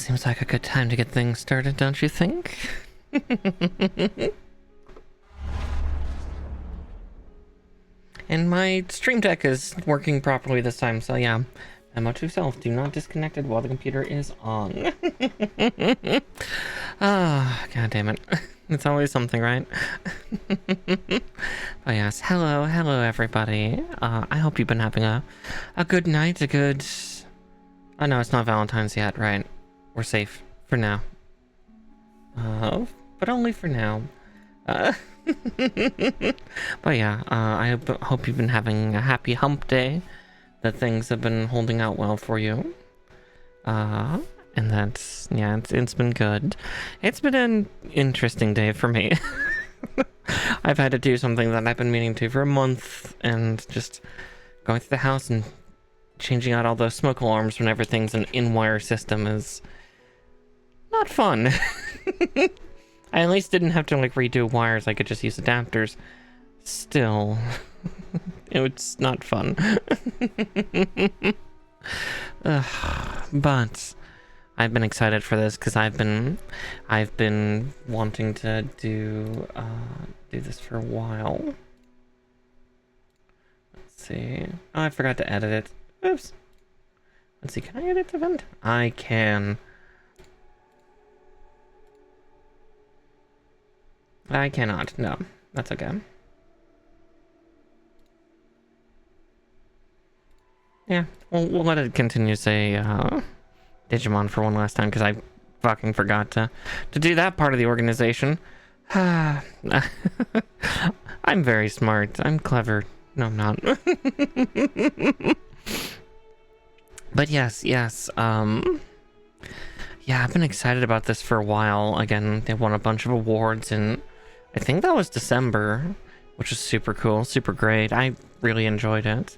Seems like a good time to get things started, don't you think? And my stream deck is working properly this time, so yeah. Memo to self, do not disconnect it while the computer is on. Ah, god damn it. It's always something, right? Oh yes, hello everybody. I hope you've been having a good night, a good... Oh no, it's not Valentine's yet, right? We're safe, for now. But only for now. But yeah, I hope you've been having a happy hump day, that things have been holding out well for you. And that's, yeah, it's been good. It's been an interesting day for me. I've had to do something that I've been meaning to for a month, and just going through the house and changing out all those smoke alarms when everything's an in-wire system is not fun. I at least didn't have to like redo wires, I could just use adapters. Still, it's not fun. But I've been excited for this because I've been wanting to do this for a while. Let's see. Oh, I forgot to edit it. Oops. Let's see. Can I edit the event? I can. I cannot. No, that's okay. Yeah, we'll let it continue to say Digimon for one last time, because I fucking forgot to do that part of the organization. I'm very smart. I'm clever. No, I'm not. But yes. Yeah, I've been excited about this for a while. Again, they won a bunch of awards, and I think that was December, which is super cool, super great. I really enjoyed it.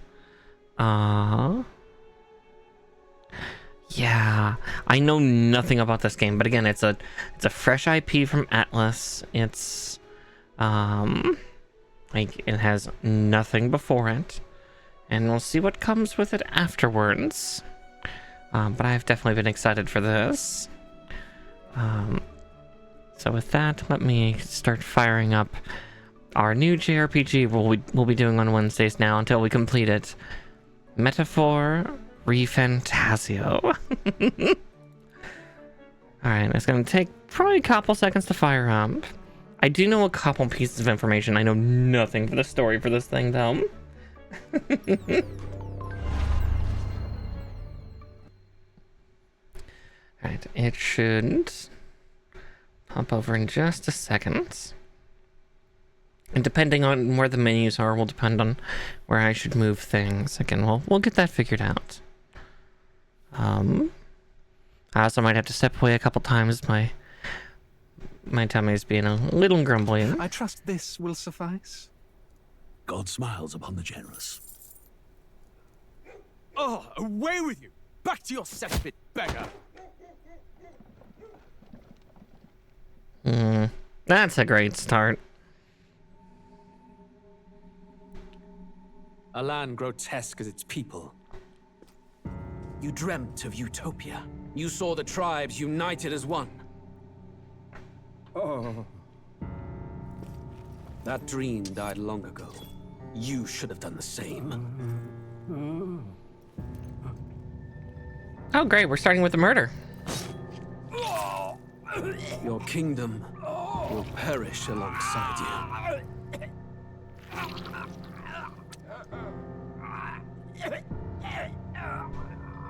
Yeah, I know nothing about this game, but again, it's a fresh IP from Atlas. It's like, it has nothing before it, and we'll see what comes with it afterwards. But I've definitely been excited for this. So with that, let me start firing up our new JRPG we'll be doing on Wednesdays now until we complete it. Metaphor Refantazio. Alright, it's gonna take probably a couple seconds to fire up. I do know a couple pieces of information. I know nothing for the story for this thing, though. Alright, it should pop over in just a second. And depending on where the menus are will depend on where I should move things. Again, we'll get that figured out. I also might have to step away a couple times. My tummy's being a little grumbly. I trust this will suffice. God smiles upon the generous. Oh, away with you! Back to your cesspit, beggar! That's a great start. A land grotesque as its people. You dreamt of utopia. You saw the tribes united as one. Oh. That dream died long ago. You should have done the same. Oh, great. We're starting with the murder. Your kingdom will perish alongside you.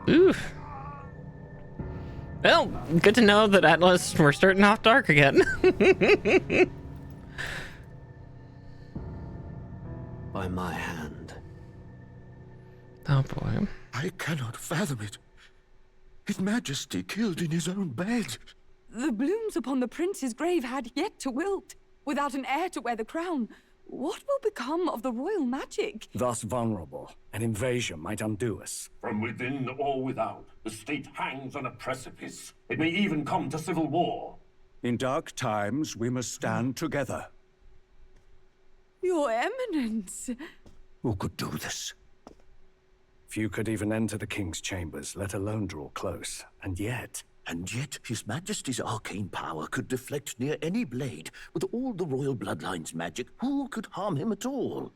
Oof. Well, good to know that Atlas, we're starting off dark again. By my hand. Oh boy. I cannot fathom it. His Majesty killed in his own bed. The blooms upon the prince's grave had yet to wilt. Without an heir to wear the crown, what will become of the royal magic? Thus vulnerable, an invasion might undo us. From within or without, the state hangs on a precipice. It may even come to civil war. In dark times, we must stand together. Your Eminence. Who could do this? Few could even enter the king's chambers, let alone draw close. And yet, And yet His Majesty's arcane power could deflect near any blade. With all the royal bloodline's magic, who could harm him at all?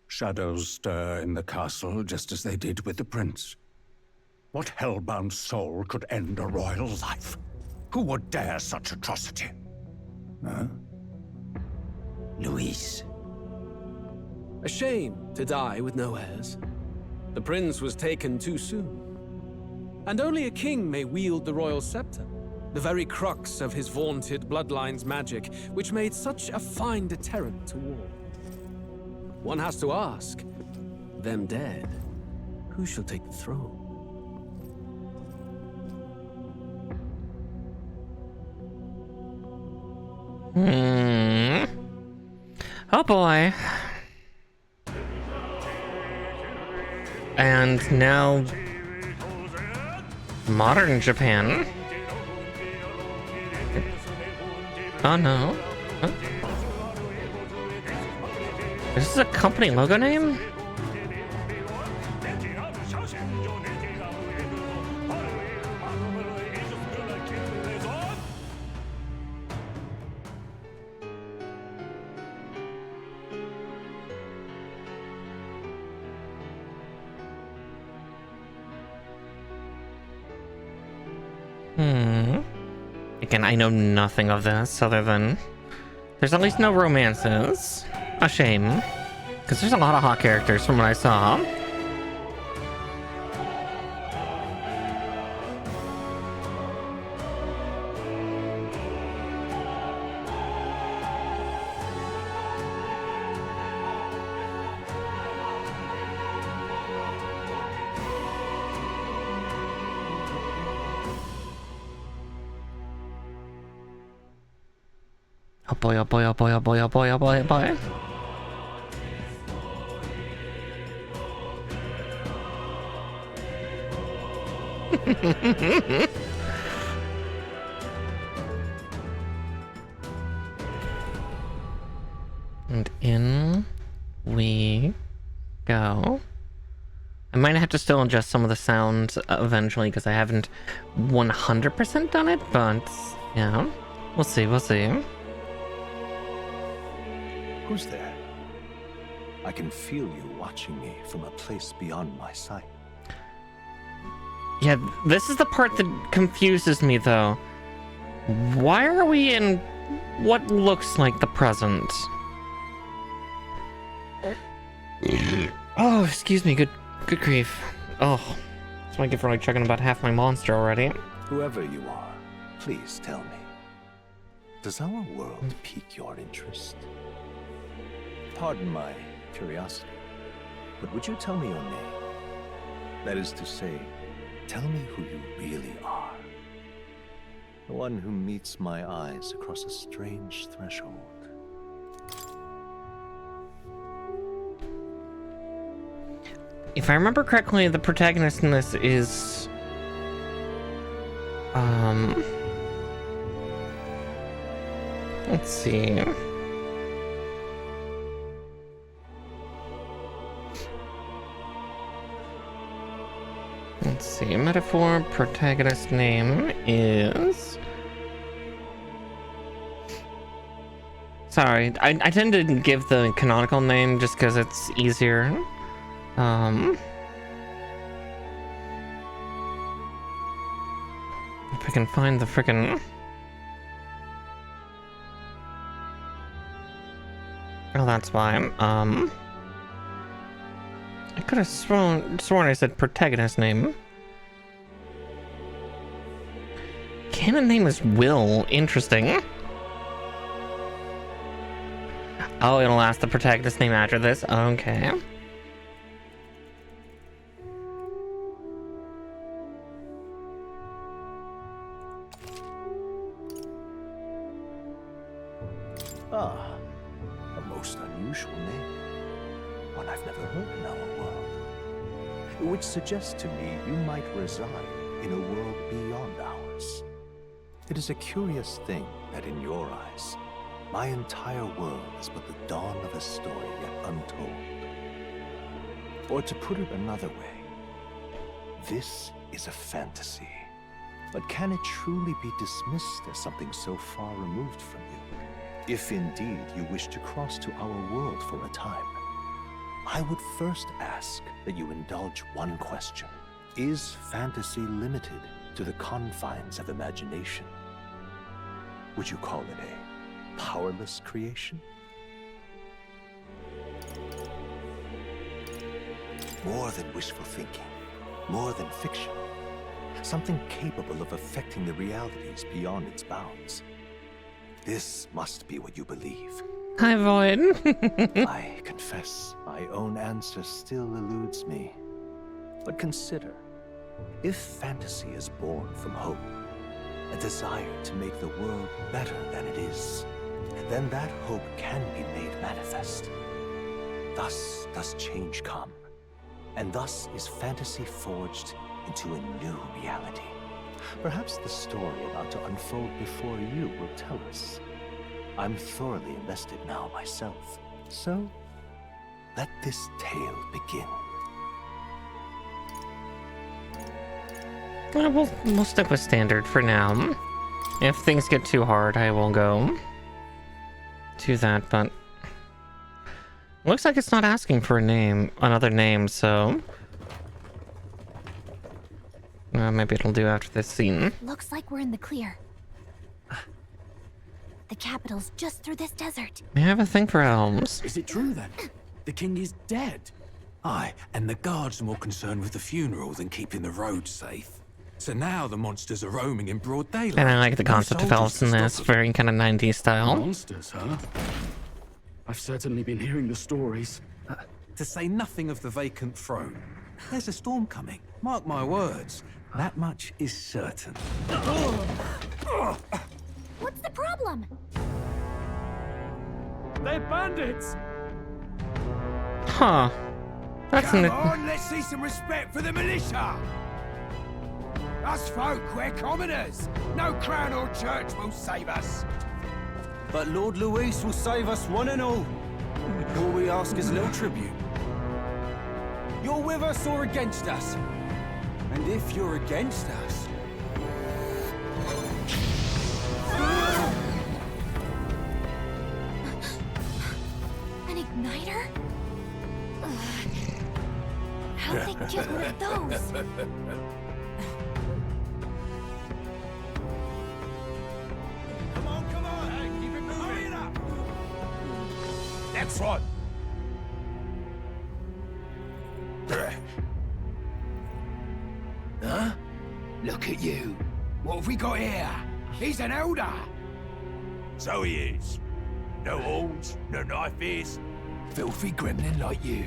Shadows stir in the castle just as they did with the prince. What hellbound soul could end a royal life? Who would dare such atrocity? Huh? Luis. A shame to die with no heirs. The prince was taken too soon. And only a king may wield the royal scepter, the very crux of his vaunted bloodline's magic, which made such a fine deterrent to war. One has to ask, them dead, who shall take the throne? Oh boy. And now modern Japan. Oh no. Huh? Is this a company logo name? Again, I know nothing of this other than there's at least no romances. A shame, because there's a lot of hot characters from what I saw. Oh boy, oh boy, oh boy, oh boy, oh boy, oh boy, oh boy. And in we go. I might have to still adjust some of the sounds eventually because I haven't 100% done it, but yeah, we'll see, we'll see. Who's there? I can feel you watching me from a place beyond my sight. Yeah, this is the part that confuses me, though. Why are we in what looks like the present? Oh, excuse me. Good grief. Oh, that's what I get for like checking about half my monster already. Whoever you are, please tell me. Does our world pique your interest? Pardon my curiosity, but would you tell me your name? That is to say, tell me who you really are. The one who meets my eyes across a strange threshold. If I remember correctly, the protagonist in this is... Let's see... Let's see, metaphor, protagonist name is... Sorry, I tend to give the canonical name just because it's easier. If I can find the frickin'... Oh, that's why. I could have sworn I said protagonist name. Canon name is Will. Interesting. Oh, it'll ask the protagonist name after this. Okay. Ah, a most unusual name. One I've never heard in our world. Which suggests to me you might reside in a world beyond ours. It is a curious thing that in your eyes, my entire world is but the dawn of a story yet untold. Or to put it another way, this is a fantasy. But can it truly be dismissed as something so far removed from you? If indeed you wish to cross to our world for a time, I would first ask that you indulge one question. Is fantasy limited to the confines of imagination? Would you call it a powerless creation? More than wishful thinking, more than fiction. Something capable of affecting the realities beyond its bounds. This must be what you believe. Hi, Void. I confess, my own answer still eludes me. But consider, if fantasy is born from hope, a desire to make the world better than it is, then that hope can be made manifest. Thus does change come, and thus is fantasy forged into a new reality. Perhaps the story about to unfold before you will tell us. I'm thoroughly invested now myself, so let this tale begin. Well, we'll stick with standard for now. If things get too hard, I will go to that, but looks like it's not asking for another name, so maybe it'll do after this scene. Looks like we're in the clear. The capital's just through this desert. I have a thing for elms. Is it true then? The king is dead? Aye, and the guards are more concerned with the funeral than keeping the roads safe. So now the monsters are roaming in broad daylight. And I like the No concept of elves soldiers to in stop this, them. very kind of 90s style. Monsters, huh? I've certainly been hearing the stories. To say nothing of the vacant throne. There's a storm coming. Mark my words. That much is certain. What's the problem? They're bandits! Huh. That's Come on, let's see some respect for the militia! Us folk, we're commoners. No crown or church will save us. But Lord Luis will save us one and all. All we ask is little tribute. You're with us or against us? And if you're against us... An igniter? How'd they get one of those? Come on, hey, keep it moving. Hurry it up. Next one. Huh? Look at you. What have we got here? He's an elder. So he is. No horns, no knife ears. Filthy gremlin like you.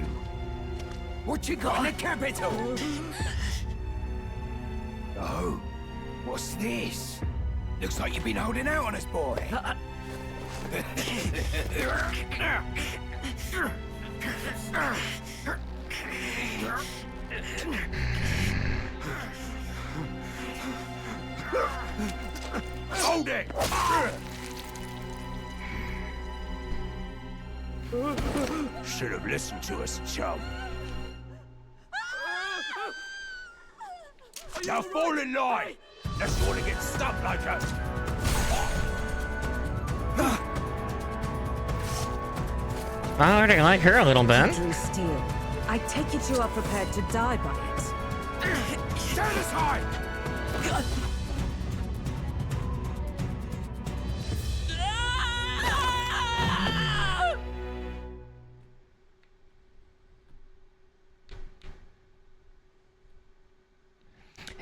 What you got in the capital? Oh, what's this? Looks like you've been holding out on us, boy. Hold it! Should have listened to us, chum. Now fall in line! Unless you want to get stuck like us. I already like her a little bit. Drew steel. I take it you are prepared to die by it. Stand aside!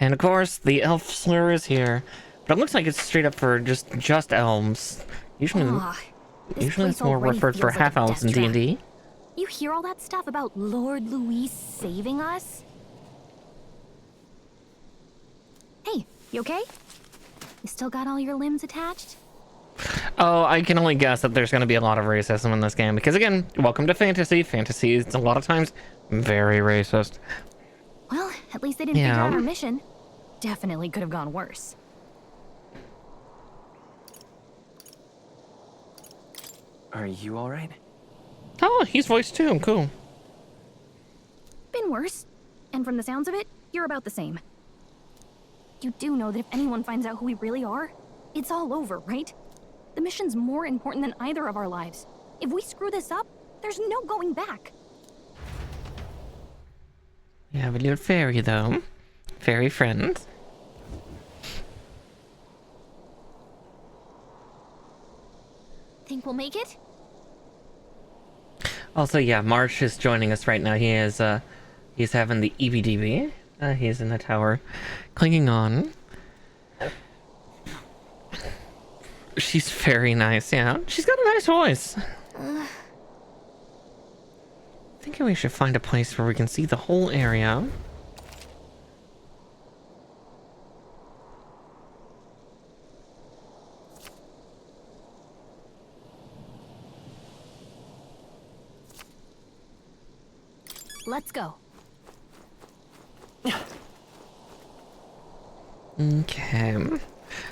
And of course, the elf slur is here. But it looks like it's straight up for just elves. Usually it's more referred for half elves in D&D. You hear all that stuff about Lord Luis saving us? Hey, you okay? You still got all your limbs attached? Oh, I can only guess that there's going to be a lot of racism in this game. Because again, welcome to fantasy. Fantasy is a lot of times very racist. Well, at least they didn't figure out our mission. Definitely could have gone worse. Are you alright? Oh, he's voiced too. Cool. Been worse. And from the sounds of it, you're about the same. You do know that if anyone finds out who we really are, it's all over, right? The mission's more important than either of our lives. If we screw this up, there's no going back. We have a little fairy, though. Fairy friends. Think we'll make it? Also, yeah, Marsh is joining us right now. He is, he's having the EBDB. He's in the tower, clinging on. She's very nice, yeah. She's got a nice voice. Thinking we should find a place where we can see the whole area. Let's go. Okay.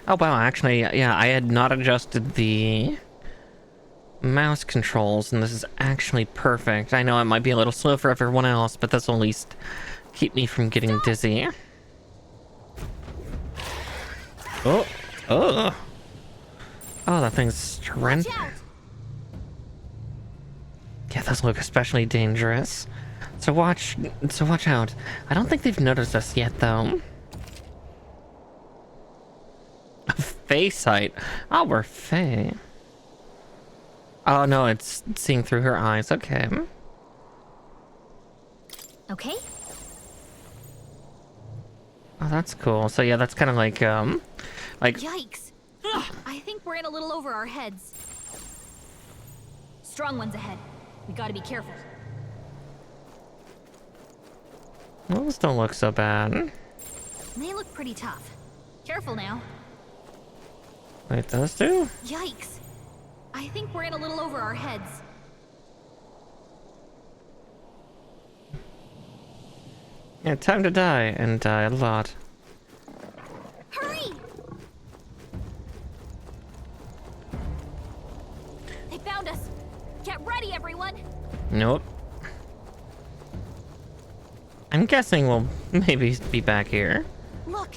Oh wow, actually, yeah, I had not adjusted the mouse controls, and this is actually perfect. I know it might be a little slow for everyone else, but this will at least keep me from getting dizzy. Oh, oh, oh, that thing's trend. Yeah, those look especially dangerous. So watch out. I don't think they've noticed us yet, though. Fae sight. Oh, we're Fae. Oh no, it's seeing through her eyes. Okay. Okay. Oh, that's cool. So yeah, that's kind of like Yikes! I think we're in a little over our heads. Strong ones ahead. We gotta be careful. Those don't look so bad. They look pretty tough. Careful now. Wait, those two? Yikes! I think we're in a little over our heads. Yeah, time to die, and die a lot. Hurry! They found us. Get ready, everyone. Nope. I'm guessing we'll maybe be back here. Look.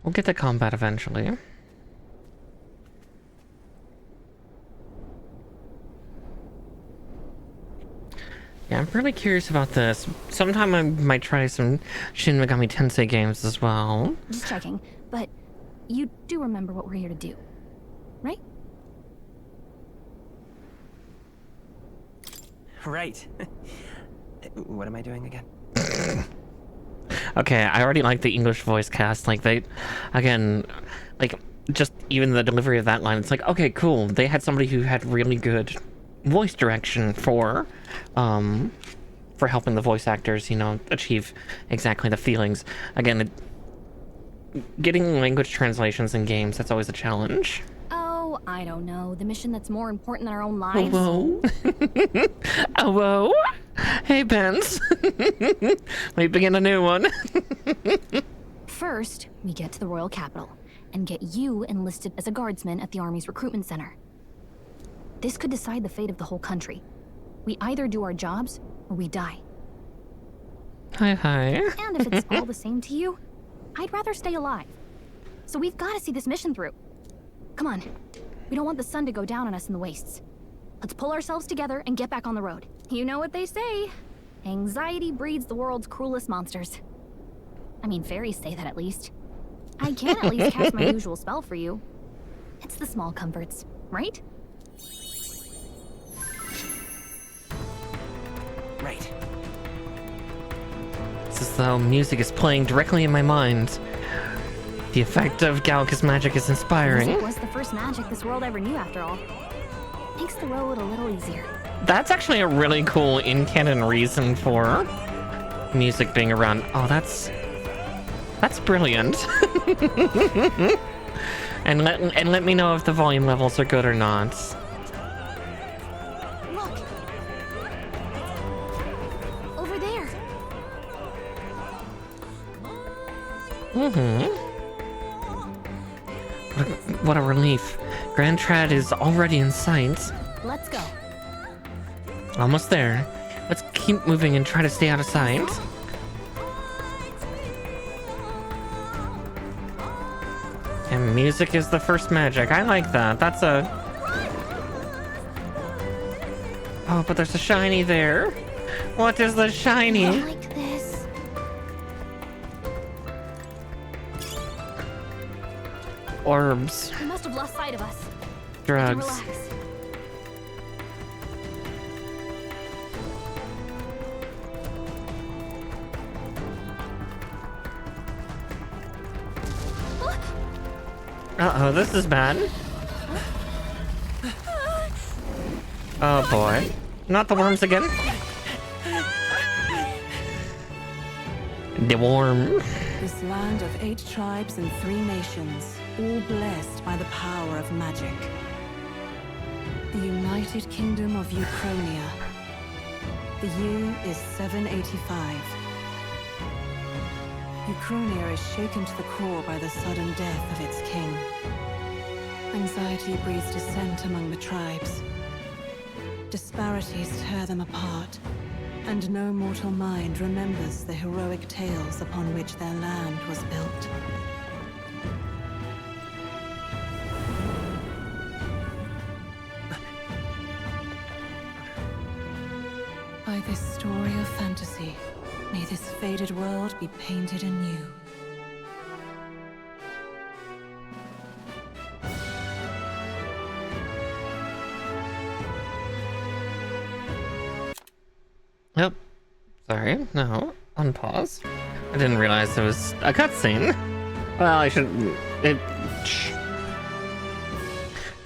We'll get to combat eventually. Yeah, I'm really curious about this. Sometime I might try some Shin Megami Tensei games as well. Just checking, but you do remember what we're here to do, right? Right. What am I doing again? Okay, I already like the English voice cast. Like, they, again, like, just even the delivery of that line, it's like, okay, cool. They had somebody who had really good voice direction for helping the voice actors, you know, achieve exactly the feelings. Again, getting language translations in games, that's always a challenge. Oh, I don't know. The mission that's more important than our own lives. Hello? Hello? Hey, Pence. We begin a new one. First, we get to the royal capital and get you enlisted as a guardsman at the army's recruitment center. This could decide the fate of the whole country. We either do our jobs or we die. Hi, hi. And if it's all the same to you, I'd rather stay alive. So we've got to see this mission through. Come on. We don't want the sun to go down on us in the wastes. Let's pull ourselves together and get back on the road. You know what they say. Anxiety breeds the world's cruelest monsters. I mean, fairies say that at least. I can at least cast my usual spell for you. It's the small comforts, right? Right. It's as though music is playing directly in my mind. The effect of Galacus magic is inspiring. Music was the first magic this world ever knew, after all. Makes the road a little easier. That's actually a really cool in-canon reason for music being around. Oh, that's brilliant. and let me know if the volume levels are good or not. Look. Over there. What a relief. Grand Trad is already in sight. Let's go. Almost there. Let's keep moving and try to stay out of sight. And music is the first magic. I like that. That's a... Oh, but there's a shiny there. What is the shiny? I like this. Orbs. They must have lost sight of us. Drugs. Relax. Uh-oh, this is bad. Oh boy. Not the worms again. The worm. This land of 8 tribes and 3 nations, all blessed by the power of magic. The United Kingdom of Ukrainia. The year is 785. Ukrainia is shaken to the core by the sudden death of its king. Anxiety breeds dissent among the tribes. Disparities tear them apart, and no mortal mind remembers the heroic tales upon which their land was built. By this story of fantasy, may this faded world be painted anew. Yep. Sorry, no. Unpause. I didn't realize it was a cutscene. Well, I should... Shh.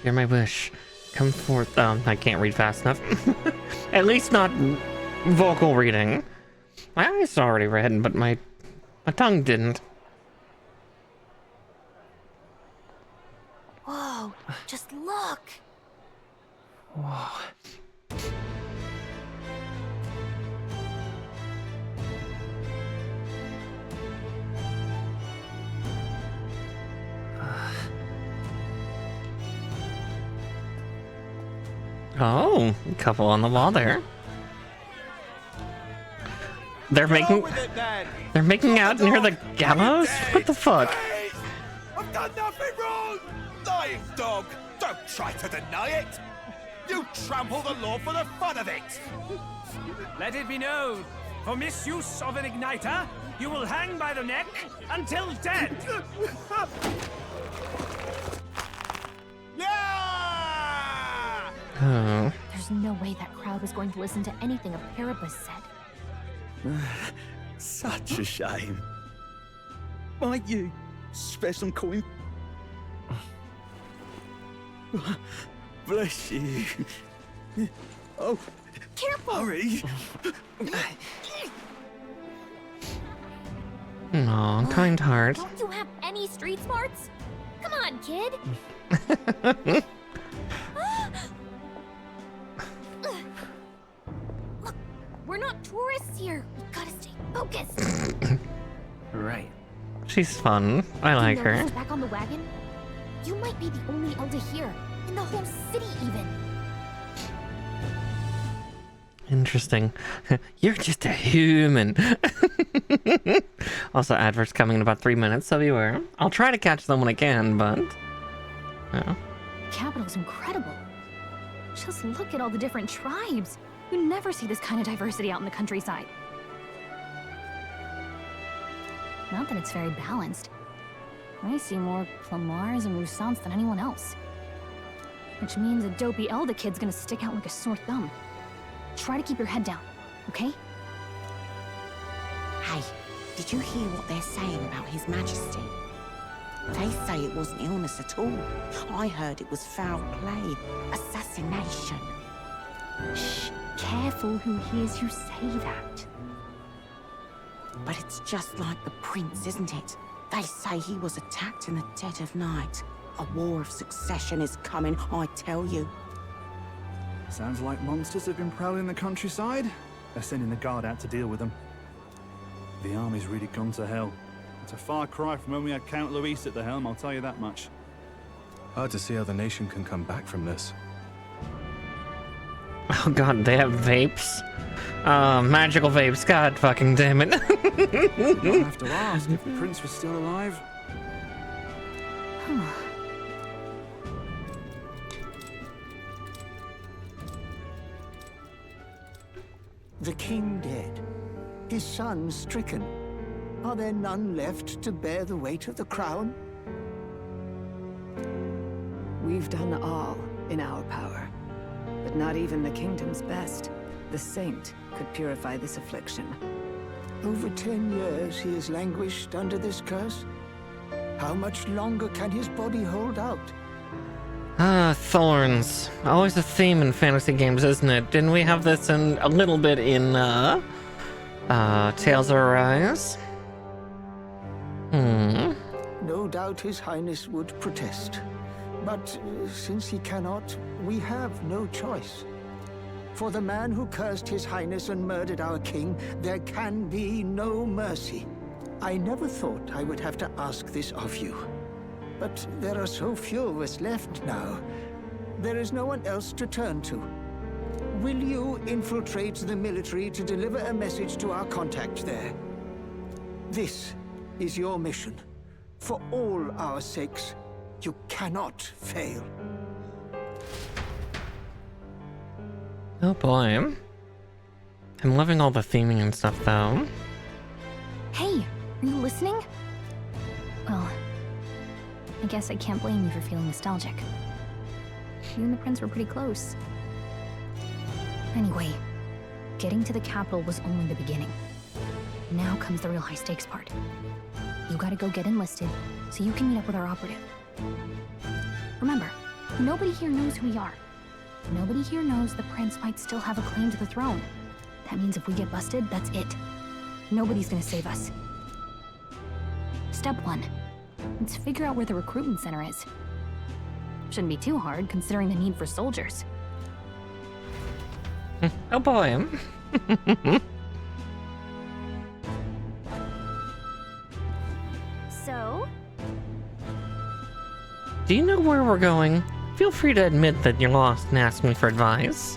Hear my wish. Come forth. I can't read fast enough. At least not vocal reading. My eyes already read, but my tongue didn't. Whoa, just look. Whoa. Oh, a couple on the wall there. They're making out near the gallows? What the fuck? I've done nothing wrong! Lying dog! Don't try to deny it! You trample the law for the fun of it! Let it be known, for misuse of an igniter, you will hang by the neck until dead! Yeah! Oh. There's no way that crowd was going to listen to anything a Paribus said. Such a shame. Might you spare some coin? Bless you. Oh, careful! Hurry. Aw, kind heart. Don't you have any street smarts? Come on, kid. Look, we're not tourists here. We gotta stay focused. Right. She's fun. I like You her. noticed back on the wagon? You might be the only elder here, in the whole city even. Interesting. You're just a human. Also, adverts coming in about 3 minutes, so beware. I'll try to catch them when I can, but... Yeah. The capital's incredible. Just look at all the different tribes. You never see this kind of diversity out in the countryside. Not that it's very balanced. I see more Clamars and Roussants than anyone else. Which means a dopey Elda kid's gonna stick out like a sore thumb. Try to keep your head down, okay? Hey, did you hear what they're saying about His Majesty? They say it wasn't illness at all. I heard it was foul play, assassination. Shh, careful who hears you say that. But it's just like the prince, isn't it? They say he was attacked in the dead of night. A war of succession is coming, I tell you. Sounds like monsters have been prowling the countryside. They're sending the guard out to deal with them. The army's really gone to hell. It's a far cry from when we had Count Luis at the helm, I'll tell you that much. Hard to see how the nation can come back from this. Oh god, they have vapes? Magical vapes, god fucking damn it. I'll have to ask if the prince was still alive. The king dead, his son stricken. Are there none left to bear the weight of the crown? We've done all in our power, but not even the kingdom's best. The saint could purify this affliction. Over 10 years he has languished under this curse. How much longer can his body hold out? Ah, thorns. Always a theme in fantasy games, isn't it? Didn't we have this in a little bit in Tales of Arise? No doubt His Highness would protest. But since he cannot, we have no choice. For the man who cursed His Highness and murdered our king, there can be no mercy. I never thought I would have to ask this of you. But there are so few of us left now. There is no one else to turn to. Will you infiltrate the military to deliver a message to our contact there? This is your mission. For all our sakes, you cannot fail. Oh boy. I'm loving all the theming and stuff, though. Hey, are you listening? Well, I guess I can't blame you for feeling nostalgic. You and the prince were pretty close. Anyway, getting to the capital was only the beginning. Now comes the real high-stakes part. You gotta go get enlisted, so you can meet up with our operative. Remember, nobody here knows who we are. Nobody here knows the prince might still have a claim to the throne. That means if we get busted, that's it. Nobody's gonna save us. Step 1. Let's figure out where the recruitment center is. Shouldn't be too hard, considering the need for soldiers. Oh boy. So? Do you know where we're going? Feel free to admit that you're lost and ask me for advice.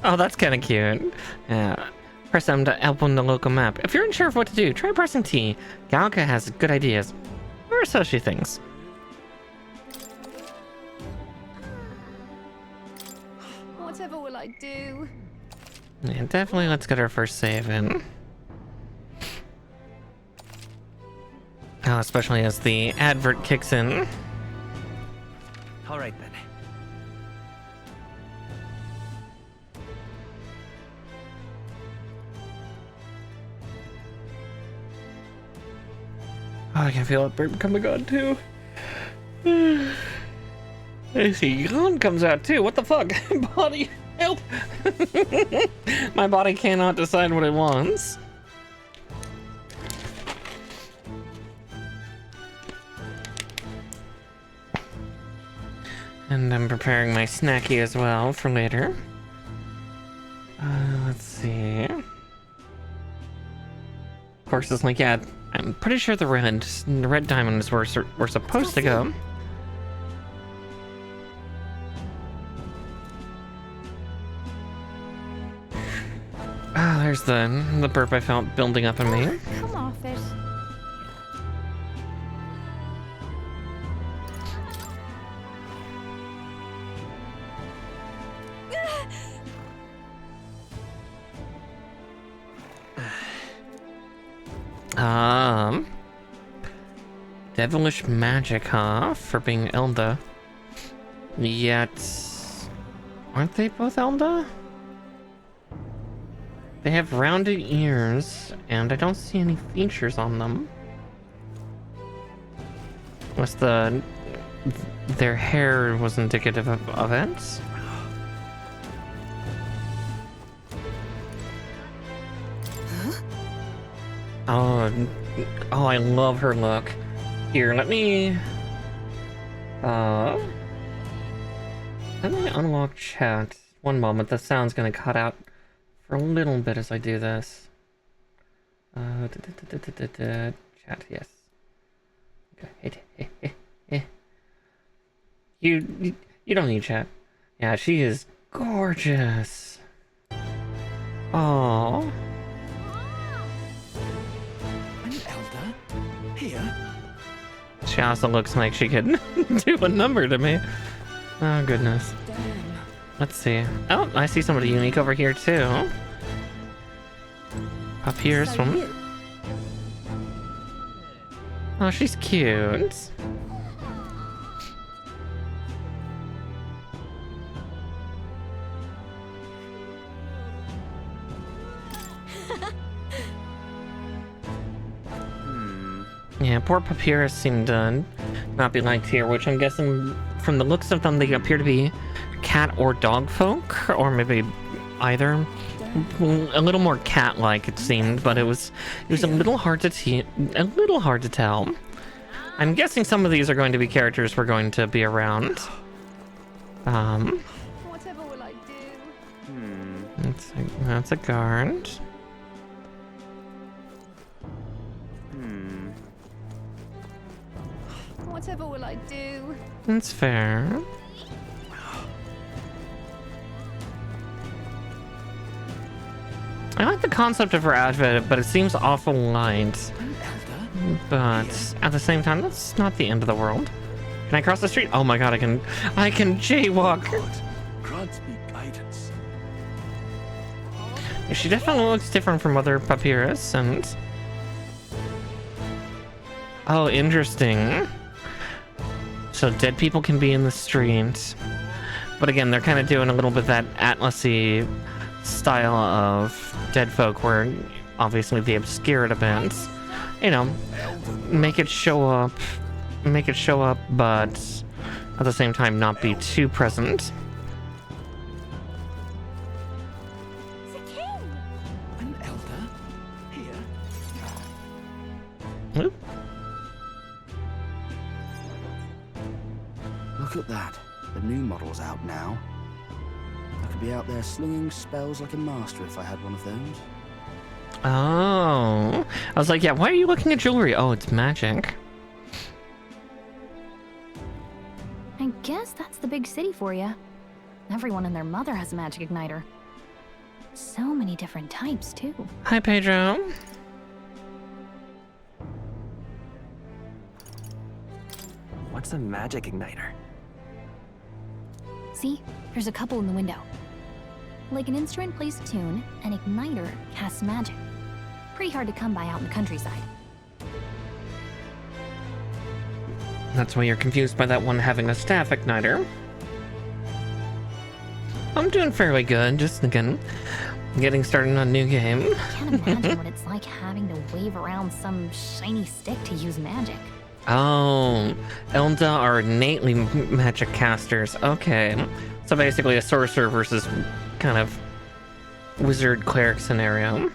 Oh, that's kind of cute. Yeah. Press M to open the local map. If you're unsure of what to do, try pressing T. Galka has good ideas. Or so she thinks. Whatever will I do? Yeah, definitely let's get our first save in. Oh, especially as the advert kicks in. All right then. Oh, I can feel it burp coming on too. I see yawn comes out too. What the fuck? Body, help! My body cannot decide what it wants. And I'm preparing my snacky as well for later. Let's see. Of course, it's like, yeah, I'm pretty sure the red diamonds were supposed to go. Ah, there's the burp I felt building up in me. Come off it. Devilish magic, huh? For being Elda. Yet, aren't they both Elda? They have rounded ears, and I don't see any features on them. Unless their hair was indicative of it. Oh, I love her look. Here, let me unlock chat. One moment, the sound's gonna cut out for a little bit as I do this. Chat, yes. Okay. You don't need chat. Yeah, she is gorgeous. Oh. Here? She also looks like she could do a number to me. Oh, goodness. Damn. Let's see. Oh, I see somebody unique over here, too. Up here's So one. you- Oh, she's cute. Yeah, poor Papyrus seemed to not be liked here, which I'm guessing from the looks of them, they appear to be cat or dog folk, or maybe either. A little more cat-like it seemed, but it was a little hard to tell. I'm guessing some of these are going to be characters we're going to be around. Whatever will I do? That's a guard. Whatever will I do? That's fair. I like the concept of her outfit, but it seems awful light. But at the same time, that's not the end of the world. Can I cross the street? Oh my god, I can jaywalk. Grant me guidance. She definitely looks different from other Papyrus, and... Oh, interesting. So dead people can be in the street. But again, they're kind of doing a little bit that Atlas-y style of dead folk where obviously they obscure it a bit. You know, make it show up, but at the same time not be too present. An elder? Here? Oop. Look at that. The new model's out now. I could be out there slinging spells like a master if I had one of those. Oh. I was like, yeah, why are you looking at jewelry? Oh, it's magic. I guess that's the big city for you. Everyone and their mother has a magic igniter. So many different types, too. Hi, Pedro. What's a magic igniter? See? There's a couple in the window. Like an instrument plays a tune, an igniter casts magic. Pretty hard to come by out in the countryside. That's why you're confused by that one having a staff igniter. I'm doing fairly good, just again, getting started on a new game. I can't imagine what it's like having to wave around some shiny stick to use magic. Oh, Elda are innately magic casters. Okay. So basically a sorcerer versus kind of wizard cleric scenario.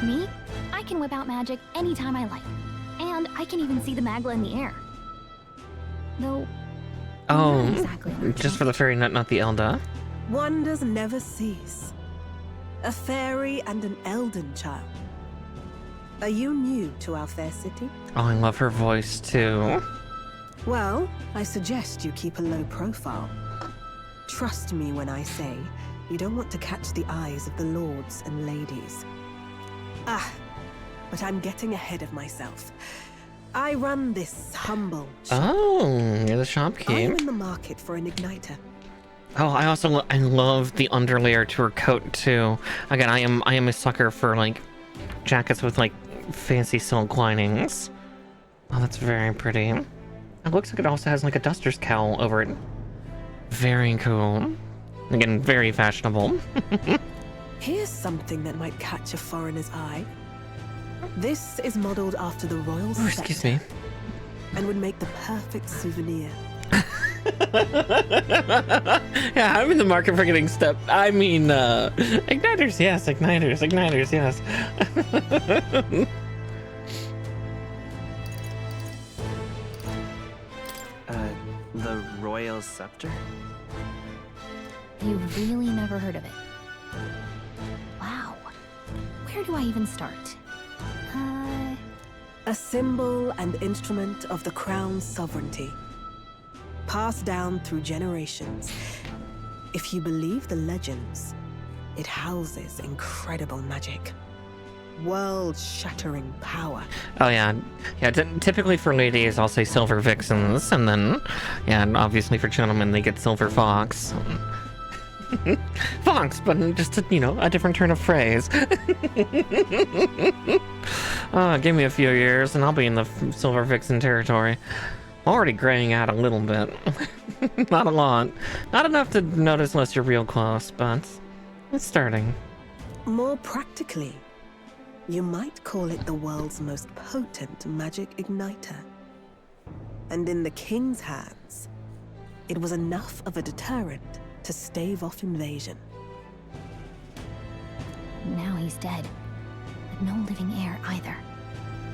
Me? I can whip out magic anytime I like. And I can even see the Magla in the air. Though, Oh, not exactly like just for the fairy nut, not the Elda. Wonders never cease. A fairy and an elden child. Are you new to our fair city? Oh, I love her voice too. Well, I suggest you keep a low profile. Trust me when I say you don't want to catch the eyes of the lords and ladies. Ah, but I'm getting ahead of myself. I run this humble shop. Oh, you're the Are you shopkeep. in the market for an igniter? Oh, I also I love the underlayer to her coat too. Again, I am a sucker for like jackets with like fancy silk linings. Oh, that's very pretty. It looks like it also has like a duster's cowl over it. Very cool. Again, very fashionable. Here's something that might catch a foreigner's eye. This is modeled after the royal Oh, excuse me. and would make the perfect souvenir. Yeah, I'm in the market for getting stuff. I mean, igniters, yes, igniters, yes. The royal scepter? You've really never heard of it. Wow. Where do I even start? A symbol and instrument of the crown's sovereignty. Passed down through generations. If you believe the legends, it houses incredible magic. world-shattering power. Oh yeah, yeah. Typically for ladies, I'll say silver vixens, and then, yeah, and obviously for gentlemen, they get silver fox. Fox, but just a different turn of phrase. Give me a few years, and I'll be in the silver vixen territory. Already graying out a little bit. Not a lot. Not enough to notice unless you're real close, but it's starting. More practically, you might call it the world's most potent magic igniter. And in the king's hands, it was enough of a deterrent to stave off invasion. Now he's dead. But no living heir either.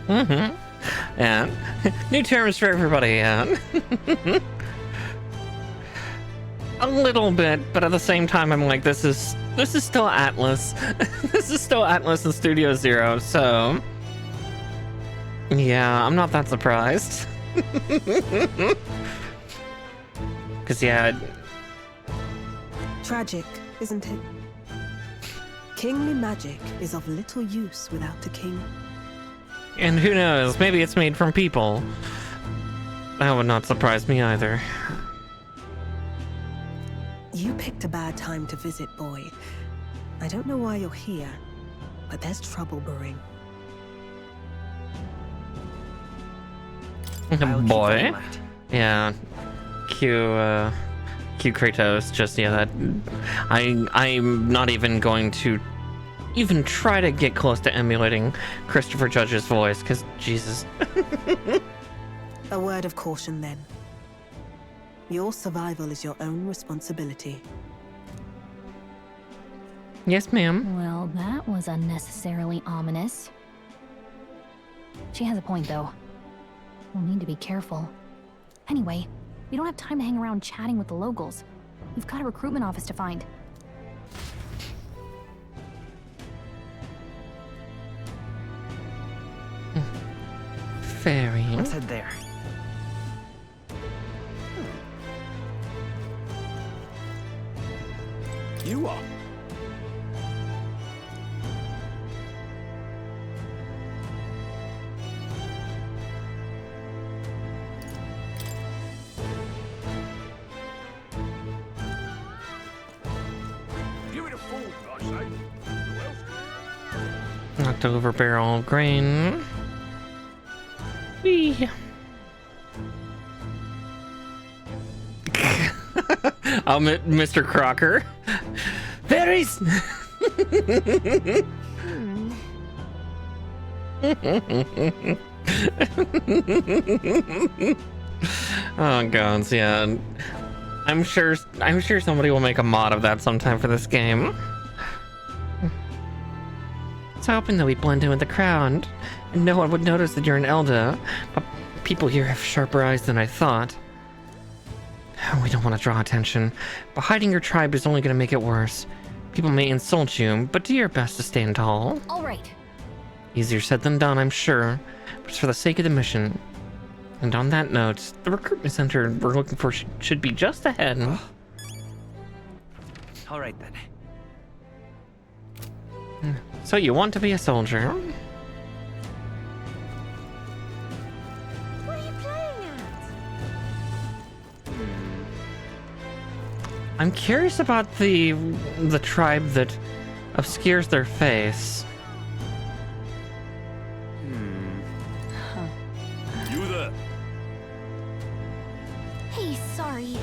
Mm-hmm. Yeah. New terms for everybody, yeah. A little bit, but at the same time, I'm like, this is still Atlas. This is still Atlas and Studio Zero, so yeah, I'm not that surprised. Cause yeah. Tragic, isn't it? Kingly magic is of little use without a king. And who knows, maybe it's made from people. That would not surprise me either. You picked a bad time to visit, boy. I don't know why you're here, but there's trouble brewing. Boy. Yeah. Cue Kratos, just, yeah, that... I'm not even going to even try to get close to emulating Christopher Judge's voice, because, Jesus. A word of caution, then. Your survival is your own responsibility. Yes, ma'am. Well, that was unnecessarily ominous. She has a point, though. We'll need to be careful. Anyway, we don't have time to hang around chatting with the locals. We've got a recruitment office to find. Fairy. Let's head there. You are. Give it a fool, I say. Who else? Knocked over barrel of grain. Whee. Oh, Mr. Crocker. Fairies! Oh, gods, yeah. I'm sure somebody will make a mod of that sometime for this game. It's hoping that we blend in with the crowd, and no one would notice that you're an Elder, but people here have sharper eyes than I thought. We don't want to draw attention, but hiding your tribe is only going to make it worse. People may insult you, but do your best to stand tall. All right. Easier said than done, I'm sure, but it's for the sake of the mission. And on that note, the recruitment center we're looking for should be just ahead. All right, then. So you want to be a soldier? What are you playing at? I'm curious about the tribe that obscures their face. You there? Hey, sorry.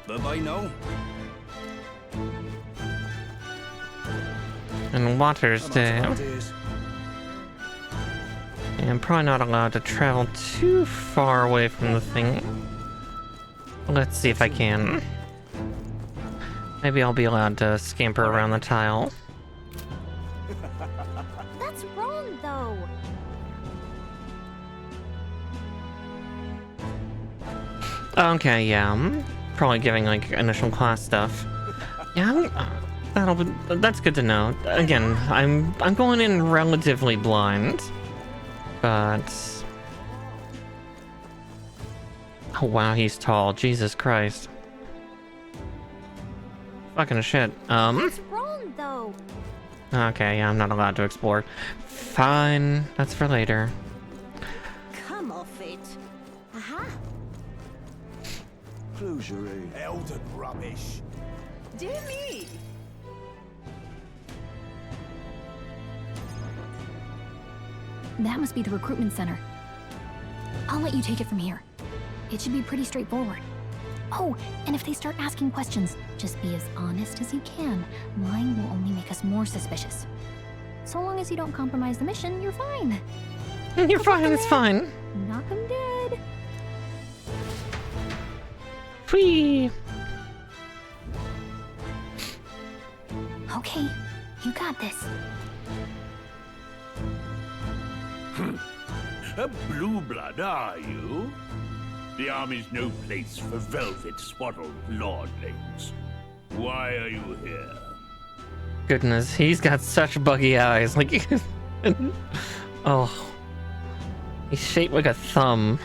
Bye-bye now. And Water's Day. And I'm probably not allowed to travel too far away from the thing. Let's see if I can. Maybe I'll be allowed to scamper around the tile. That's wrong, though. Okay, yeah. I'm probably giving like initial class stuff. Yeah, that's good to know. Again, I'm going in relatively blind, but oh wow, he's tall. Jesus Christ. Fucking shit. What's wrong alone, though. Okay, yeah, I'm not allowed to explore. Fine, that's for later. Come off it. Aha. Closery. Elden rubbish. Dear me! That must be the recruitment center. I'll let you take it from here. It should be pretty straightforward. Oh, and if they start asking questions, just be as honest as you can. Lying will only make us more suspicious. So long as you don't compromise the mission, you're fine. You're fine, it's fine. Knock them dead. Free. Okay, you got this. A blue blood, are you? The army's no place for velvet-swaddled lordlings. Why are you here? Goodness, he's got such buggy eyes. Like, oh, he's shaped like a thumb.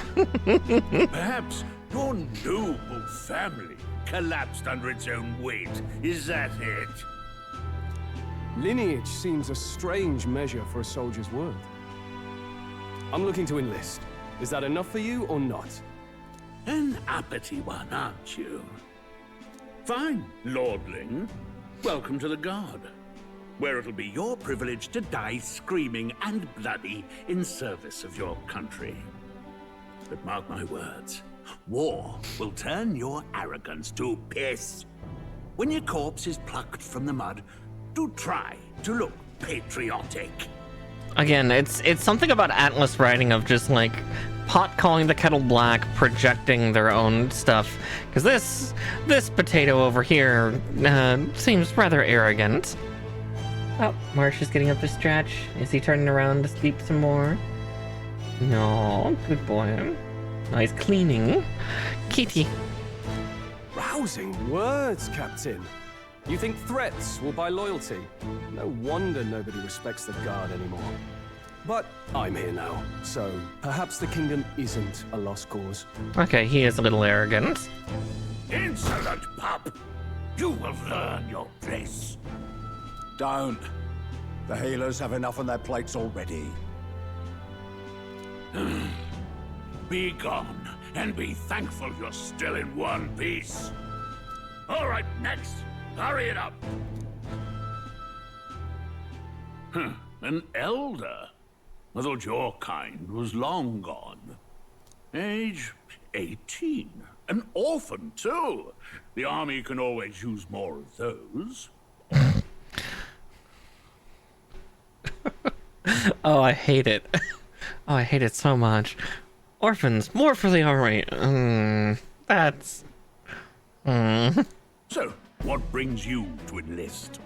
Perhaps your noble family collapsed under its own weight. Is that it? Lineage seems a strange measure for a soldier's worth. I'm looking to enlist. Is that enough for you or not? An uppity one, aren't you? Fine, lordling. Welcome to the Guard, where it'll be your privilege to die screaming and bloody in service of your country. But mark my words, war will turn your arrogance to piss. When your corpse is plucked from the mud, do try to look patriotic. Again, it's something about Atlas writing of just like pot calling the kettle black, projecting their own stuff. Because this potato over here seems rather arrogant. Oh, Marsh is getting up to stretch. Is he turning around to sleep some more? No, good boy. No, he's cleaning. Kitty. Rousing words, Captain. You think threats will buy loyalty? No wonder nobody respects the Guard anymore. But I'm here now, so perhaps the kingdom isn't a lost cause. Okay, he is a little arrogant. Insolent pup! You will learn your place. Don't. The healers have enough on their plates already. Be gone, and be thankful you're still in one piece. All right, next. Hurry it up. An elder? I thought your kind was long gone. Age 18. An orphan, too. The army can always use more of those. Oh, I hate it. Oh, I hate it so much. Orphans, more for the army. That's... So, what brings you to enlist?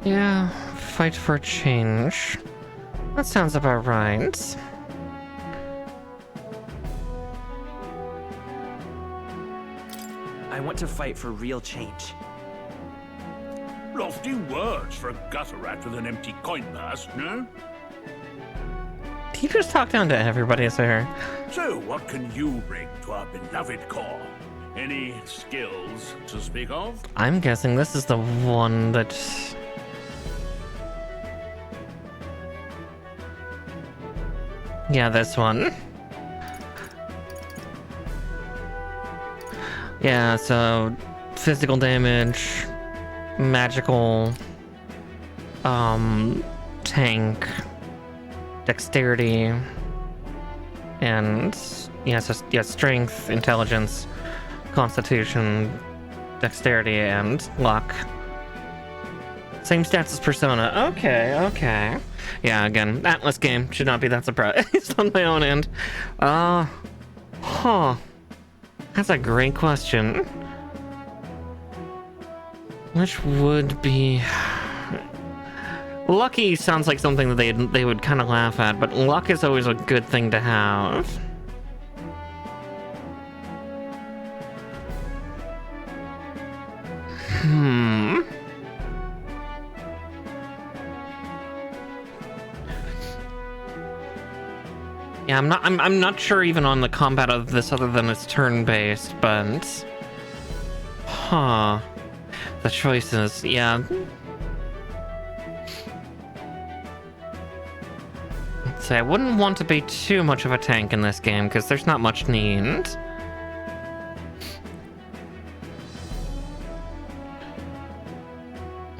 Yeah, fight for a change. That sounds about right. I want to fight for real change. Lofty words for a gutter rat with an empty coin purse, no? He just talked down to everybody, sir. So, what can you bring to our beloved corps? Any skills to speak of? I'm guessing this is the one that... Yeah, this one. Yeah, so physical damage, magical, tank, dexterity, and yeah, so yeah, strength, intelligence, constitution, dexterity, and luck. Same stats as Persona. Okay. Yeah, again, Atlas game. Should not be that surprised on my own end. That's a great question. Which would be... Lucky sounds like something that they would kind of laugh at, but luck is always a good thing to have. Yeah, I'm not sure even on the combat of this other than it's turn-based, but... Huh. The choices, yeah. Let's say I wouldn't want to be too much of a tank in this game, because there's not much need.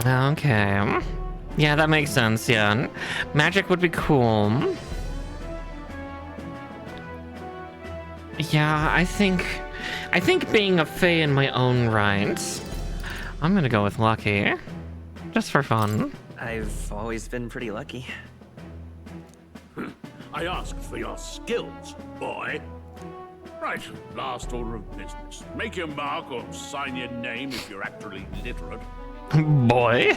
Okay. Yeah, that makes sense, yeah. Magic would be cool. Yeah, I think being a fae in my own right, I'm gonna go with lucky. Just for fun. I've always been pretty lucky. I asked for your skills, boy. Right, last order of business. Make your mark or sign your name if you're actually literate. Boy.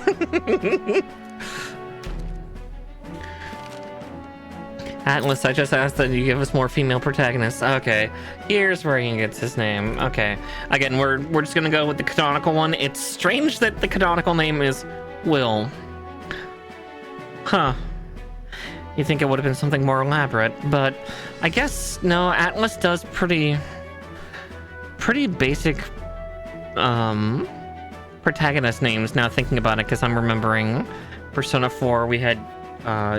Atlas, I just asked that you give us more female protagonists. Okay, here's where he gets his name. Okay, again, we're just gonna go with the canonical one. It's strange that the canonical name is Will. Huh. You think it would have been something more elaborate, but I guess no. Atlas does pretty basic protagonist names now thinking about it, because I'm remembering Persona 4 we had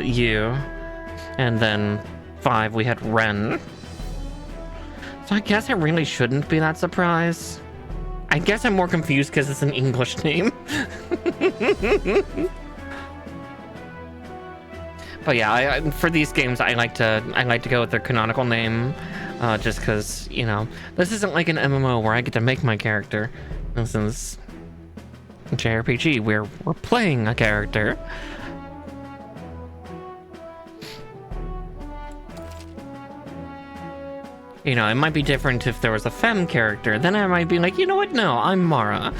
you, and then 5 we had Ren. So I guess I really shouldn't be that surprised. I guess I'm more confused because it's an English name. But yeah, for these games I like to go with their canonical name, just because, you know, this isn't like an MMO where I get to make my character. This is a JRPG where we're playing a character. You know, it might be different if there was a femme character. Then I might be like, you know what? No, I'm Mara.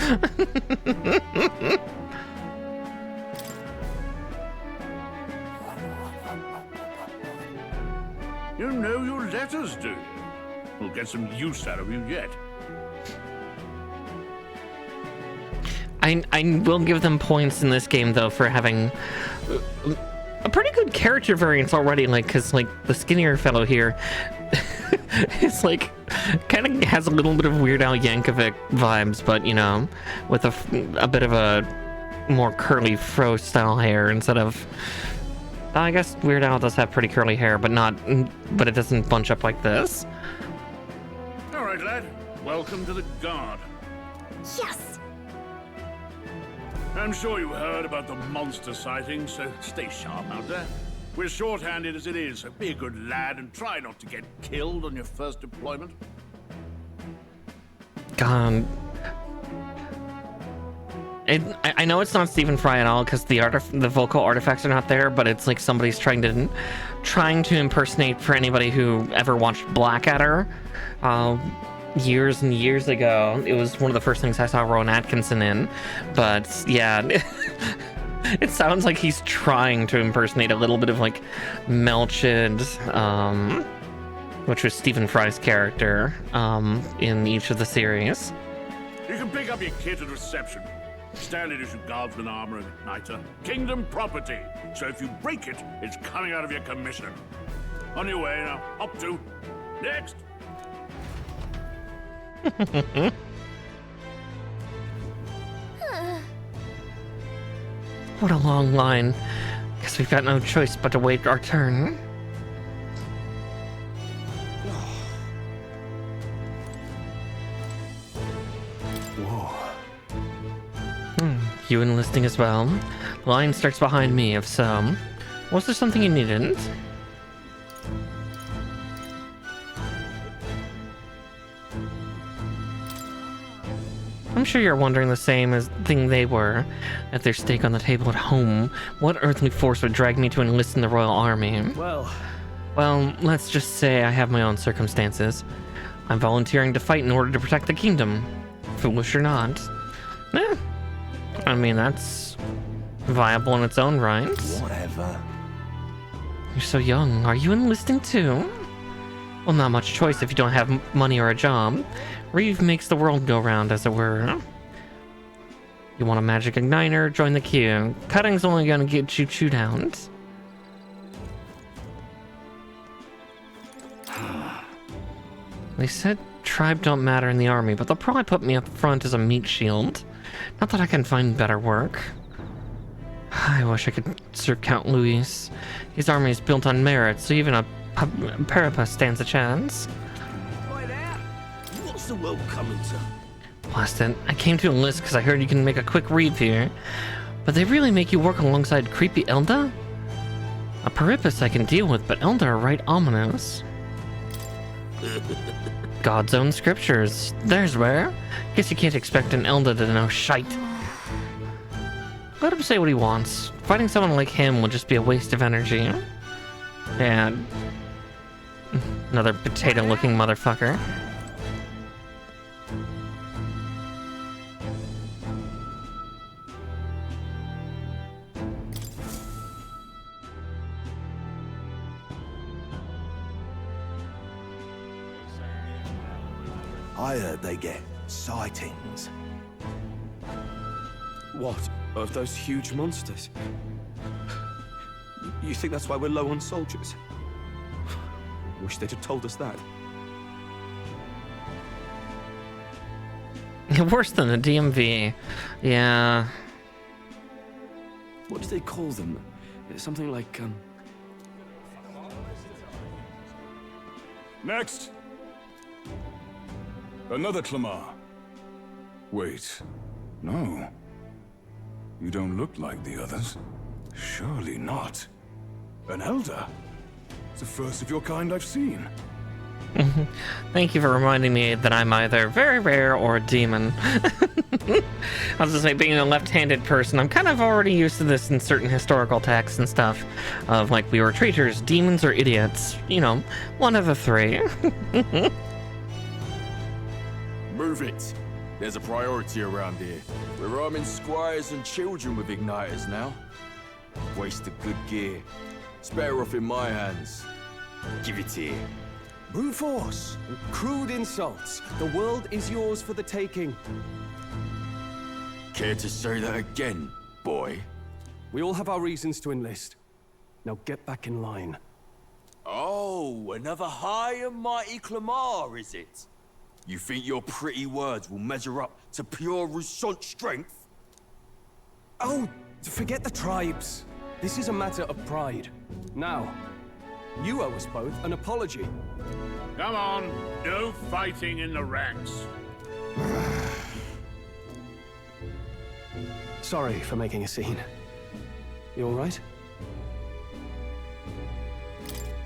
You know your letters, do you? We'll get some use out of you yet. I will give them points in this game, though, for having a pretty good character variance already, like, because, like, the skinnier fellow here is, like, kind of has a little bit of Weird Al Yankovic vibes, but, you know, with a bit of a more curly fro style hair instead of... I guess Weird Al does have pretty curly hair, but it doesn't bunch up like this. All right, lad. Welcome to the Guard. Yes! I'm sure you heard about the monster sighting, so stay sharp out there. We're short-handed as it is, so be a good lad and try not to get killed on your first deployment. God. I know it's not Stephen Fry at all because the vocal artifacts are not there, but it's like somebody's trying to impersonate for anybody who ever watched Blackadder years and years ago. It was one of the first things I saw Rowan Atkinson in, but yeah, it sounds like he's trying to impersonate a little bit of like Melchid, which was Stephen Fry's character in each of the series. You can pick up your kit at reception. Standard issue guardsman armor and igniter. Kingdom property. So if you break it, it's coming out of your commission. On your way now. Up to. Next. What a long line. Guess we've got no choice but to wait our turn. You enlisting as well? The line starts behind me, if so. Was there something you needed? I'm sure you're wondering the same thing they were. At their stake on the table at home, what earthly force would drag me to enlist in the Royal Army? Well, let's just say I have my own circumstances. I'm volunteering to fight in order to protect the kingdom. Foolish or not. I mean, that's viable in its own right. Whatever. You're so young. Are you enlisting too? Well, not much choice if you don't have money or a job. Reeve makes the world go round, as it were. You want a magic igniter? Join the queue. Cutting's only gonna get you chewed out. They said tribe don't matter in the army, but they'll probably put me up front as a meat shield. Not that I can find better work. I wish I could serve Count Luis. His army is built on merit, so even a Parappa stands a chance. What's the world coming to? Blast it. I came to enlist because I heard you can make a quick reap here. But they really make you work alongside creepy Elda? A Paripus I can deal with, but Elda are right ominous. God's own scriptures. There's where. Guess you can't expect an Elda to know shite. Let him say what he wants. Fighting someone like him will just be a waste of energy. And another potato-looking motherfucker. I heard they get sightings. What? Of those huge monsters? You think that's why we're low on soldiers? Wish they'd have told us that. Worse than the DMV. Yeah. What do they call them? Something like, Next! Another Clamar. Wait. No. You don't look like the others. Surely not. An Elder? It's the first of your kind I've seen. Thank you for reminding me that I'm either very rare or a demon. I was just say, being a left-handed person, I'm kind of already used to this in certain historical texts and stuff. Of like, we were traitors, demons, or idiots. You know, one of the three. Move it. There's a priority around here. We're arming squires and children with igniters now. Waste of good gear. It's better off in my hands. Give it here. brute force, crude insults. The world is yours for the taking. Care to say that again, boy? We all have our reasons to enlist. Now get back in line. Oh, another high and mighty Clamar, is it? You think your pretty words will measure up to pure Rousseau strength? Oh, forget the tribes. This is a matter of pride. Now, you owe us both an apology. Come on, no fighting in the ranks. Sorry for making a scene. You all right?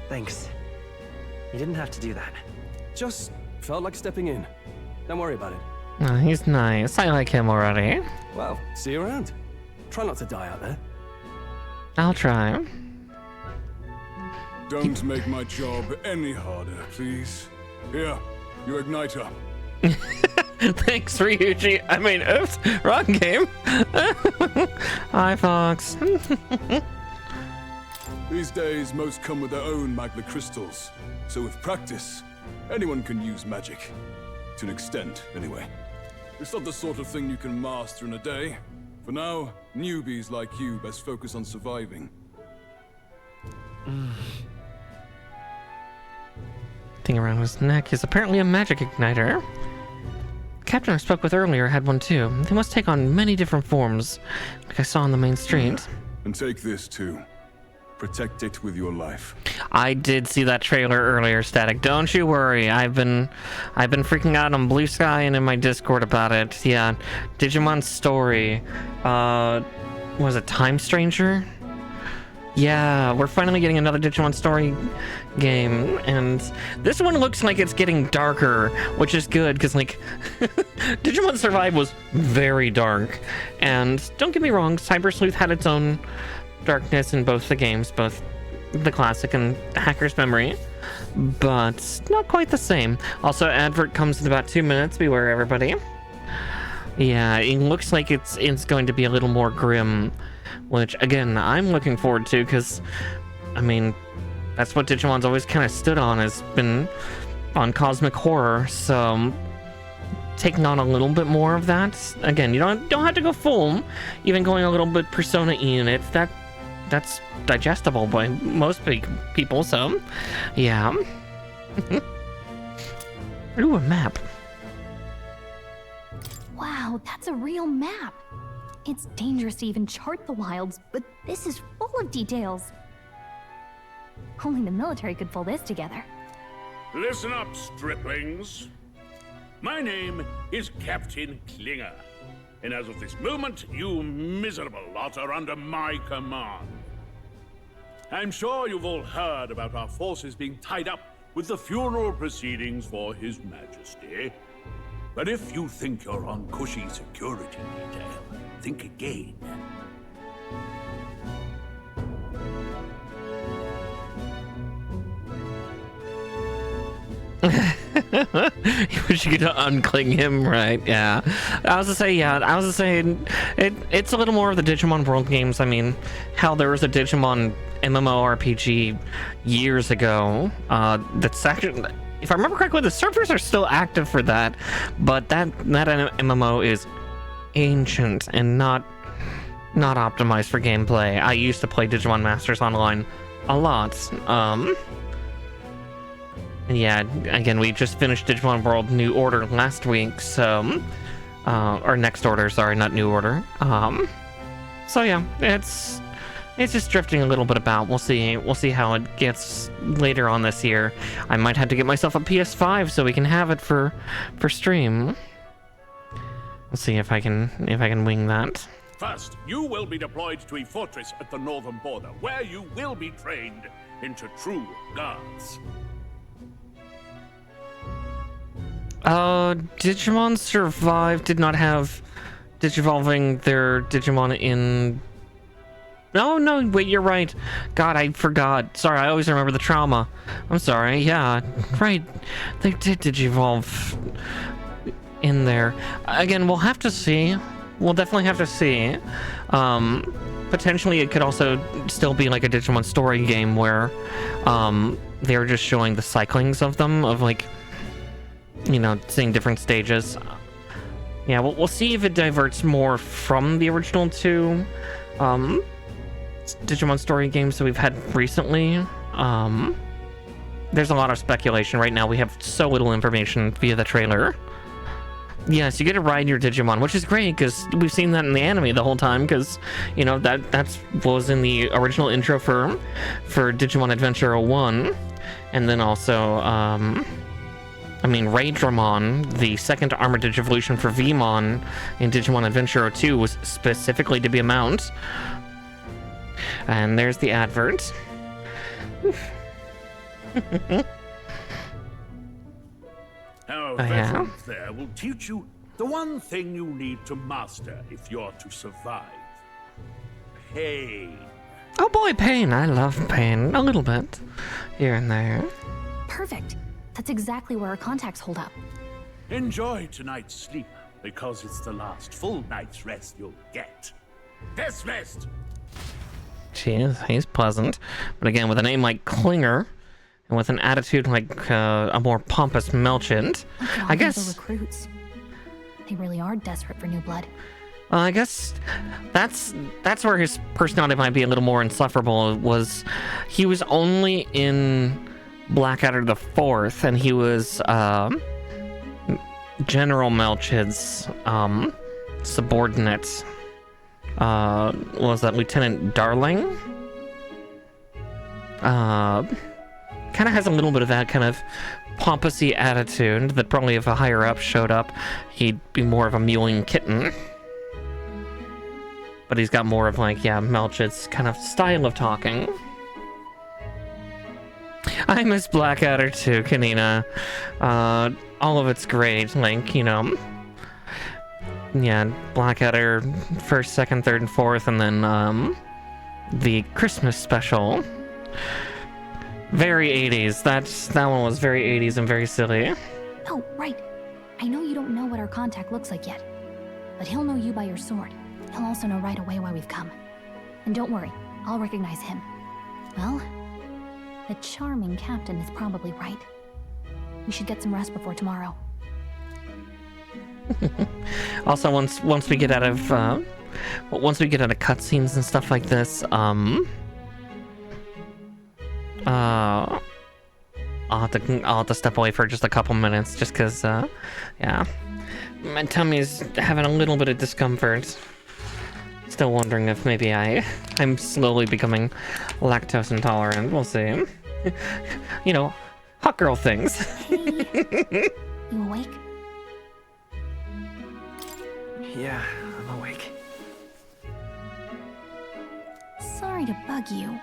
Thanks. You didn't have to do that. Just felt like stepping in. Don't worry about it. Oh, he's nice. I like him already. Well, see you around. Try not to die out there. I'll try. Don't make my job any harder, please. Here, your igniter. Thanks, Ryuji. I mean, oops, wrong game. Hi, Fox. These days, most come with their own magna crystals. So with practice, anyone can use magic. To an extent, anyway. It's not the sort of thing you can master in a day. For now, newbies like you best focus on surviving. Thing around his neck is apparently a magic igniter. The captain I spoke with earlier had one too. They must take on many different forms, like I saw on the main street. And take this too. Protect it with your life. I did see that trailer earlier, Static. Don't you worry. I've been freaking out on Blue Sky and in my Discord about it. Yeah, Digimon Story. Was it Time Stranger? Yeah, we're finally getting another Digimon Story game, and this one looks like it's getting darker, which is good, because, like, Digimon Survive was very dark, and don't get me wrong, Cyber Sleuth had its own darkness in both the games, both the classic and Hacker's Memory, but not quite the same. Also, advert comes in about 2 minutes, beware everybody. Yeah, it looks like it's going to be a little more grim, which, again, I'm looking forward to, because, I mean, that's what Digimon's always kind of stood on, has been on cosmic horror, so taking on a little bit more of that. Again, you don't have to go full, even going a little bit Persona-y in it, that's digestible by most people, so, yeah. Ooh, a map. Wow, that's a real map. It's dangerous to even chart the wilds, but this is full of details. Only the military could pull this together. Listen up, striplings. My name is Captain Klinger, and as of this moment, you miserable lot are under my command. I'm sure you've all heard about our forces being tied up with the funeral proceedings for His Majesty. But if you think you're on cushy security detail, think again. You wish you could uncling him, right? Yeah. I was saying, it's a little more of the Digimon World games. I mean, how there was a Digimon MMORPG years ago. That's actually, if I remember correctly, the servers are still active for that, but that MMO is ancient and not optimized for gameplay. I used to play Digimon Masters Online a lot. And yeah, again, we just finished Digimon World New Order last week, so or Next Order, sorry, not New Order. So yeah, it's just drifting a little bit about. We'll see how it gets later on this year. I might have to get myself a PS5 so we can have it for stream. We'll see if I can wing that. First, you will be deployed to a fortress at the northern border, where you will be trained into true guards. Digimon Survive did not have Digivolving their Digimon in... No, wait, you're right. God, I forgot. Sorry, I always remember the trauma. I'm sorry, yeah, right. They did Digivolve in there. Again, we'll have to see. We'll definitely have to see. Potentially it could also still be like a Digimon story game where they're just showing the cyclings of them, of like, you know, seeing different stages. Yeah, we'll see if it diverts more from the original two Digimon story games that we've had recently. There's a lot of speculation right now. We have so little information via the trailer. Yes, you get to ride your Digimon, which is great because we've seen that in the anime the whole time. Because you know that's what was in the original intro for Digimon Adventure 01, and then also I mean, Raidramon, the second Armored Digivolution for Vmon in Digimon Adventure 02, was specifically to be a mount. And there's the advert. Our veterans there will teach you the one thing you need to master if you're to survive. Pain. Oh boy, pain. I love pain. A little bit. Here and there. Perfect. That's exactly where our contacts hold up. Enjoy tonight's sleep, because it's the last full night's rest you'll get. Dismissed! Jeez, he's pleasant. But again, with a name like Klinger, and with an attitude like a more pompous Melchant, I guess... The recruits. They really are desperate for new blood. I guess that's where his personality might be a little more insufferable. Was he was only in Blackadder the Fourth, and he was General Melchid's subordinate. What was that, Lieutenant Darling? Kind of has a little bit of that kind of pompousy attitude that probably if a higher up showed up, he'd be more of a mewing kitten. But he's got more of like, yeah, Melchid's kind of style of talking. I miss Blackadder too, Kanina. All of it's great, like, you know. Yeah, Blackadder, 1st, 2nd, 3rd, and 4th, and then the Christmas special. Very 80s. That one was very 80s and very silly. Oh, right. I know you don't know what our contact looks like yet, but he'll know you by your sword. He'll also know right away why we've come. And don't worry, I'll recognize him. Well, the charming captain is probably right. We should get some rest before tomorrow. Also, once we get out of cutscenes and stuff like this, I'll have to step away for just a couple minutes, just cause, yeah, my tummy's having a little bit of discomfort. Still wondering if maybe I'm slowly becoming lactose intolerant. We'll see. You know, hot girl things. Hey, you awake? Yeah, I'm awake. Sorry to bug you.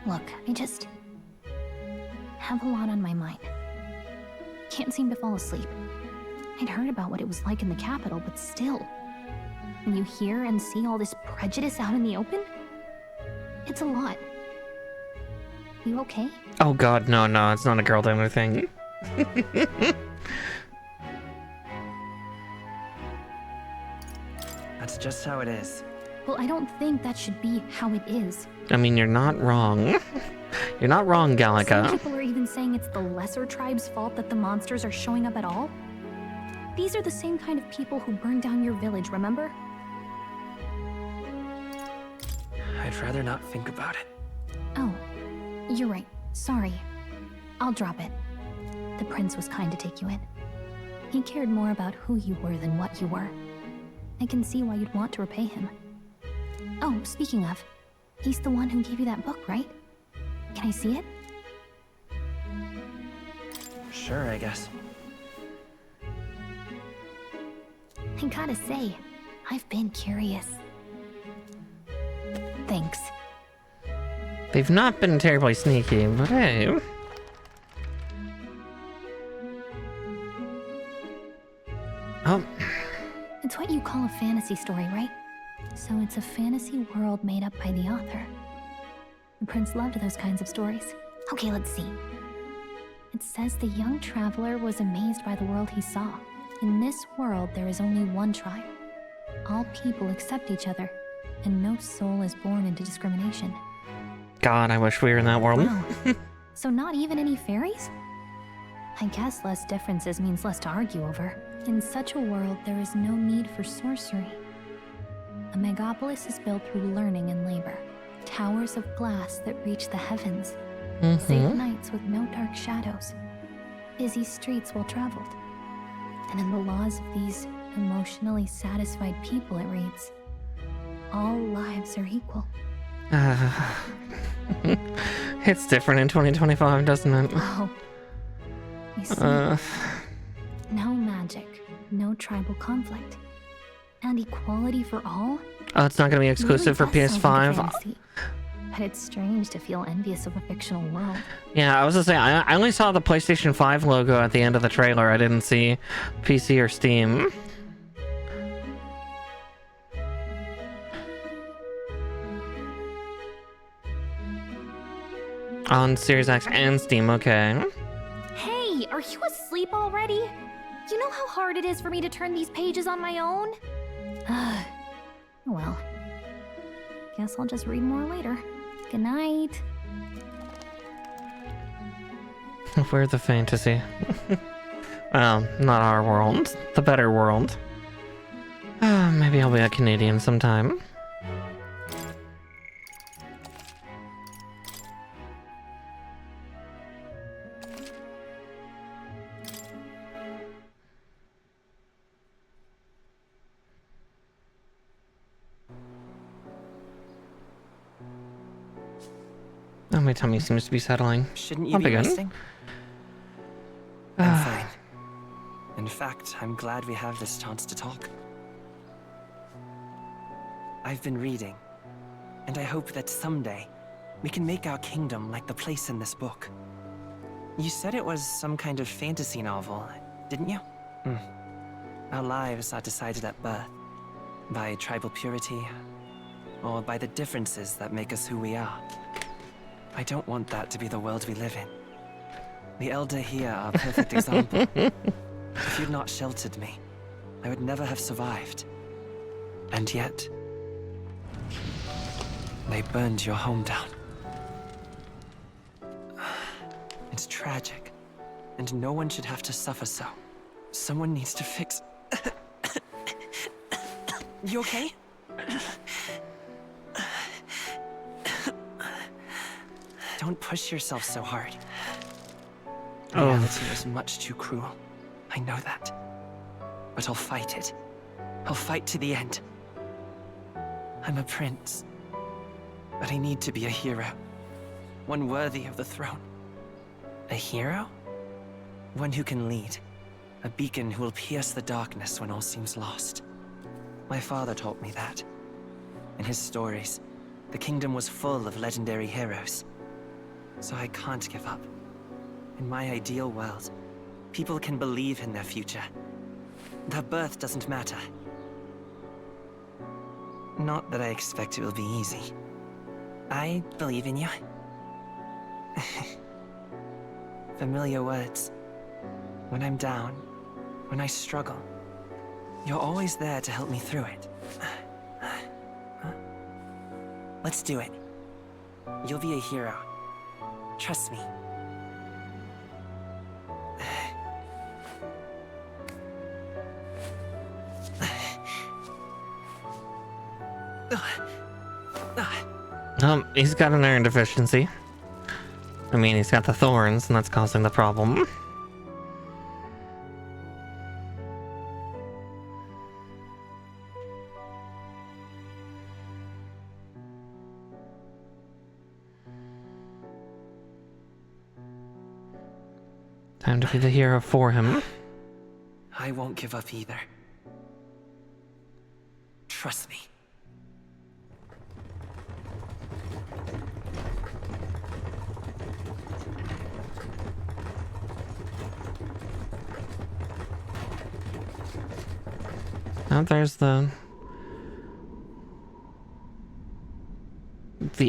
Look, I just have a lot on my mind. Can't seem to fall asleep. I'd heard about what it was like in the capital, but still. When you hear and see all this prejudice out in the open, it's a lot. You okay? Oh god, no, it's not a girl downer thing. That's just how it is. Well, I don't think that should be how it is. I mean, you're not wrong. You're not wrong, Some Gallica. people are even saying it's the lesser tribe's fault that the monsters are showing up at all. These are the same kind of people who burned down your village, remember? I'd rather not think about it. Oh, you're right. Sorry. I'll drop it. The prince was kind to take you in. He cared more about who you were than what you were. I can see why you'd want to repay him. Oh, speaking of, he's the one who gave you that book, right? Can I see it? Sure, I guess. I gotta say, I've been curious. Thanks. They've not been terribly sneaky, but hey. Oh. It's what you call a fantasy story, right? So it's a fantasy world made up by the author. The prince loved those kinds of stories. Okay, let's see. It says the young traveler was amazed by the world he saw. In this world, there is only one tribe. All people accept each other, and no soul is born into discrimination. God, I wish we were in that world. Wow. So not even any fairies? I guess less differences means less to argue over. In such a world, there is no need for sorcery. A megapolis is built through learning and labor. Towers of glass that reach the heavens. Safe nights with no dark shadows. Busy streets well traveled. And in the laws of these emotionally satisfied people, it reads, all lives are equal. It's different in 2025, doesn't it? Oh. You see, no magic, no tribal conflict, and equality for all? Oh, it's not going to be exclusive Really for does sound like a PS5. fantasy. But it's strange to feel envious of a fictional world. Yeah, I was gonna say, I only saw the PlayStation 5 logo at the end of the trailer. I didn't see PC or Steam. On Series X and Steam, okay. Hey, are you asleep already? You know how hard it is for me to turn these pages on my own? Well, guess I'll just read more later. Good night. We're the fantasy. Well, not our world. The better world. Maybe I'll be a Canadian sometime. Oh, my tummy seems to be settling. Shouldn't you I'll be begin. resting? I'm fine. In fact, I'm glad we have this chance to talk. I've been reading, and I hope that someday we can make our kingdom like the place in this book. You said it was some kind of fantasy novel, didn't you? Our lives are decided at birth, by tribal purity, or by the differences that make us who we are. I don't want that to be the world we live in. The Elder here are a perfect example. If you'd not sheltered me, I would never have survived. And yet, they burned your home down. It's tragic, and no one should have to suffer so. Someone needs to fix... You okay? Don't push yourself so hard. Reality is much too cruel. I know that. But I'll fight it. I'll fight to the end. I'm a prince. But I need to be a hero. One worthy of the throne. A hero? One who can lead. A beacon who will pierce the darkness when all seems lost. My father taught me that. In his stories, the kingdom was full of legendary heroes. So I can't give up. In my ideal world, people can believe in their future. Their birth doesn't matter. Not that I expect it will be easy. I believe in you. Familiar words. When I'm down, when I struggle, you're always there to help me through it. Let's do it. You'll be a hero. Trust me. He's got an iron deficiency. I mean, he's got the thorns, and that's causing the problem. Time to be the hero for him. I won't give up either. Trust me. Now there's the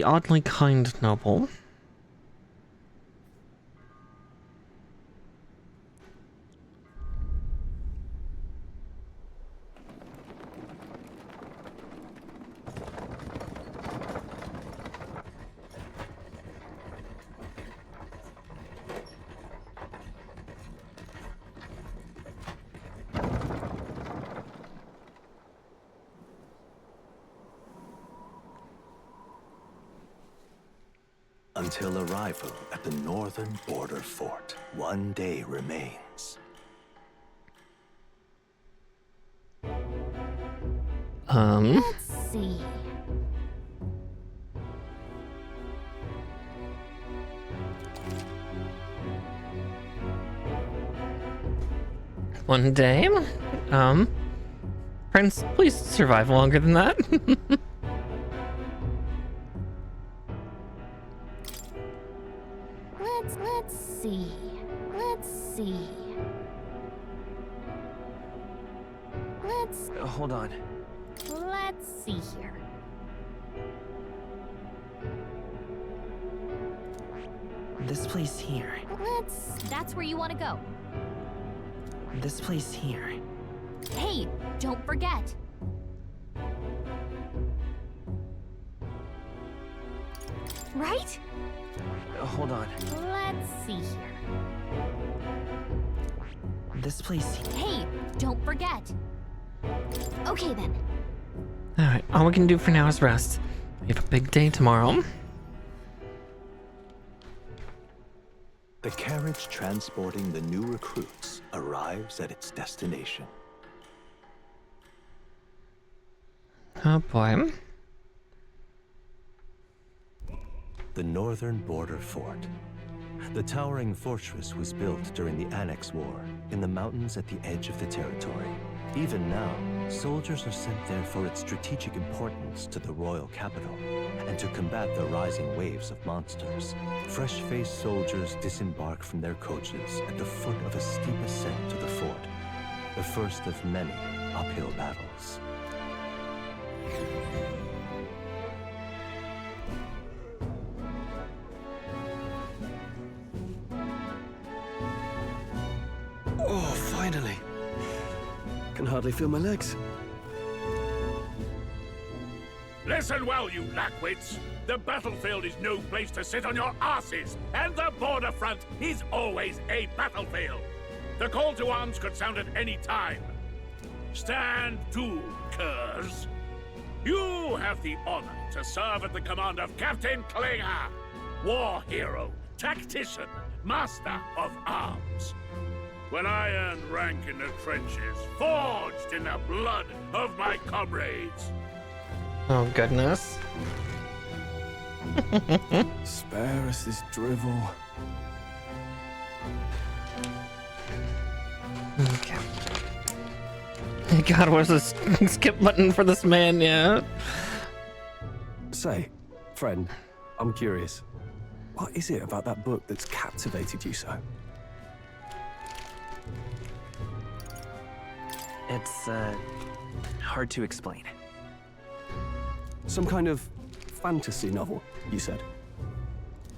oddly kind noble. Until arrival at the northern border fort, one day remains. Let's see. One day, Prince, please survive longer than that. Let's see. Hold on. Let's see here. This place here. That's where you want to go. This place here. Hey, don't forget. Right? Hold on. Let's see here. This place. Hey, don't forget. Okay then. Alright, all we can do for now is rest. We have a big day tomorrow. The carriage transporting the new recruits arrives at its destination. Oh boy. The northern border fort. The towering fortress was built during the Annex War in the mountains at the edge of the territory. Even now, soldiers are sent there for its strategic importance to the royal capital and to combat the rising waves of monsters. Fresh-faced soldiers disembark from their coaches at the foot of a steep ascent to the fort, the first of many uphill battles. Oh, finally. Can hardly feel my legs. Listen well, you lackwits. The battlefield is no place to sit on your asses, and the border front is always a battlefield. The call to arms could sound at any time. Stand to, curs. You have the honor to serve at the command of Captain Klinger, war hero, tactician, master of arms. When I earned rank in the trenches, forged in the blood of my comrades. Oh, goodness. Spare us this drivel. Okay. God, where's this skip button for this man? Yeah. Say, friend, I'm curious. What is it about that book that's captivated you so? It's, hard to explain. Some kind of fantasy novel, you said?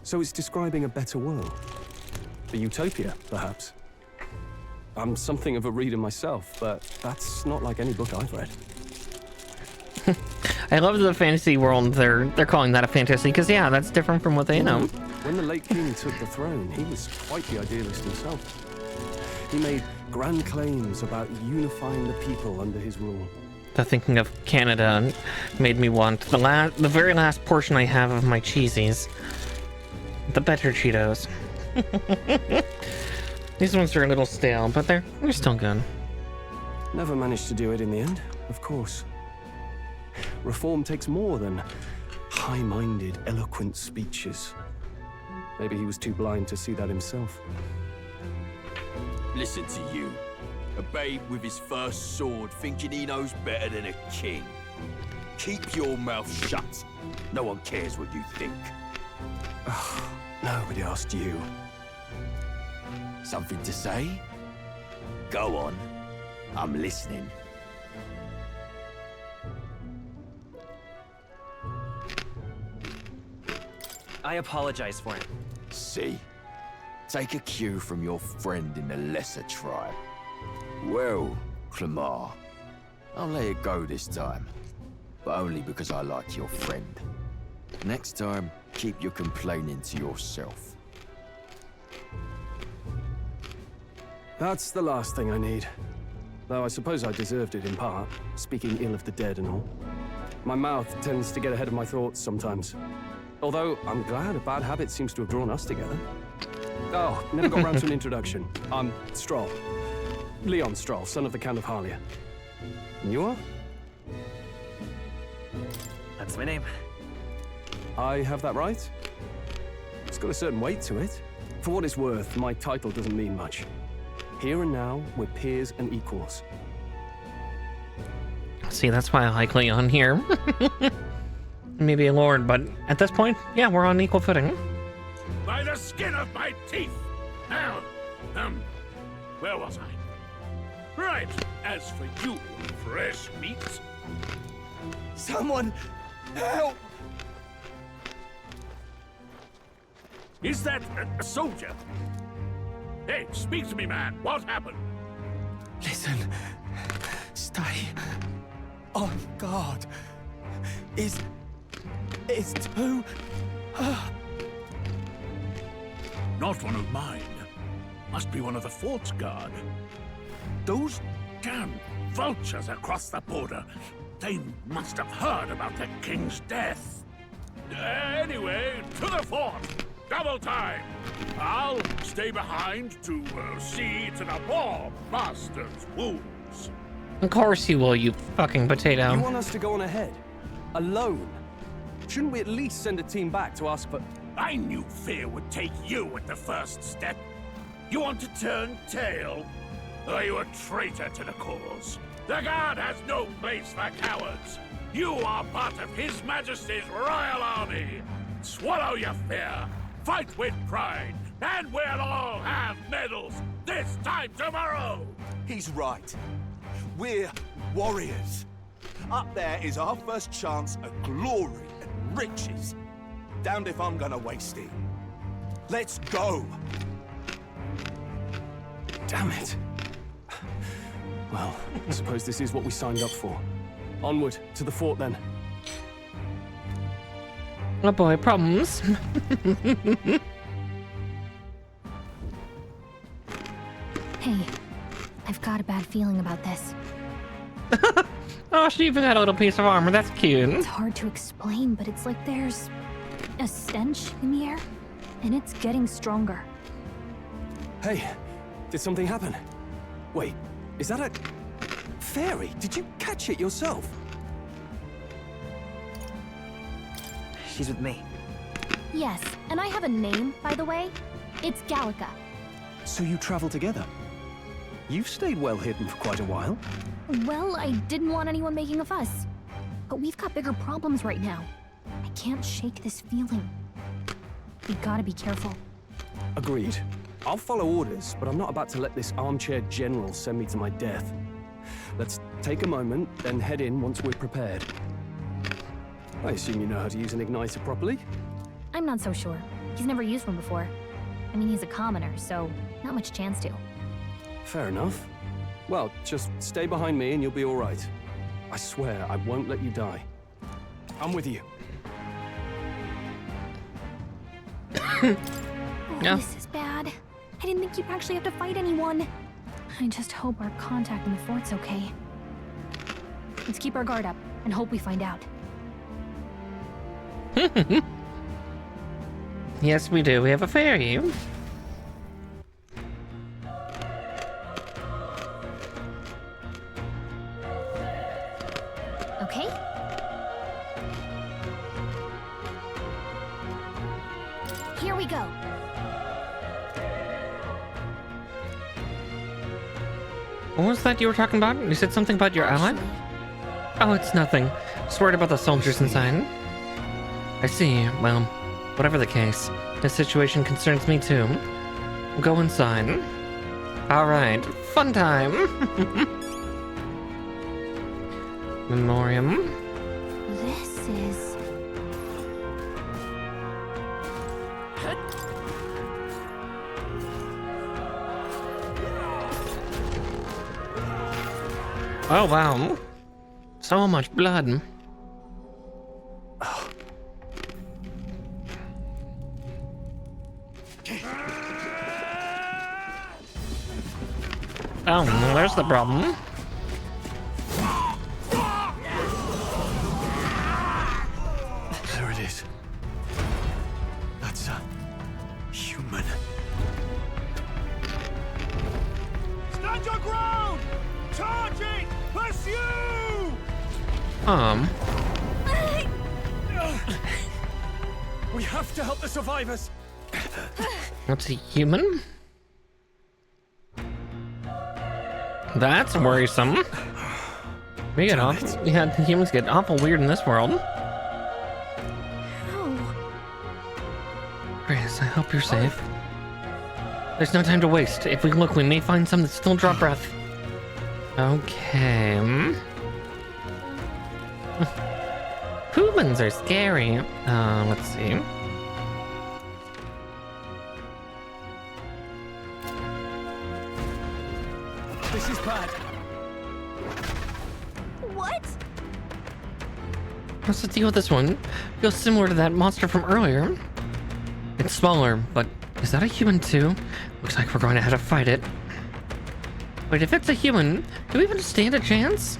So it's describing a better world? A utopia, perhaps? I'm something of a reader myself, but that's not like any book I've read. I love the fantasy world. They're calling that a fantasy because, yeah, that's different from what they know. When the late king took the throne, he was quite the idealist himself. He made grand claims about unifying the people under his rule. The thinking of Canada made me want the very last portion I have of my cheesies. The better Cheetos. These ones are a little stale, but they're still good. Never managed to do it in the end, of course. Reform takes more than high-minded, eloquent speeches. Maybe he was too blind to see that himself. Listen to you. A babe with his first sword thinking he knows better than a king. Keep your mouth shut. No one cares what you think. Nobody asked you. Something to say? Go on. I'm listening. I apologize for him. See? Take a cue from your friend in the lesser tribe. Well, Clemar, I'll let it go this time. But only because I like your friend. Next time, keep your complaining to yourself. That's the last thing I need. Though I suppose I deserved it in part, speaking ill of the dead and all. My mouth tends to get ahead of my thoughts sometimes. Although, I'm glad a bad habit seems to have drawn us together. Oh, never got round to an introduction. I'm Stroll. Leon Stroll, son of the Count of Harlia. And you are? That's my name. I have that right? It's got a certain weight to it. For what it's worth, my title doesn't mean much. Here and now, we're peers and equals. See, that's why I like Leon here. Maybe a lord, but at this point, yeah, we're on equal footing. By the skin of my teeth! Now, where was I? Right, as for you, fresh meat. Someone help! Is that a soldier? Hey, speak to me, man. What happened? Listen. Stay on guard. It's too... Not one of mine. Must be one of the fort's guard. Those damn vultures across the border. They must have heard about the king's death. Anyway, to the fort. Double time. I'll stay behind to see to the poor master's wounds. Of course you will, you fucking potato. You want us to go on ahead? Alone? Shouldn't we at least send a team back to ask for... I knew fear would take you at the first step. You want to turn tail? Are you a traitor to the cause? The guard has no place for cowards. You are part of His Majesty's Royal Army. Swallow your fear. Fight with pride. And we'll all have medals this time tomorrow. He's right. We're warriors. Up there is our first chance at glory and riches. Damned if I'm gonna waste it. Let's go! Damn it. Well, I suppose this is what we signed up for. Onward, to the fort then. Oh boy, problems. Hey, I've got a bad feeling about this. Oh, she even had a little piece of armor. That's cute. It's hard to explain, but it's like there's a stench in the air. and it's getting stronger. Hey, did something happen? Wait, is that a fairy? Did you catch it yourself? She's with me. Yes, and I have a name, by the way. It's Gallica. So you travel together? You've stayed well hidden for quite a while. Well, I didn't want anyone making a fuss. But we've got bigger problems right now. I can't shake this feeling. We gotta be careful. Agreed. I'll follow orders, but I'm not about to let this armchair general send me to my death. Let's take a moment, then head in once we're prepared. I assume you know how to use an igniter properly? I'm not so sure. He's never used one before. I mean, he's a commoner, so not much chance to. Fair enough. Well, just stay behind me and you'll be all right. I swear I won't let you die. I'm with you. Oh, this is bad. I didn't think you'd actually have to fight anyone. I just hope our contact in the fort's okay. Let's keep our guard up and hope we find out. Yes, we do. We have a fairy. Okay? Here we go. What was that you were talking about? You said something about your ally? Oh, it's nothing. Just worried about the soldiers inside. I see. Well, whatever the case, this situation concerns me too. Go inside. Alright, fun time! Memoriam. This is... Oh wow. So much blood. Oh, well, there's the problem. There it is. That's a human. Stand your ground! Charging! Pursue! We have to help the survivors. What's a human? That's worrisome. We get off. Yeah, humans get awful weird in this world. Grace, I hope you're safe. There's no time to waste. If we look, we may find some that still draw breath. Okay. Humans are scary. Let's see. This is bad. What? What's the deal with this one? Feels similar to that monster from earlier. It's smaller, but is that a human too? Looks like we're going to have to fight it. Wait, if it's a human, do we even stand a chance?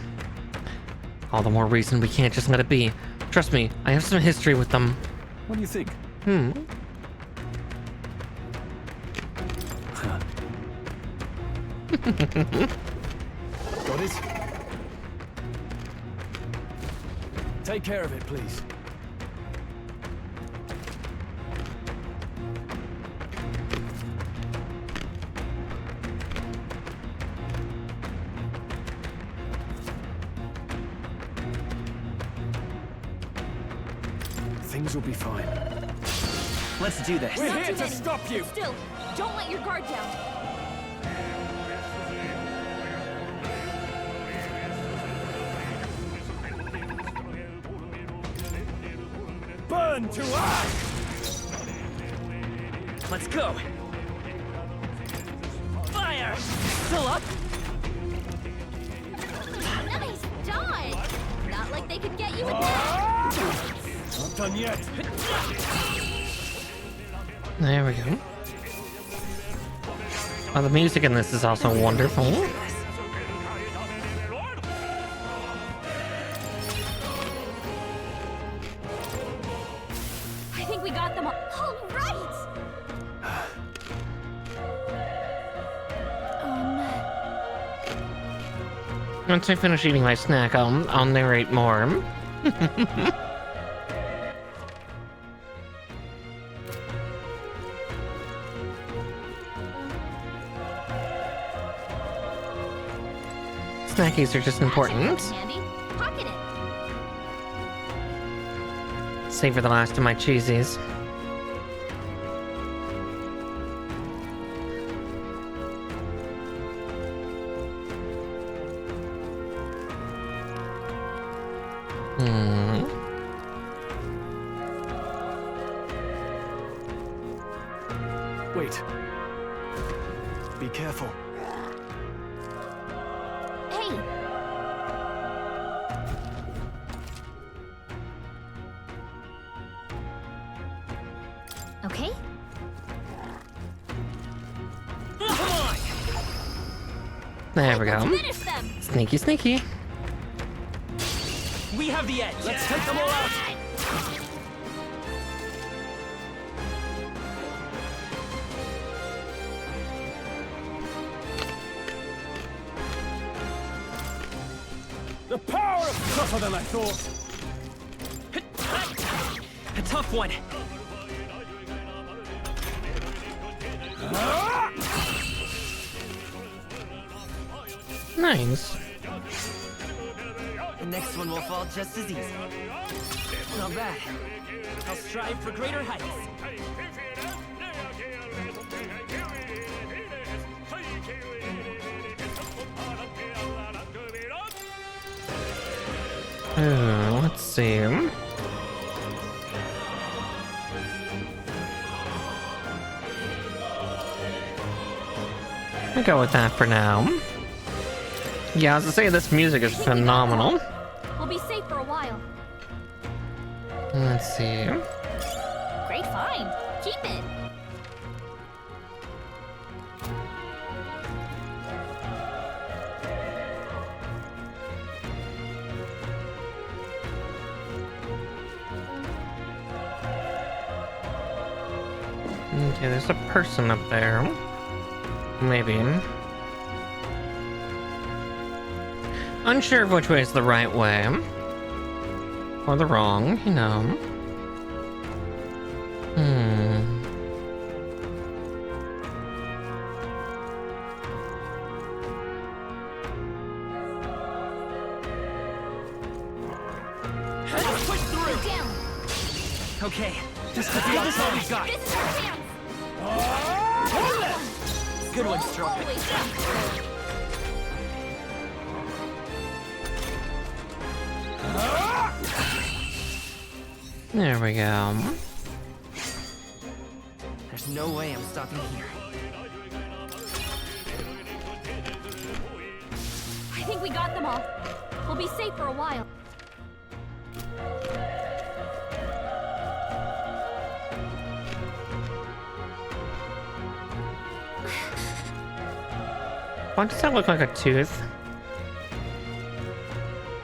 All the more reason we can't just let it be. Trust me, I have some history with them. What do you think? Got it? Take care of it, please. Things will be fine. Let's do this. We're here to stop you! Still, don't let your guard down. Burn to ash! Let's go. Fire! Still up? Nice dodge! Not like they could get you with that. Not done yet. There we go. Oh, the music in this is also wonderful. I think we got them all. All right! Once I finish eating my snack, I'll narrate more. Snackies are just important. Pocket it. Savor the last of my cheesies. Wait. Be careful. Hey! Okay? There we go. Finish them! Sneaky, sneaky. We have the edge. Let's take them all out. The power of tougher than I thought. A tough one. Nice. The next one will fall just as easy. Not bad. I'll strive for greater heights. Let's see. I'll go with that for now. Yeah, I was to say, this music is phenomenal. We'll be safe for a while. Let's see. Great find. Keep it. Okay, there's a person up there. Maybe. Unsure of which way is the right way. Or the wrong, you know. Push through. Okay, just to do this all we've got. This is our chance. Good one, Stroke. There we go. There's no way I'm stopping here. I think we got them all. We'll be safe for a while. Why does that look like a tooth?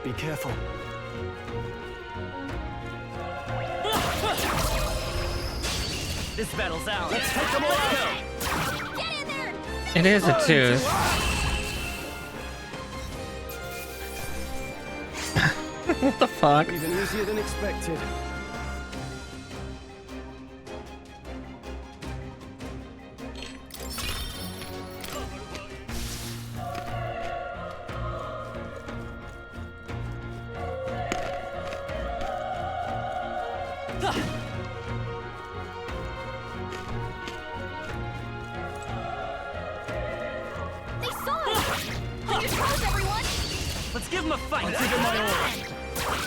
Be careful. This battle's out. Let's take them all out. Get in there! It is a tooth. What the fuck? Even easier than expected. They saw us! On your toes, everyone! Let's give them a fight. I'll give them my order.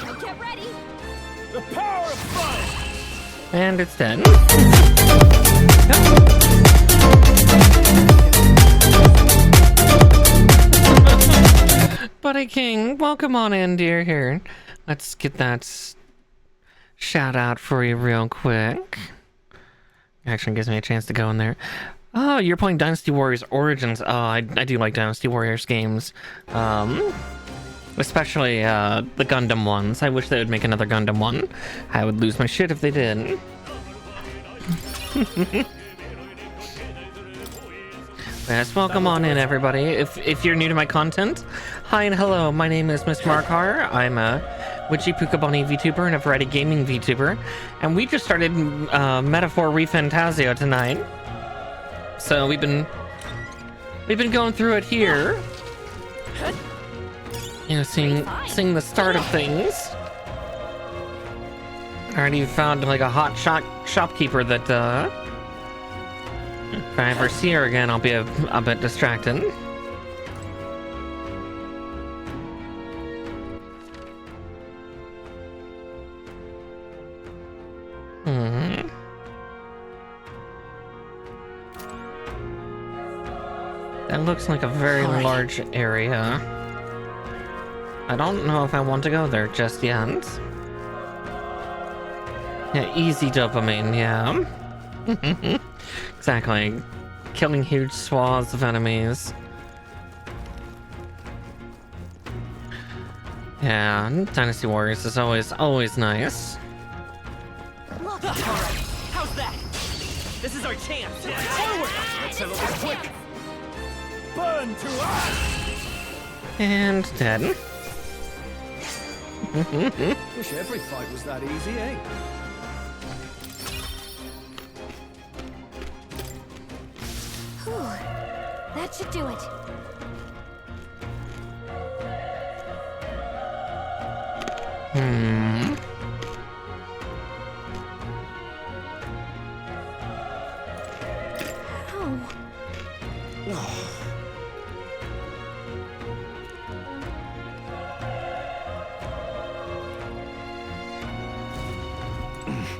Now get ready! The power of fire! And it's dead. Buddy King, welcome on in, dear. Here, let's get that shout out for you real quick. Actually gives me a chance to go in there. Oh, you're playing Dynasty Warriors Origins. Oh, I do like Dynasty Warriors games. Especially the Gundam ones. I wish they would make another Gundam one. I would lose my shit if they did. Yes, welcome on in, everybody. If you're new to my content, Hi and hello, my name is Miss Markar. I'm a Witchy Pukaboni VTuber and a variety gaming VTuber. And we just started Metaphor Refantazio tonight. So we've been going through it here. You know, seeing the start of things. I already found like a hot shopkeeper that if I ever see her again, I'll be a bit distracted. That looks like a very large area. I don't know if I want to go there just yet. Yeah, easy dopamine, yeah. Exactly. Killing huge swaths of enemies. Yeah, Dynasty Warriors is always nice. Alright, how's that? This is our chance! Forward! Let's settle this quick! Burn to ash! And dead. Wish every fight was that easy, eh? Whew. That should do it.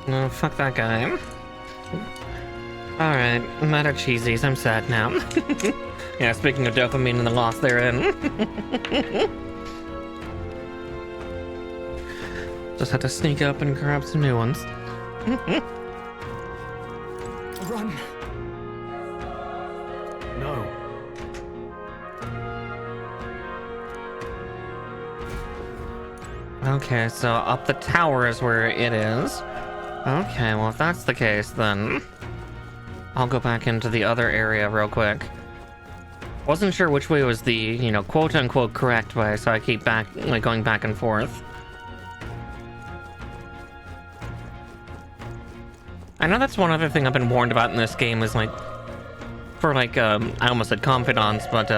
No, fuck that guy. Alright, matter cheesies, I'm sad now. Yeah, speaking of dopamine and the loss therein. Just had to sneak up and grab some new ones. Run! No. Okay, so up the tower is where it is. Okay, well if that's the case, then I'll go back into the other area real quick. Wasn't sure which way was the, you know, quote-unquote correct way, so I keep going back and forth. I know that's one other thing I've been warned about in this game is, like, for, like, I almost said confidants, but,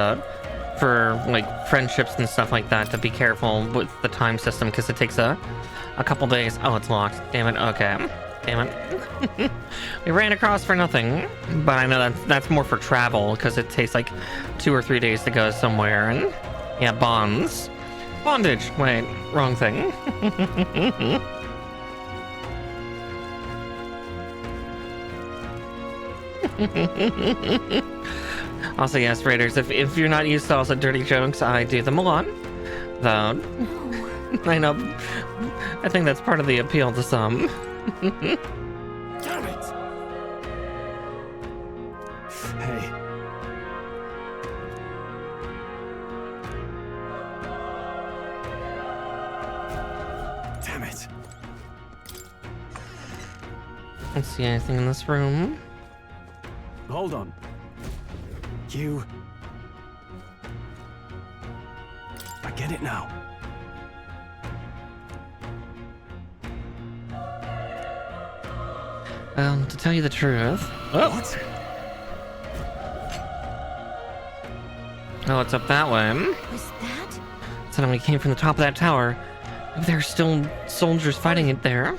for, like, friendships and stuff like that, to be careful with the time system, because it takes a couple days. Oh, it's locked. Damn it. Okay. Damn it. We ran across for nothing, but I know that's more for travel, because it takes, like, 2 or 3 days to go somewhere, and, yeah, bonds. Bondage. Wait, wrong thing. Also, yes, Raiders, if you're not used to also dirty jokes, I do them a lot. Though, I know, I think that's part of the appeal to some. Damn it! Hey. Damn it. Don't see anything in this room. Hold on. You... I get it now. To tell you the truth... Oh! What? Oh, it's up that way. Was that? Suddenly came from the top of that tower. Maybe there are still soldiers fighting it there.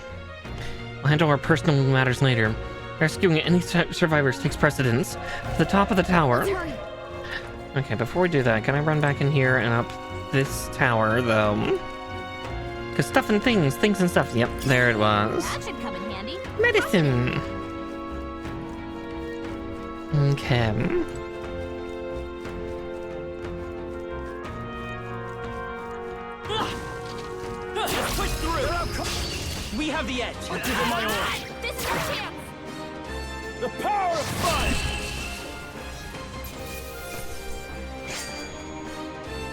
We'll handle our personal matters later. Rescuing any survivors takes precedence. To the top of the tower. Okay, before we do that, can I run back in here and up this tower, though? Because stuff and things and stuff. Yep, there it was. That should come in handy. Medicine! Okay. Push through! We have the edge! I'll give it my all! This is our chance! The power of fun!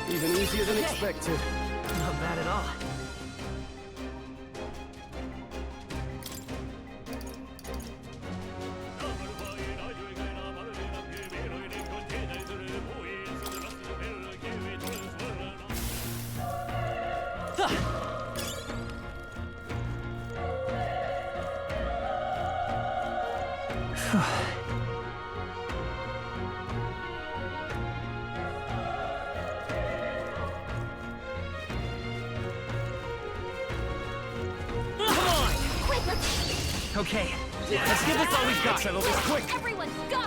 Even easier than expected. Not bad at all. Okay, let's give this all we've got. Settle this quick. Everyone, go!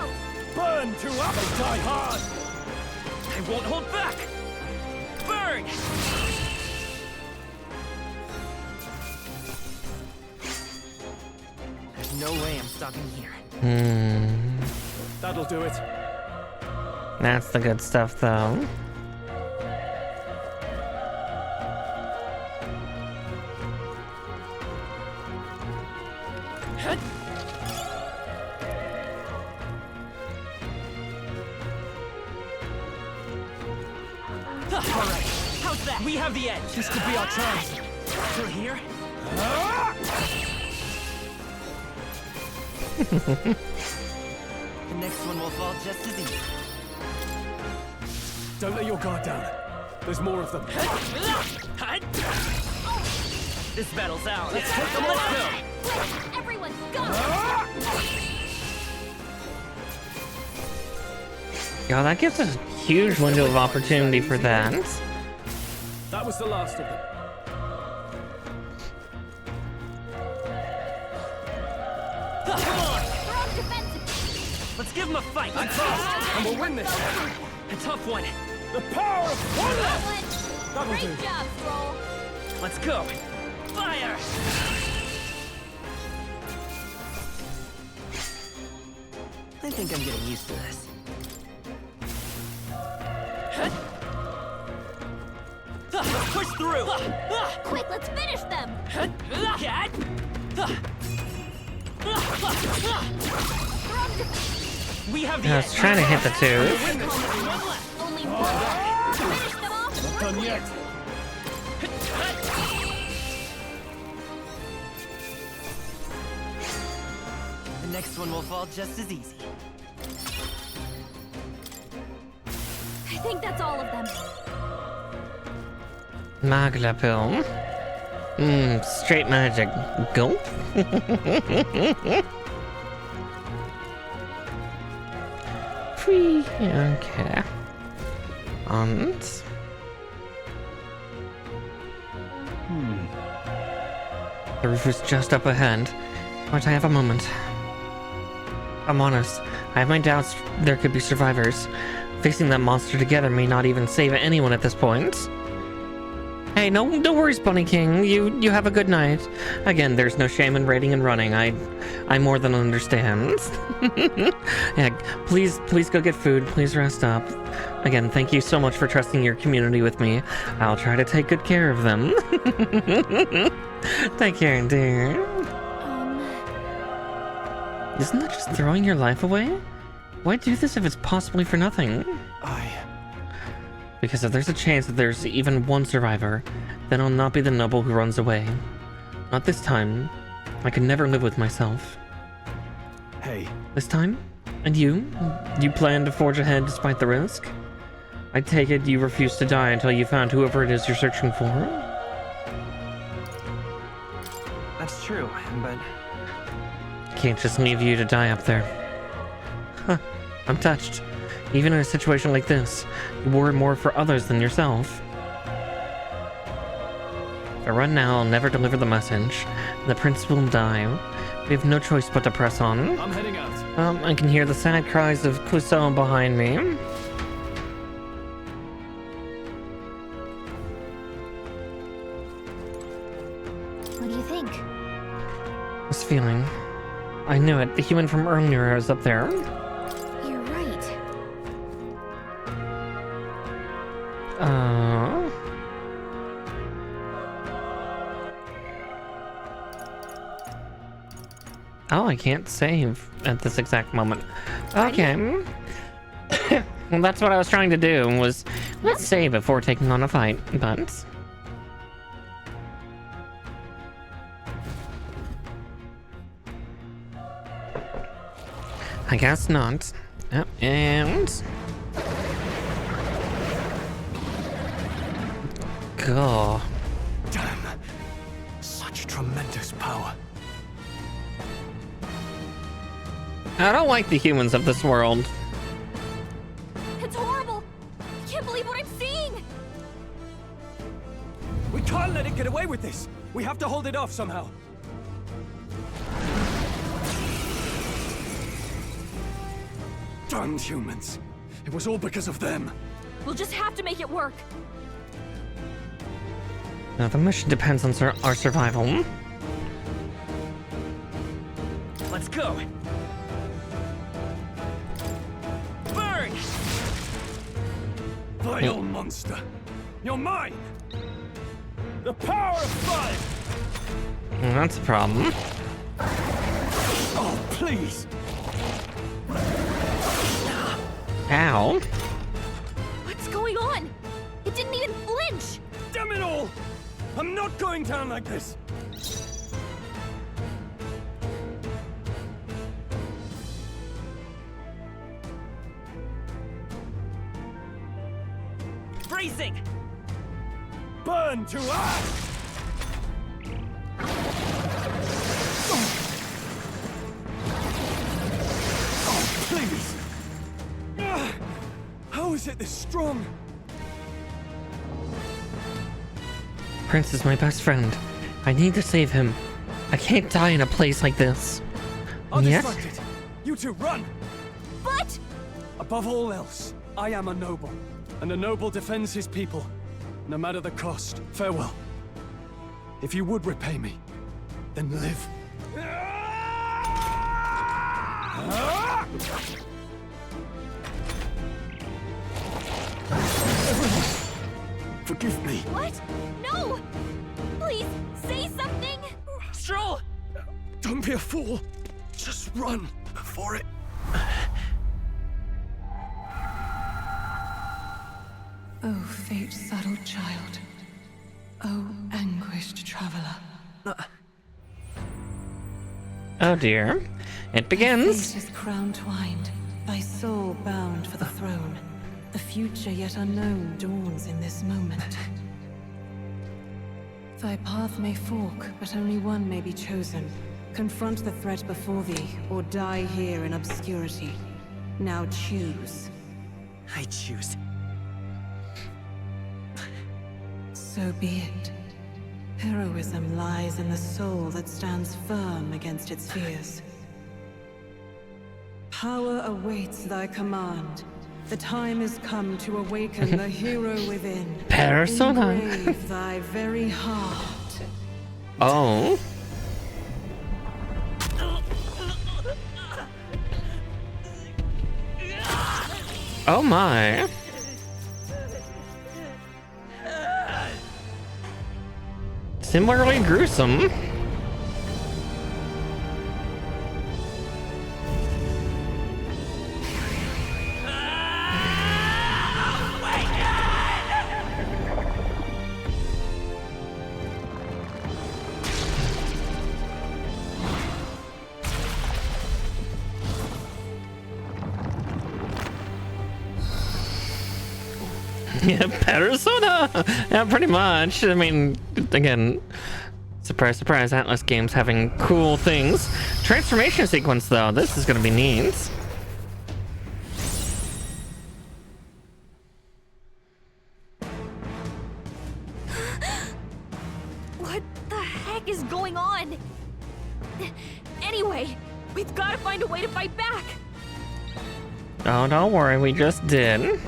Burn to us. They die hard. I won't hold back. Burn! There's no way I'm stopping here. That'll do it. That's the good stuff, though. Alright, how's that? We have the edge. This could be our chance. Still here? The next one will fall just as easy. Don't let your guard down. There's more of them. This battle's ours. Let's take them. Let's go. Everyone, go! Yo, that gives us a huge window of opportunity for that. That was the last of them. Let's give him a fight. And we'll win this. A tough one. The power of one. That'll do. Great job, Stroll. Let's go. Fire! I think I'm getting used to this. Let's push through. Quick, let's finish them! We have the I was trying to hit the two. Only one. Finish them off! Not done yet. The next one will fall just as easy. I think that's all of them. Magla pill. Straight magic. Gulp. Free. Okay. The roof is just up ahead. Might I have a moment? I'm honest. I have my doubts there could be survivors. Facing that monster together may not even save anyone at this point. Hey, no worries, Bunny King. You have a good night. Again, there's no shame in raiding and running. I more than understand. Yeah, please go get food. Please rest up. Again, thank you so much for trusting your community with me. I'll try to take good care of them. Take care, dear. Isn't that just throwing your life away? Why do this if it's possibly for nothing? Because if there's a chance that there's even one survivor, then I'll not be the noble who runs away. Not this time. I could never live with myself. Hey. This time? And you? You plan to forge ahead despite the risk? I take it you refuse to die until you found whoever it is you're searching for? That's true, but... Can't just leave you to die up there. Huh. I'm touched. Even in a situation like this, you worry more for others than yourself. If I run now, I'll never deliver the message. The prince will die. We have no choice but to press on. I'm heading out. I can hear the sad cries of Clouseau behind me. What do you think? This feeling. I knew it. The human from earlier is up there. You're right. Oh, I can't save at this exact moment. Okay. Well, that's what I was trying to do, was let's save before taking on a fight, but... I guess not. Yep, and... Go. Damn. Such tremendous power. I don't like the humans of this world. It's horrible! I can't believe what I'm seeing! We can't let it get away with this. We have to hold it off somehow. Damned humans. It was all because of them. We'll just have to make it work. Now the mission depends on our survival. Let's go. Burn! Vile monster. You're mine! The power of fire! That's a problem. Oh, please! Ow. What's going on? It didn't even flinch! Damn it all! I'm not going down like this! Freezing! Burn to ash! Oh, please! How is it this strong? Prince is my best friend. I need to save him. I can't die in a place like this. I'll Yes? distract it. You two run! But... Above all else, I am a noble. And a noble defends his people. No matter the cost. Farewell. If you would repay me, then live. Everyone, forgive me. What? No! Please, say something! Stroll! Don't be a fool. Just run before it... Oh, fate-saddled child. Oh, anguished traveler. Oh dear. It begins. Thy fate is crown-twined, thy soul bound for the throne. The future yet unknown dawns in this moment. Thy path may fork, but only one may be chosen. Confront the threat before thee, or die here in obscurity. Now choose. I choose. So be it. Heroism lies in the soul that stands firm against its fears. Power awaits thy command. The time is come to awaken the hero within. Persona. Engrave thy very heart. Oh. Oh my. Similarly gruesome. Yeah, Persona! Yeah, pretty much. I mean, again, surprise, surprise, Atlas Games having cool things. Transformation sequence, though. This is gonna be neat. What the heck is going on? Anyway, we've got to find a way to fight back. Oh, don't worry, we just did.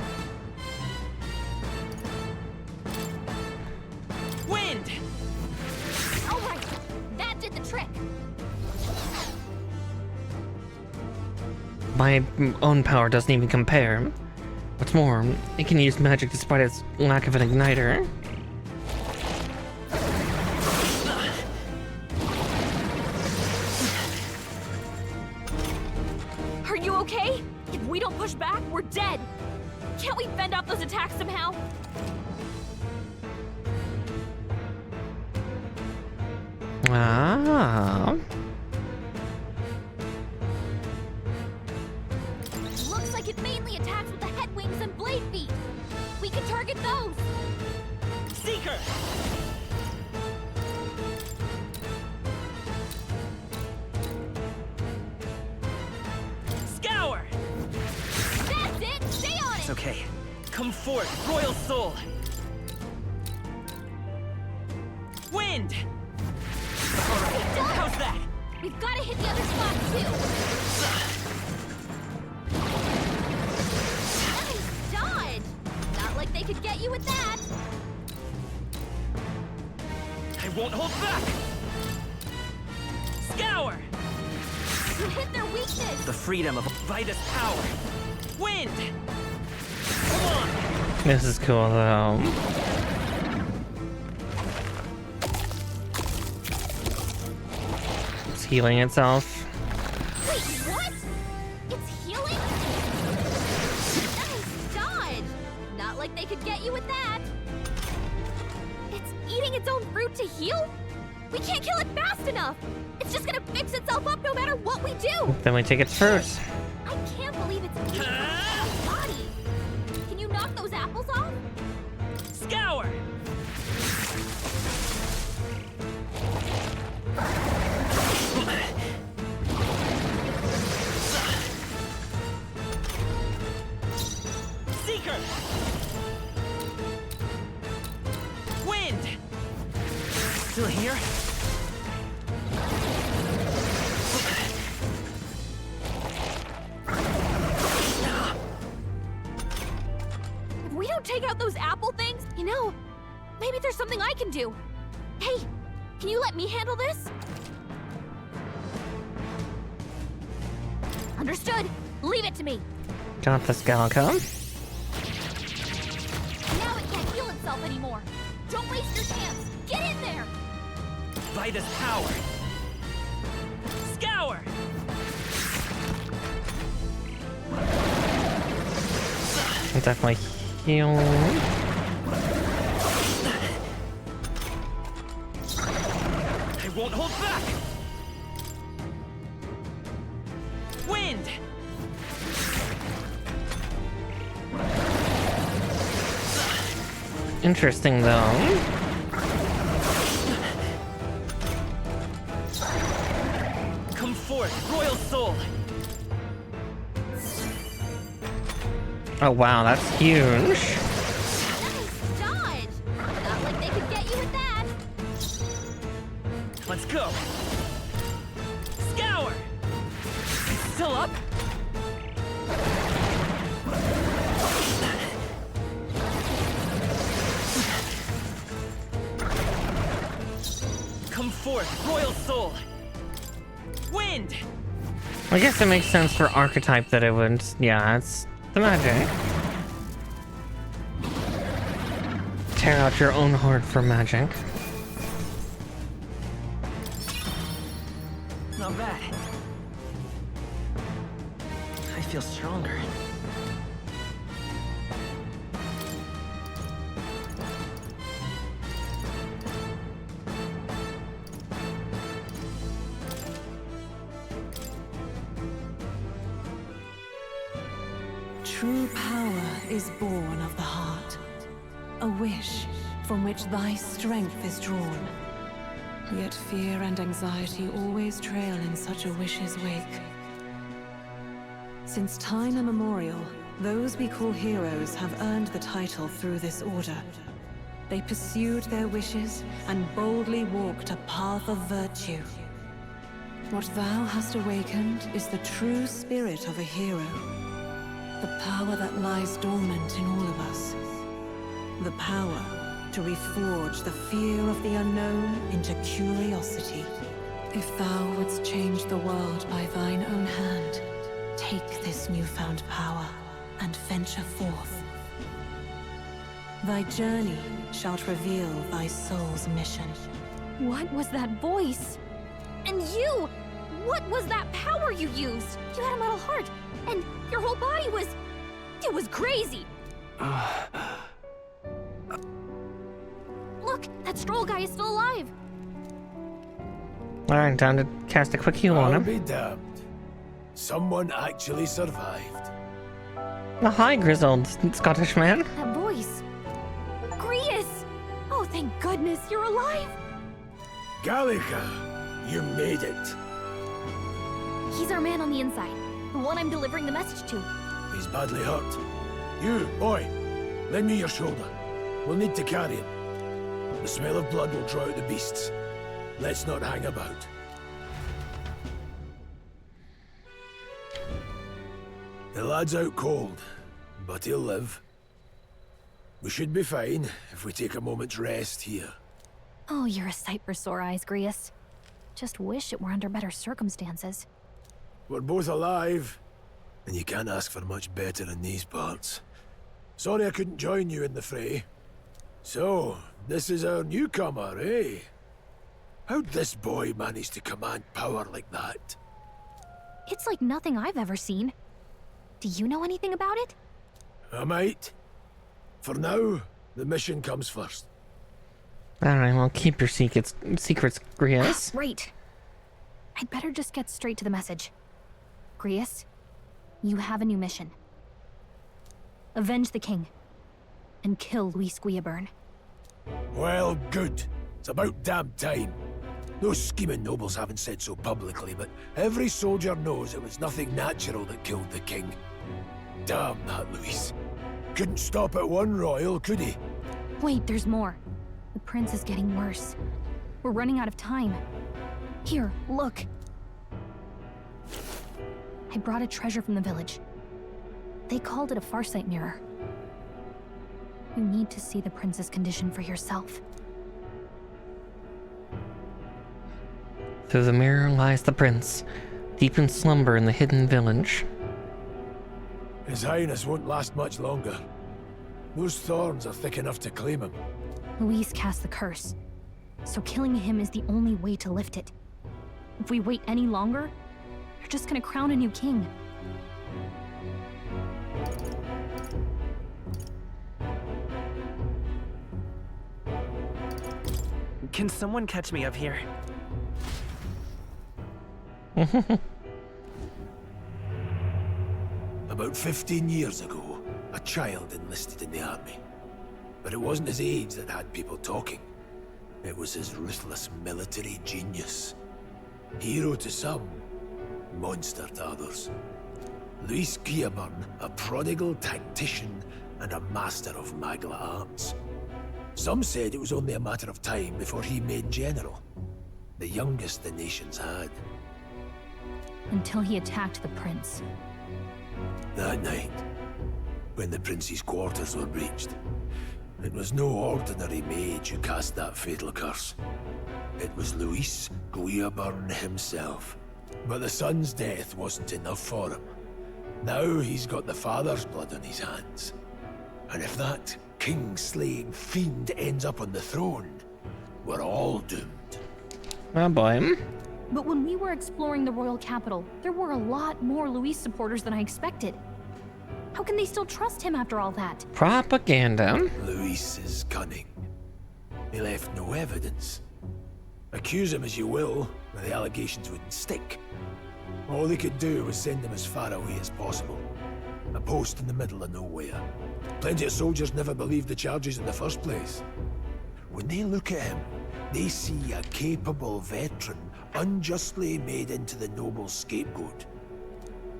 Wind! All right, that did the trick. My own power doesn't even compare. What's more, it can use magic despite its lack of an igniter. Are you okay? If we don't push back, we're dead. Can't we fend off those attacks somehow? Ah. Looks like it mainly attacks with the head wings and blade feet. We can target those. Seeker! Scour! That's it! Stay on it! It's okay. Come forth, Royal Soul! Wind! Alright, how's that? We've got to hit the other spot, too. you with that! I won't hold back! Scour! You hit their weakness! The freedom of Vitus power! Wind! Come on! This is cool though. It's healing itself. Wait, what? It's healing? Nice dodge! Not like they could get you with that. It's eating its own fruit to heal? We can't kill it fast enough! It's just gonna fix itself up no matter what we do! Then we take its fruit. I can't believe it's eating its own body! Can you knock those apples off? Scour! Seeker! Wind! Still here? If we don't take out those apple things, you know, maybe there's something I can do. Hey, can you let me handle this? Understood. Leave it to me. Got the Scalico. Now it can't heal itself anymore. Don't waste your chance. Get in there. Vitus power! Scour! Definitely heal. I won't hold back! Wind! Interesting though. Come forth, royal soul! Oh wow, that's huge. Nice dodge. Not like they could get you with that. Let's go! Scour! Still up? Come forth, royal soul! Wind! I guess it makes sense for archetype that it would. Yeah, it's the magic. Tear out your own heart for magic. Not bad. I feel stronger. True power is born of the heart, a wish from which thy strength is drawn. Yet fear and anxiety always trail in such a wish's wake. Since time immemorial, those we call heroes have earned the title through this order. They pursued their wishes and boldly walked a path of virtue. What thou hast awakened is the true spirit of a hero. The power that lies dormant in all of us. The power to reforge the fear of the unknown into curiosity. If thou wouldst change the world by thine own hand, take this newfound power and venture forth. Thy journey shalt reveal thy soul's mission. What was that voice? And you! What was that power you used? You had a metal heart, and your whole body was... It was crazy! Look, that Stroll guy is still alive! Alright, time to cast a quick heal on I'll him. be damned. Someone actually survived. Oh, hi, grizzled Scottish man. That voice... Grius! Oh, thank goodness, you're alive! Gallica, you made it. He's our man on the inside, the one I'm delivering the message to. He's badly hurt. You, boy, lend me your shoulder. We'll need to carry him. The smell of blood will draw out the beasts. Let's not hang about. The lad's out cold, but he'll live. We should be fine if we take a moment's rest here. Oh, you're a sight for sore eyes, Grius. Just wish it were under better circumstances. We're both alive, and you can't ask for much better in these parts. Sorry I couldn't join you in the fray. So, this is our newcomer, eh? How'd this boy manage to command power like that? It's like nothing I've ever seen. Do you know anything about it? I might. For now, the mission comes first. Alright, well, keep your secrets, Grius. Right. I'd better just get straight to the message. Grius, you have a new mission. Avenge the king. And kill Luis Guillaburn. Well, good. It's about damn time. Those scheming nobles haven't said so publicly, but every soldier knows it was nothing natural that killed the king. Damn that Luis. Couldn't stop at one royal, could he? Wait, there's more. The prince is getting worse. We're running out of time. Here, look. I brought a treasure from the village. They called it a farsight mirror. You need to see the prince's condition for yourself. Through the mirror lies the prince, deep in slumber in the hidden village. His Highness won't last much longer. Those thorns are thick enough to claim him. Luis cast the curse, so killing him is the only way to lift it. If we wait any longer, you're just gonna crown a new king. Can someone catch me up here? About 15 years ago, a child enlisted in the army. But it wasn't his age that had people talking. It was his ruthless military genius. Hero to some, monster to others. Luis Guillaburn, a prodigal tactician and a master of Magla arts. Some said it was only a matter of time before he made general. The youngest the nations had. Until he attacked the prince. That night, when the prince's quarters were breached, it was no ordinary mage who cast that fatal curse. It was Luis Guillaburn himself. But the son's death wasn't enough for him. Now he's got the father's blood on his hands. And if that king-slaying fiend ends up on the throne, we're all doomed. Oh boy. But when we were exploring the royal capital, there were a lot more Luis supporters than I expected. How can they still trust him after all that? Propaganda. Luis is cunning. He left no evidence. Accuse him as you will, but the allegations wouldn't stick. All they could do was send him as far away as possible. A post in the middle of nowhere. Plenty of soldiers never believed the charges in the first place. When they look at him, they see a capable veteran unjustly made into the noble's scapegoat.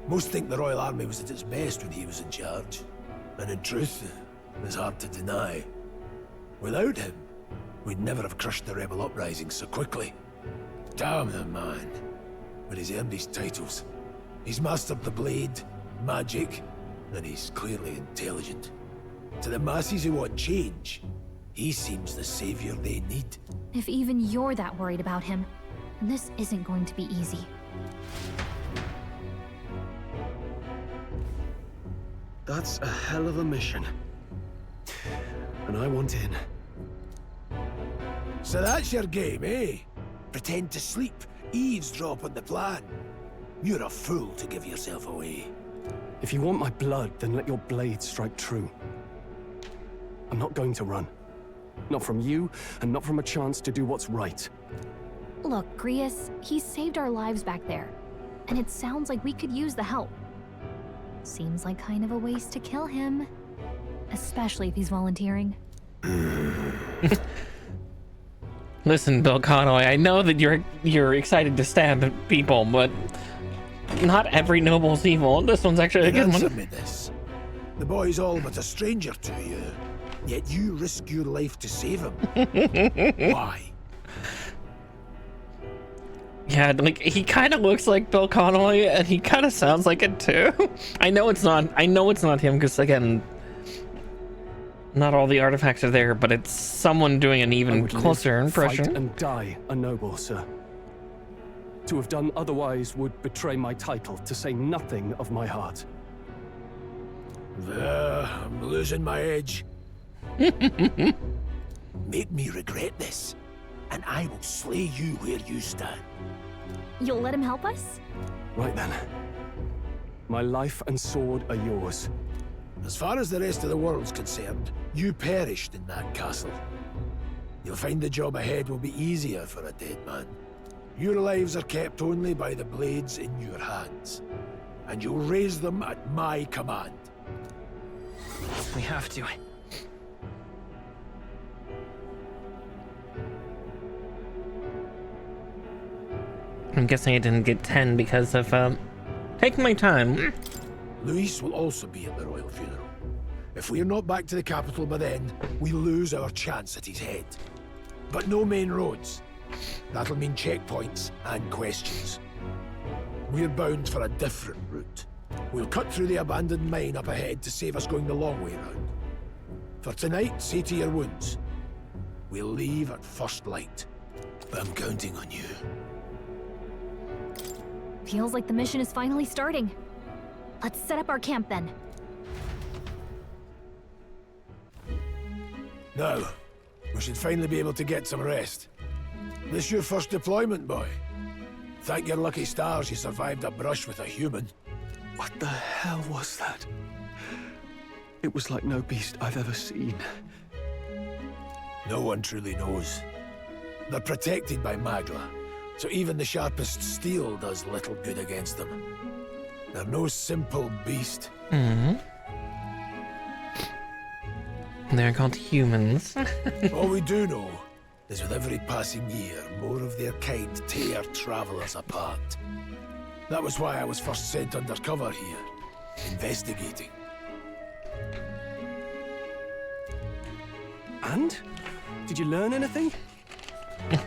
Most think the Royal Army was at its best when he was in charge. And in truth, it's hard to deny. Without him, we'd never have crushed the rebel uprising so quickly. Damn the man. But he's earned his titles. He's mastered the blade, magic, and he's clearly intelligent. To the masses who want change, he seems the savior they need. If even you're that worried about him, this isn't going to be easy. That's a hell of a mission. And I want in. So that's your game, eh? Pretend to sleep, eavesdrop on the plan. You're a fool to give yourself away. If you want my blood, then let your blade strike true. I'm not going to run. Not from you, and not from a chance to do what's right. Look, Grius, he saved our lives back there. And it sounds like we could use the help. Seems like kind of a waste to kill him. Especially if he's volunteering. Listen, Bill Conway, I know that you're excited to stab people, but not every noble's evil. This one's actually a good one. Answer me this. The boy's all but a stranger to you, yet you risk your life to save him. Why? Yeah, like, he kind of looks like Bill Connolly, and he kind of sounds like it too. I know it's not him, because again, Not all the artifacts are there, but it's someone doing an even closer impression. Fight and die a noble, sir. To have done otherwise would betray my title, to say nothing of my heart. I'm losing my edge. Make me regret this, and I will slay you where you stand. You'll let him help us? Right then. My life and sword are yours. As far as the rest of the world's concerned, you perished in that castle. You'll find the job ahead will be easier for a dead man. Your lives are kept only by the blades in your hands, and you'll raise them at my command. We have to. I'm guessing I didn't get 10 because of taking my time. Luis will also be at the royal funeral. If we're not back to the capital by then, we lose our chance at his head. But no main roads. That'll mean checkpoints and questions. We're bound for a different route. We'll cut through the abandoned mine up ahead to save us going the long way round. For tonight, see to your wounds. We'll leave at first light. I'm counting on you. Feels like the mission is finally starting. Let's set up our camp then. Now, we should finally be able to get some rest. This your first deployment, boy? Thank your lucky stars you survived a brush with a human. What the hell was that? It was like no beast I've ever seen. No one truly knows. They're protected by Magla, so even the sharpest steel does little good against them. They're no simple beast. They're called humans. All we do know is with every passing year, more of their kind tear travelers apart. That was why I was first sent undercover here, investigating. And? Did you learn anything?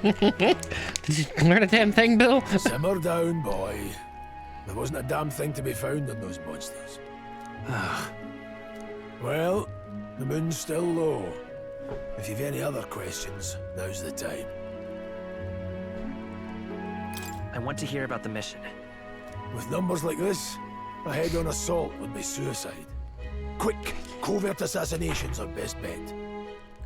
Did you learn a damn thing, Bill? Simmer down, boy. There wasn't a damn thing to be found on those monsters. Well, the moon's still low. If you've any other questions, now's the time. I want to hear about the mission. With numbers like this, a head-on assault would be suicide. Quick, covert assassinations are best bet.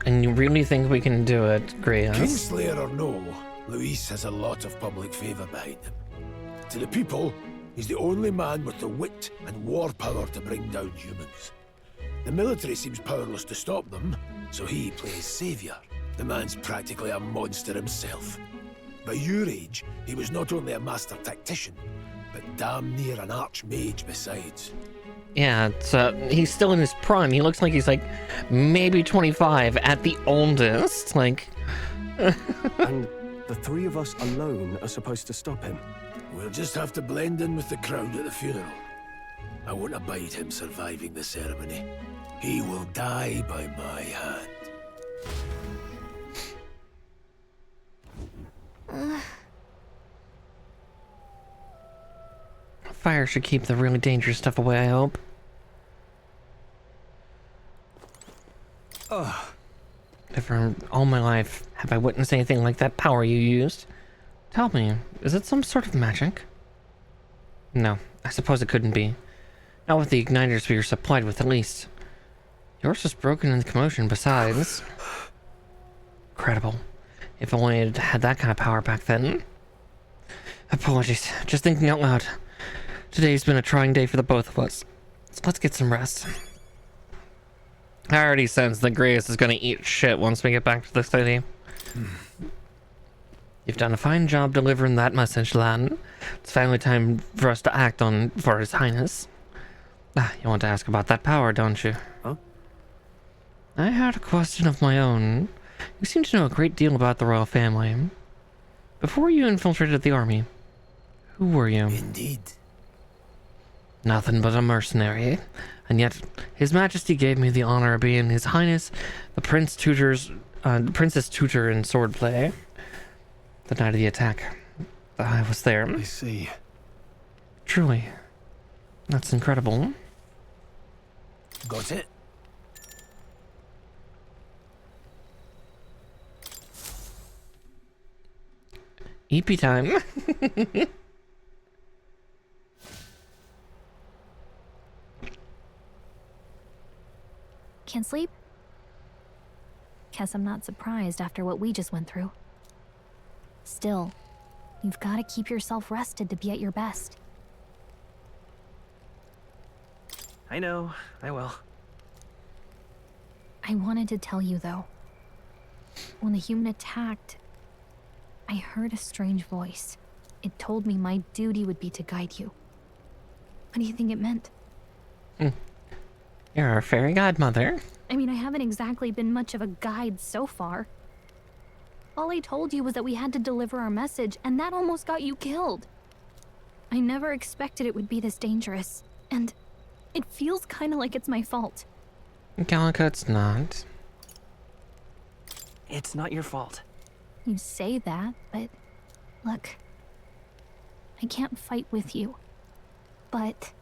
And you really think we can do it, Grace? Kingslayer or no, Luis has a lot of public favor behind him. To the people, he's the only man with the wit and war power to bring down humans. The military seems powerless to stop them, so he plays savior. The man's practically a monster himself. By your age, he was not only a master tactician, but damn near an archmage besides. Yeah, he's still in his prime. He looks like he's like maybe 25 at the oldest. Like, and the three of us alone are supposed to stop him. We'll just have to blend in with the crowd at the funeral. I won't abide him surviving the ceremony. He will die by my hand. Fire should keep the really dangerous stuff away, I hope. Never in all my life have I witnessed anything like that power you used. Tell me, is it some sort of magic? No, I suppose it couldn't be. Not with the igniters we were supplied with, at least. Yours was broken in the commotion, besides. Incredible. If only it had that kind of power back then. Apologies, just thinking out loud. Today's been a trying day for the both of us. So let's get some rest. I already sense that Grace is gonna eat shit once we get back to the city. You've done a fine job delivering that message, lad. It's finally time for us to act on for His Highness. You want to ask about that power, don't you? Huh? I had a question of my own. You seem to know a great deal about the royal family. Before you infiltrated the army, who were you? Indeed. Nothing but a mercenary. And yet, His Majesty gave me the honor of being His Highness, the Princess Tutor in swordplay. The night of the attack, I was there. I see. Truly. That's incredible. Got it? EP time. Can't sleep? Guess I'm not surprised after what we just went through. Still, you've got to keep yourself rested to be at your best. I know, I will. I wanted to tell you, though. When the human attacked, I heard a strange voice. It told me my duty would be to guide you. What do you think it meant? You're our fairy godmother. I mean, I haven't exactly been much of a guide so far. All I told you was that we had to deliver our message, and that almost got you killed. I never expected it would be this dangerous, and it feels kind of like it's my fault. Gallica, it's not. It's not your fault. You say that, but look, I can't fight with you. But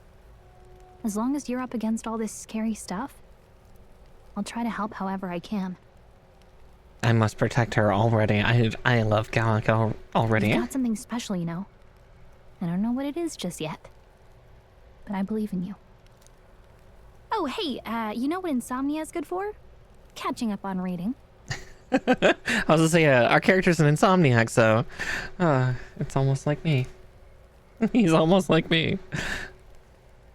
as long as you're up against all this scary stuff, I'll try to help however I can. I must protect her already. I love Gallica already. You've got something special, you know. I don't know what it is just yet, but I believe in you. Oh, hey, you know what insomnia is good for? Catching up on reading. I was gonna say, our character's an insomniac, so it's almost like me. He's almost like me.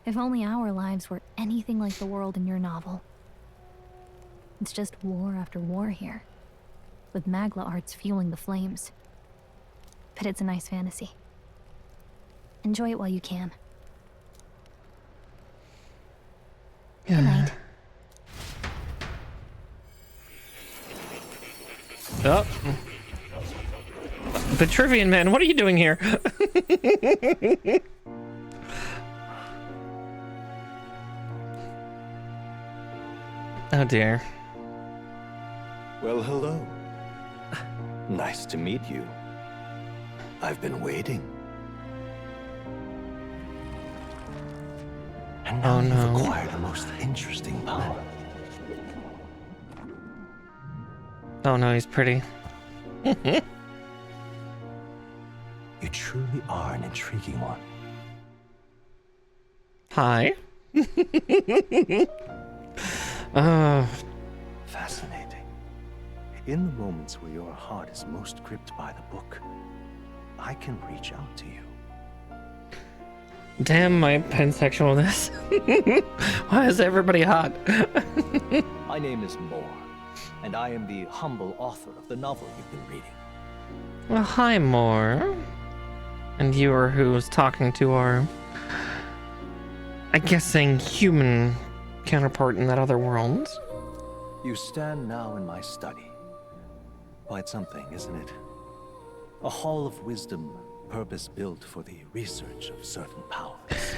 If only our lives were anything like the world in your novel. It's just war after war here, with Magla arts fueling the flames. But it's a nice fantasy. Enjoy it while you can. Good night. Oh. The Trivian Man, what are you doing here? Oh dear. Well, hello. Nice to meet you. I've been waiting. And now you've acquired a most interesting power. Oh no, he's pretty. You truly are an intriguing one. Hi. Fascinating. In the moments where your heart is most gripped by the book, I can reach out to you. Damn my pansexualness. Why is everybody hot? My name is Moore, and I am the humble author of the novel you've been reading. Well, hi, Moore. And you are who's talking to our, I guess, saying human counterpart in that other world. You stand now in my study. Quite something, isn't it? A hall of wisdom, purpose-built for the research of certain powers.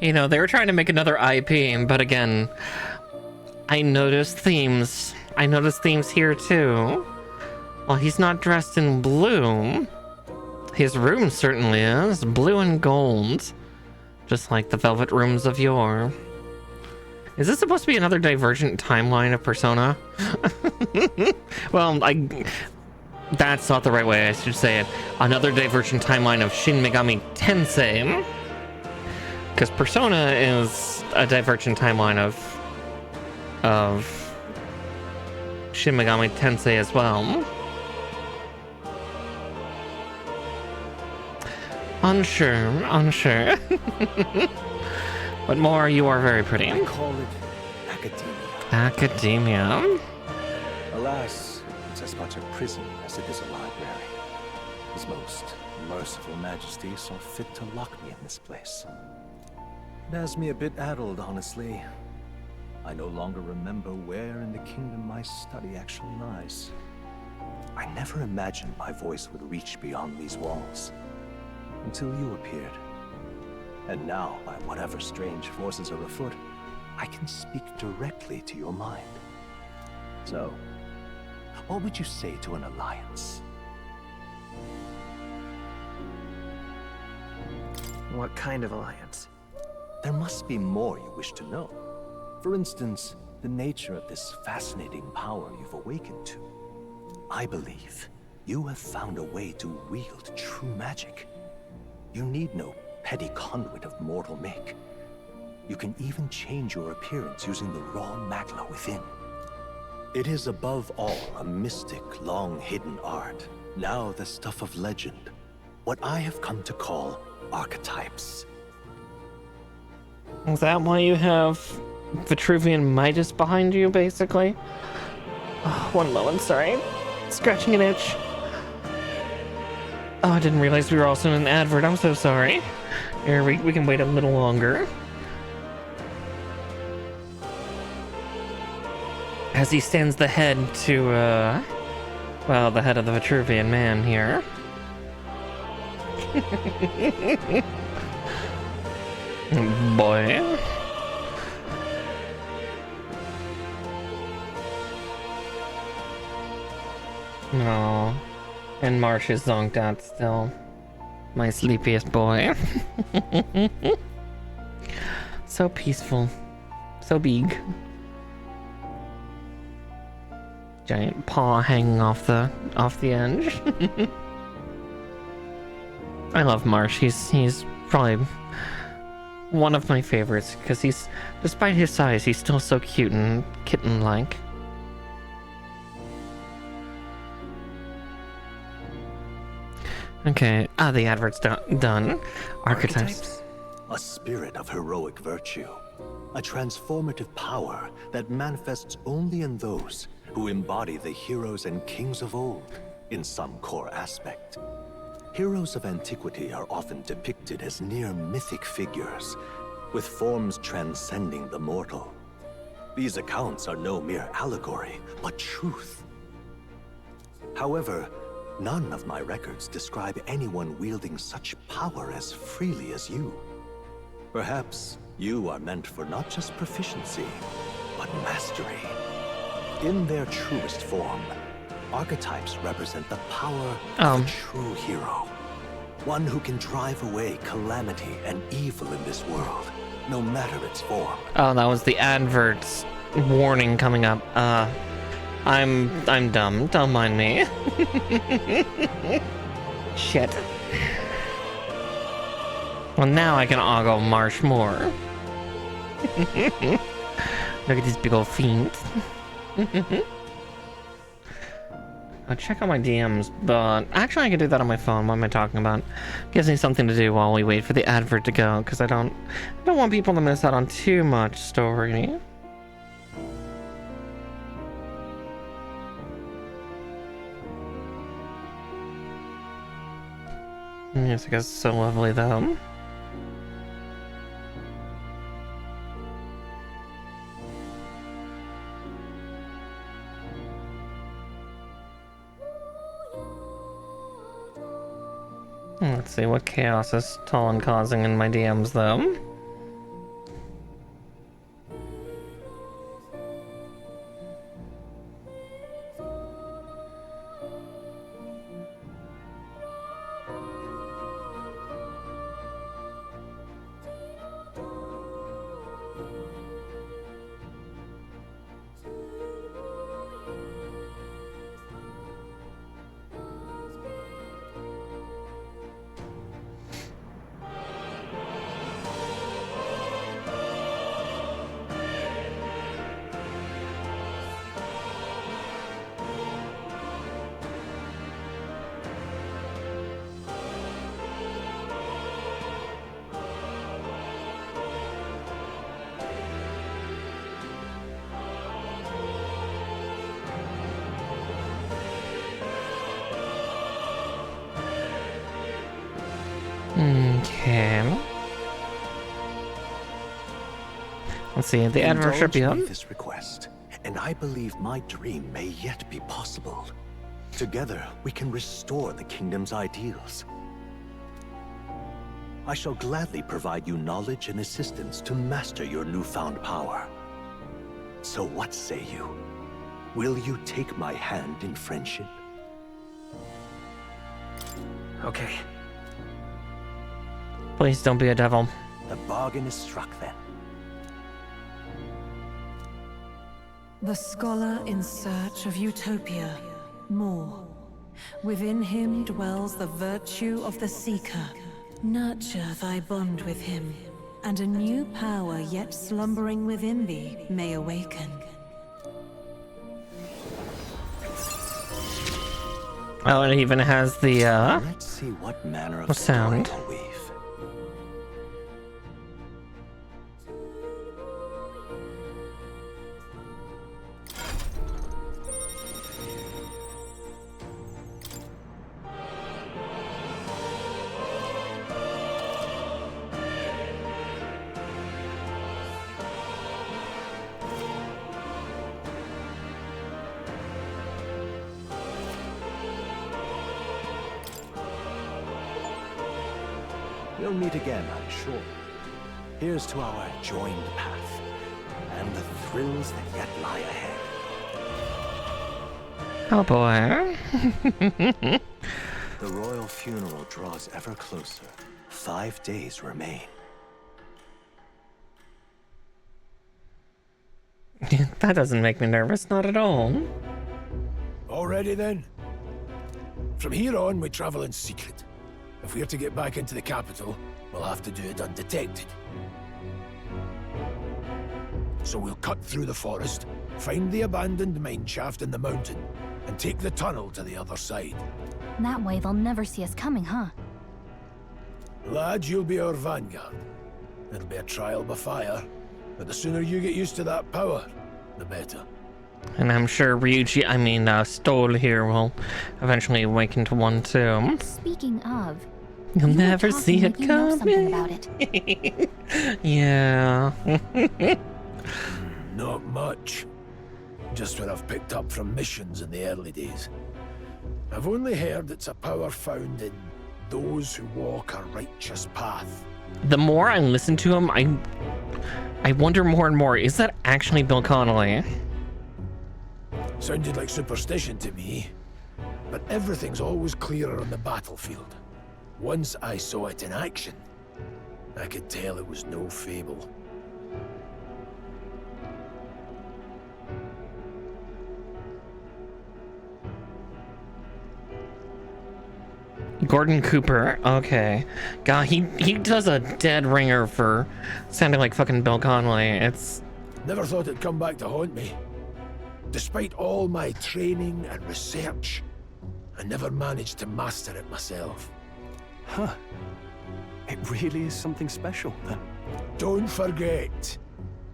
You know, they were trying to make another IP, but again, I noticed themes. I noticed themes here too. While he's not dressed in blue, his room certainly is blue and gold, just like the velvet rooms of yore. Is this supposed to be another divergent timeline of Persona? Well, that's not the right way I should say it. Another divergent timeline of Shin Megami Tensei. Because Persona is a divergent timeline of Shin Megami Tensei as well. Unsure. But more, you are very pretty. I call it academia. Academia? Alas, it's as much a prison as it is a library. His most merciful majesty saw fit to lock me in this place. It has me a bit addled, honestly. I no longer remember where in the kingdom my study actually lies. I never imagined my voice would reach beyond these walls, until you appeared. And now, by whatever strange forces are afoot, I can speak directly to your mind. So, what would you say to an alliance? What kind of alliance? There must be more you wish to know. For instance, the nature of this fascinating power you've awakened to. I believe you have found a way to wield true magic. You need no petty conduit of mortal make. You can even change your appearance using the raw magla within. It is above all a mystic, long-hidden art, now the stuff of legend. What I have come to call archetypes. Is that why you have Vitruvian Midas behind you, basically? Oh, one moment, sorry. Scratching an itch. Oh, I didn't realize we were also in an advert. I'm so sorry. Here, we can wait a little longer. As he stands the head to, well, the head of the Vitruvian man here. Boy. No. And Marsh is zonked out still. My sleepiest boy. So peaceful. So big. Giant paw hanging off the edge. I love Marsh. He's probably one of my favorites because he's, despite his size, he's still so cute and kitten-like. Okay, the advert's done. Archetypes. A spirit of heroic virtue. A transformative power that manifests only in those who embody the heroes and kings of old in some core aspect. Heroes of antiquity are often depicted as near mythic figures, with forms transcending the mortal. These accounts are no mere allegory, but truth. However, none of my records describe anyone wielding such power as freely as you. Perhaps you are meant for not just proficiency, but mastery. In their truest form, archetypes represent the power of a true hero. One who can drive away calamity and evil in this world, no matter its form. Oh, that was the advert's warning coming up. I'm dumb. Don't mind me. Shit. Well, now I can ogle Marsh more. Look at this big old fiend. I'll check out my DMs, but actually I can do that on my phone. What am I talking about? Gives me something to do while we wait for the advert to go, because I don't want people to miss out on too much story. Music is so lovely though. Let's see what chaos is Talon causing in my DMs though. Okay. Let's see, the advert should be up. This request, and I believe my dream may yet be possible. Together, we can restore the kingdom's ideals. I shall gladly provide you knowledge and assistance to master your newfound power. So what say you? Will you take my hand in friendship? Okay. Please don't be a devil. The bargain is struck then. The scholar in search of utopia. More. Within him dwells the virtue of the Seeker. Nurture thy bond with him, and a new power yet slumbering within thee may awaken. Oh, it even has the Let's see what manner of sound. story weave. We'll meet again, I'm sure. Here's to our joined path, and the thrills that yet lie ahead. Oh boy. The royal funeral draws ever closer. 5 days remain. That doesn't make me nervous, not at all. Already then? From here on, we travel in secret. If we're to get back into the capital, we'll have to do it undetected. So we'll cut through the forest, find the abandoned mine shaft in the mountain, and take the tunnel to the other side. That way they'll never see us coming, huh? Lad, you'll be our vanguard. It'll be a trial by fire, but the sooner you get used to that power, the better. And I'm sure Stoll here will eventually awaken to one too. Speaking of, You'll you were never talking see like it you know something coming. about it. Yeah. Not much. Just what I've picked up from missions in the early days. I've only heard it's a power found in those who walk a righteous path. The more I listen to him, I wonder more and more, is that actually Bill Connolly? Sounded like superstition to me, but everything's always clearer on the battlefield. Once I saw it in action, I could tell it was no fable. Gordon Cooper, okay. God, he does a dead ringer for sounding like fucking Bill Connolly. It's... Never thought it'd come back to haunt me. Despite all my training and research, I never managed to master it myself. Huh. It really is something special, then. Don't forget,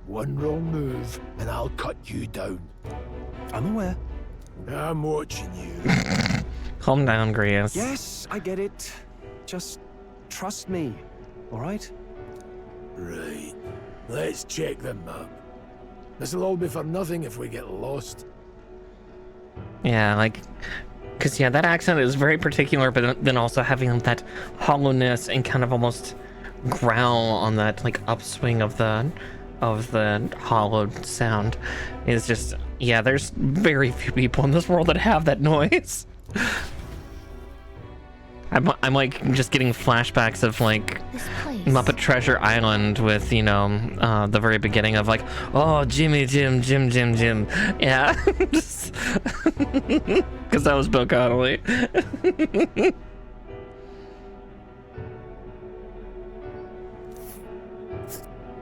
one wrong move and I'll cut you down. I'm aware. I'm watching you. Calm down, Grius. Yes, I get it. Just trust me, all right? Right. Let's check the map. This'll all be for nothing if we get lost. Yeah, like... Because, yeah, that accent is very particular, but then also having that hollowness and kind of almost growl on that, like, upswing of the hollowed sound is just... Yeah, there's very few people in this world that have that noise. I'm like just getting flashbacks of like Muppet Treasure Island with, you know, the very beginning of like, oh, Jimmy, Jim. Yeah. Because that was Bill Connolly.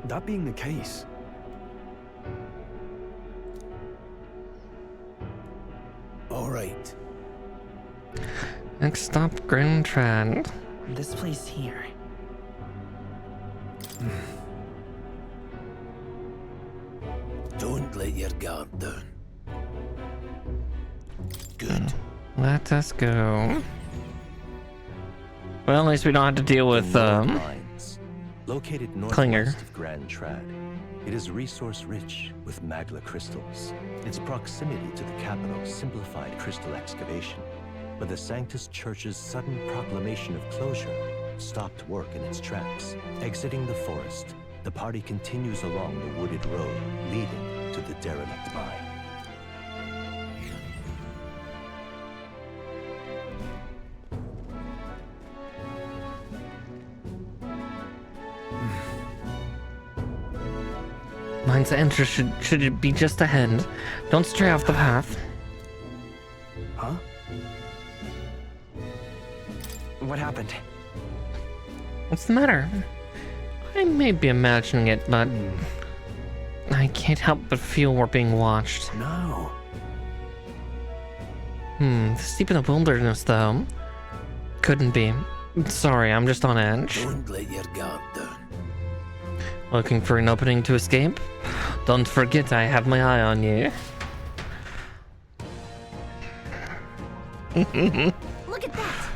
That being the case, all right. Next stop, Grand Trend. This place here. Don't let your guard down. Good. Let us go. Well, at least we don't have to deal with Mines, located Klinger. northwest of Grand Trad. It is resource-rich with magla crystals. Its proximity to the capital simplified crystal excavation, but the Sanctus Church's sudden proclamation of closure stopped work in its tracks. Exiting the forest, the party continues along the wooded road leading to the derelict mine. Mine's entrance should be just ahead. Don't stray off the path. Huh? What happened? What's the matter? I may be imagining it, but I can't help but feel we're being watched. No. This deep in the wilderness, though. Couldn't be. Sorry, I'm just on edge. Don't let your guard down. Looking for an opening to escape? Don't forget I have my eye on you. Look at that!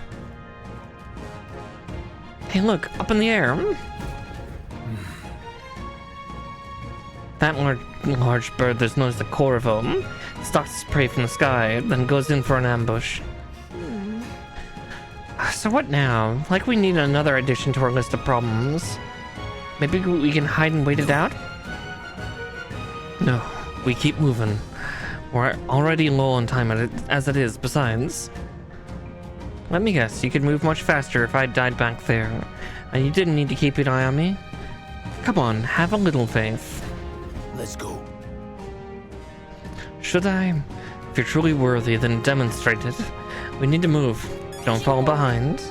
Hey, look, up in the air. That large bird that's known as the corvo stalks its prey from the sky, then goes in for an ambush. So what now? Like we need another addition to our list of problems. Maybe we can hide and wait it out? No, we keep moving. We're already low on time as it is, besides. Let me guess, you could move much faster if I died back there. And you didn't need to keep an eye on me? Come on, have a little faith. Let's go. Should I? If you're truly worthy, then demonstrate it. We need to move. Don't fall behind.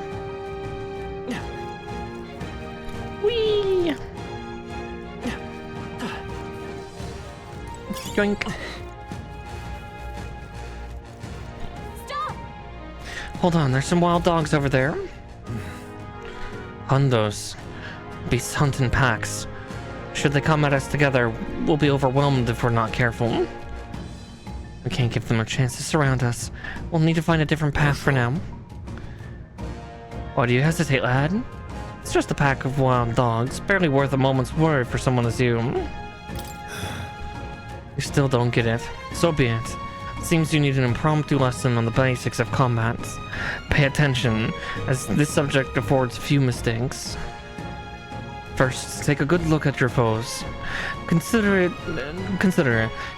Whee! Yoink. Stop! Hold on, there's some wild dogs over there. Hundos. Beasts hunt in packs. Should they come at us together, we'll be overwhelmed if we're not careful. We can't give them a chance to surround us. We'll need to find a different path for now. Why do you hesitate, lad? It's just a pack of wild dogs, barely worth a moment's worry for someone as you. You still don't get it. So be it. Seems you need an impromptu lesson on the basics of combat. Pay attention, as this subject affords few mistakes. First, take a good look at your foes. Consider,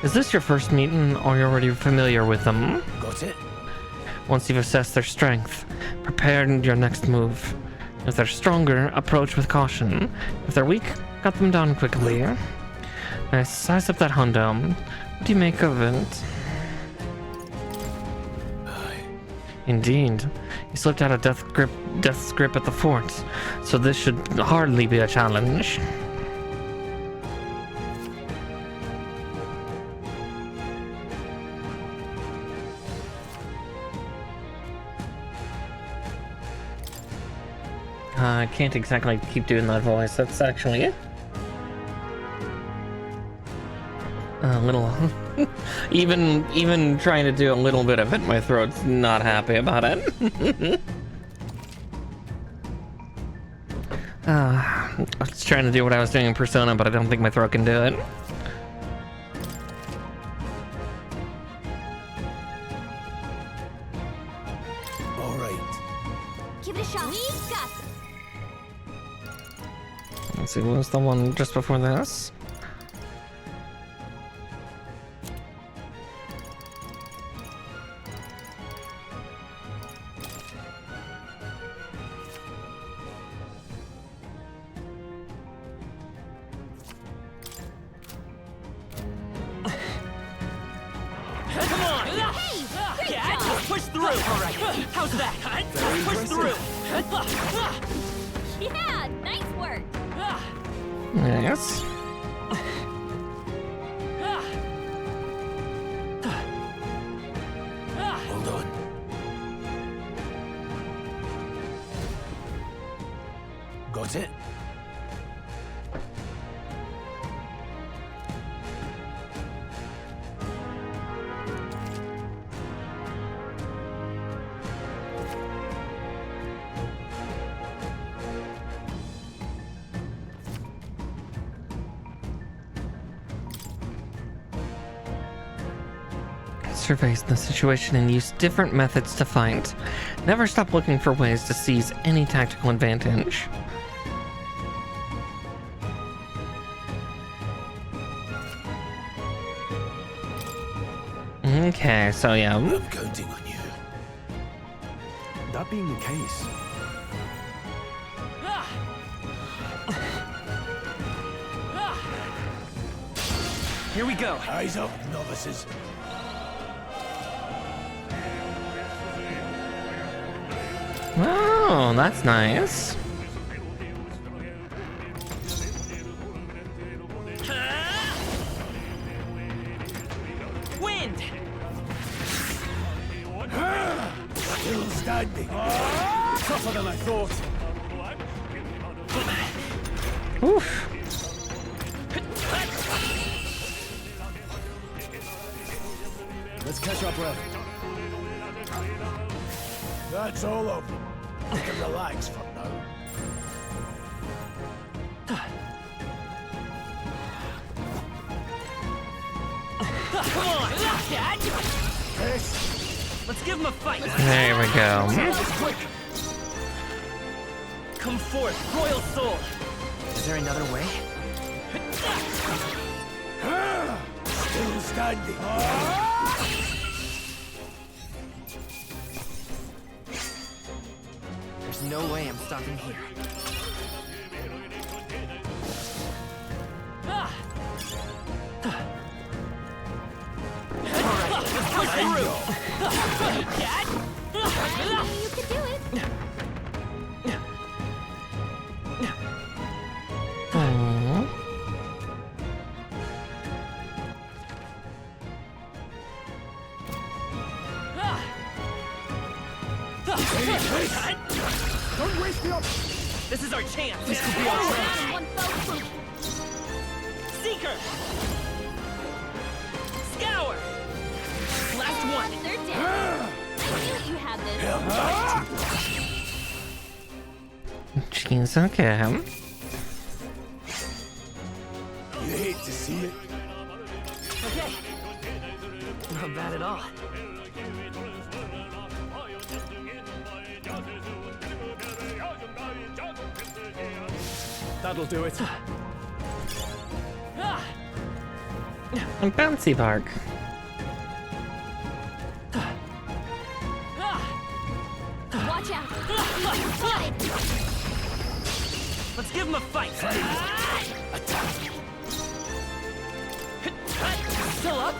is this your first meeting, or you're already familiar with them? Got it? Once you've assessed their strength, prepare your next move. If they're stronger, approach with caution. If they're weak, cut them down quickly. Nice, size up that hundo. What do you make of it? Indeed. You slipped out of death's grip at the fort, so this should hardly be a challenge. I can't exactly keep doing that voice. That's actually it. A little... even trying to do a little bit of it, my throat's not happy about it. I was trying to do what I was doing in Persona, but I don't think my throat can do it. All right. Give it a shot. We got this. Let's see, what was the one just before this? Yeah, nice work. Yes. Hold on. Got it? Surveys the situation and use different methods to fight. Never stop looking for ways to seize any tactical advantage. Okay, so yeah. I'm counting on you. That being the case, here we go. Eyes up, novices. Oh, that's nice. Wind! Still standing. Tougher than I thought. Oof. Let's catch our breath. That's all of them. We can relax for now. Come on! Let's give him a fight! There we go. Come forth, royal soul! Is there another way? Still standing. There's no way I'm stopping here. Push through! You could do it. Aww. Don't waste the option! This is our chance! This could be our chance! Seeker! Scour! Last one! They're dead. I knew you had this. Jeez, okay. You hate to see it. Okay. Not bad at all. That'll do it. A bouncy park. Watch out. Spotted. Let's give him a fight. Attack. Still up?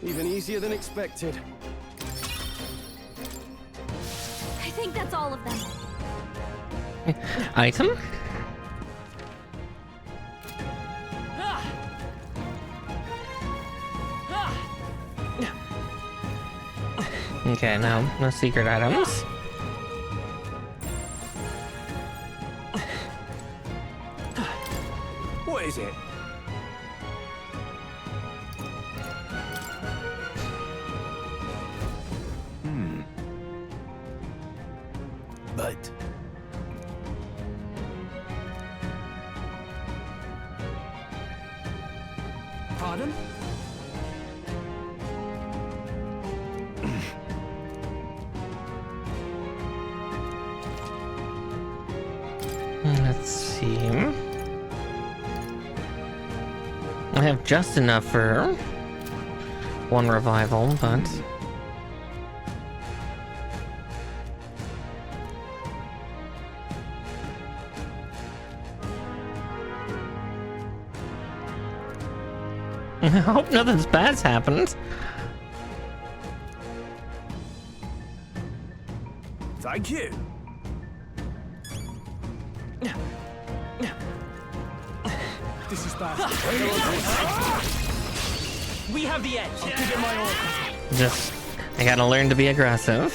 Even easier than expected. I think that's all of them. Item? Okay, no secret items. What is it? But Pardon? Let's see. I have just enough for one revival, but I hope nothing bad's happened. thank you. This is bad. We have the edge. I'll give it my all. Just, I gotta learn to be aggressive.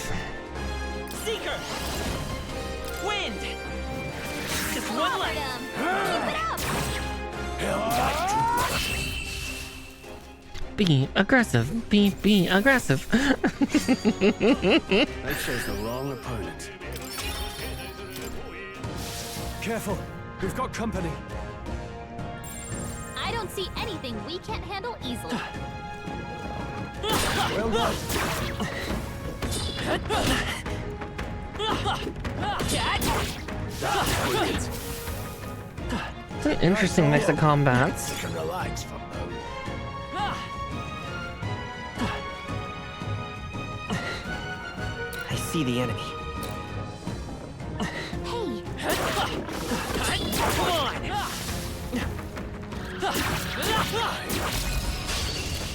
Seeker! Wind! Just one left. Be aggressive. Be aggressive. They chose the wrong opponent. Careful, we've got company. I don't see anything we can't handle easily. Well done. It's an interesting mix of combats. You can relax for now. I see the enemy. Hey, Come on!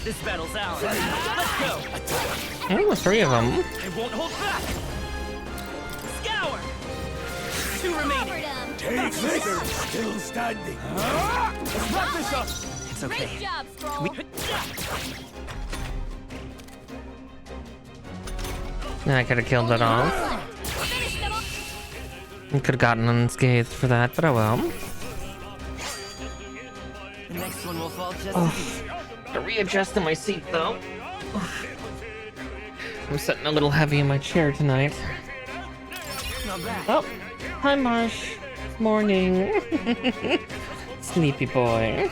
This battle's ours. Let's go. Oh, 3 of them. I won't hold back. Scour. 2 remaining. Take this! Still standing. Let's wrap this up. It's okay. Great job, Scroll. I could have killed that off. I could have gotten unscathed for that, but oh well. The next one will fall just To readjust in my seat though. I'm sitting a little heavy in my chair tonight. Not bad. Oh, hi Marsh. Morning. Sleepy boy.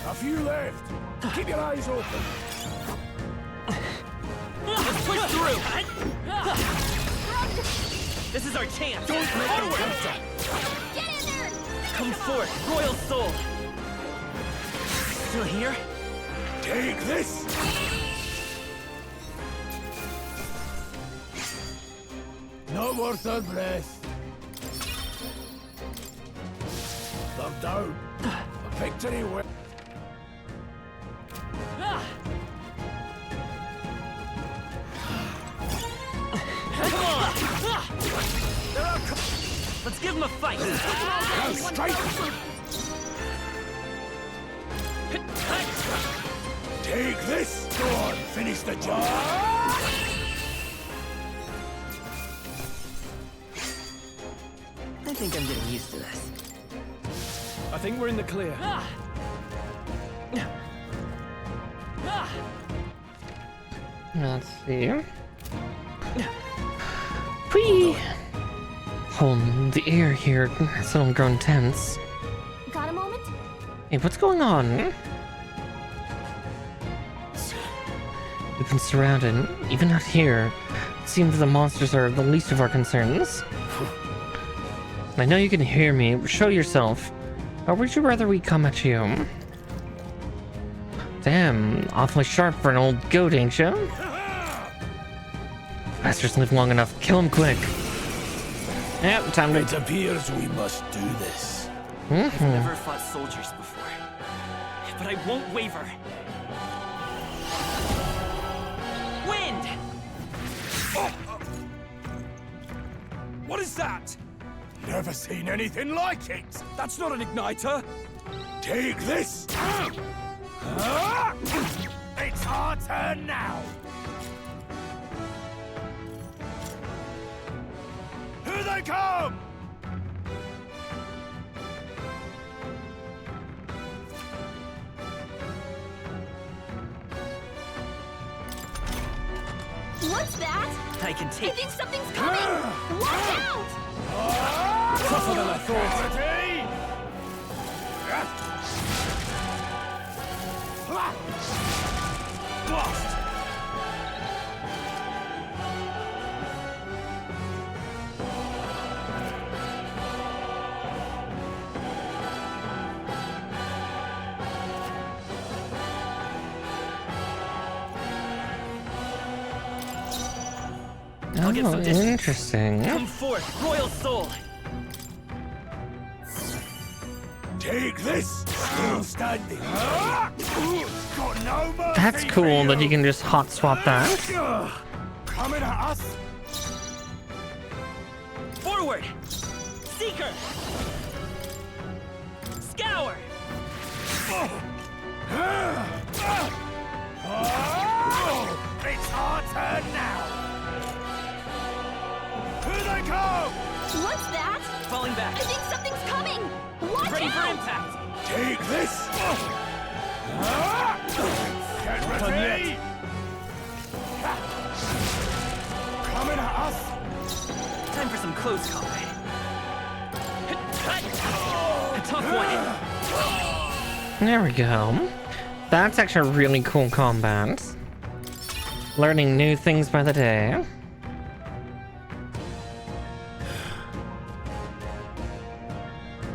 A few left. Keep your eyes open. Let's push through. This is our chance. Don't let them Forward. counter. Get in there! Come forth, Royal Soul. Still here? Take this! Not worth our breath. They're down. A victory win. Come on! Let's give him a fight. Now strike! Take this! Go on, finish the job! I think I'm getting used to this. I think we're in the clear. Let's see. Whee! Holding the air here, so I'm growing tense. Got a moment? Hey, what's going on? We've been surrounded, even out here. It seems the monsters are the least of our concerns. I know you can hear me. Show yourself. Or would you rather we come at you? Damn, awfully sharp for an old goat, ain't you? Bastards live long enough. Kill him quick. Yep, time to... It appears we must do this. I've never fought soldiers before, but I won't waver. Wind! What is that? Never seen anything like it! That's not an igniter! Take this! It's our turn now! Here they come! What's that? I can I take think something's coming! Watch out! Tougher than I thought. Blast! I'll get some distance. Interesting. Come forth, Royal Soul. Take this! Still standing. Got no mercy. That's cool that you can just hot swap that. Coming at us. Forward! Seeker! Scour! It's our turn now. Here they come! What's that? Falling back. I think something's coming! Watch Ready for out! impact! Take this! Get ready! Coming at us! Time for some close combat. A tough one. There we go. That's actually really cool combat. Learning new things by the day. Are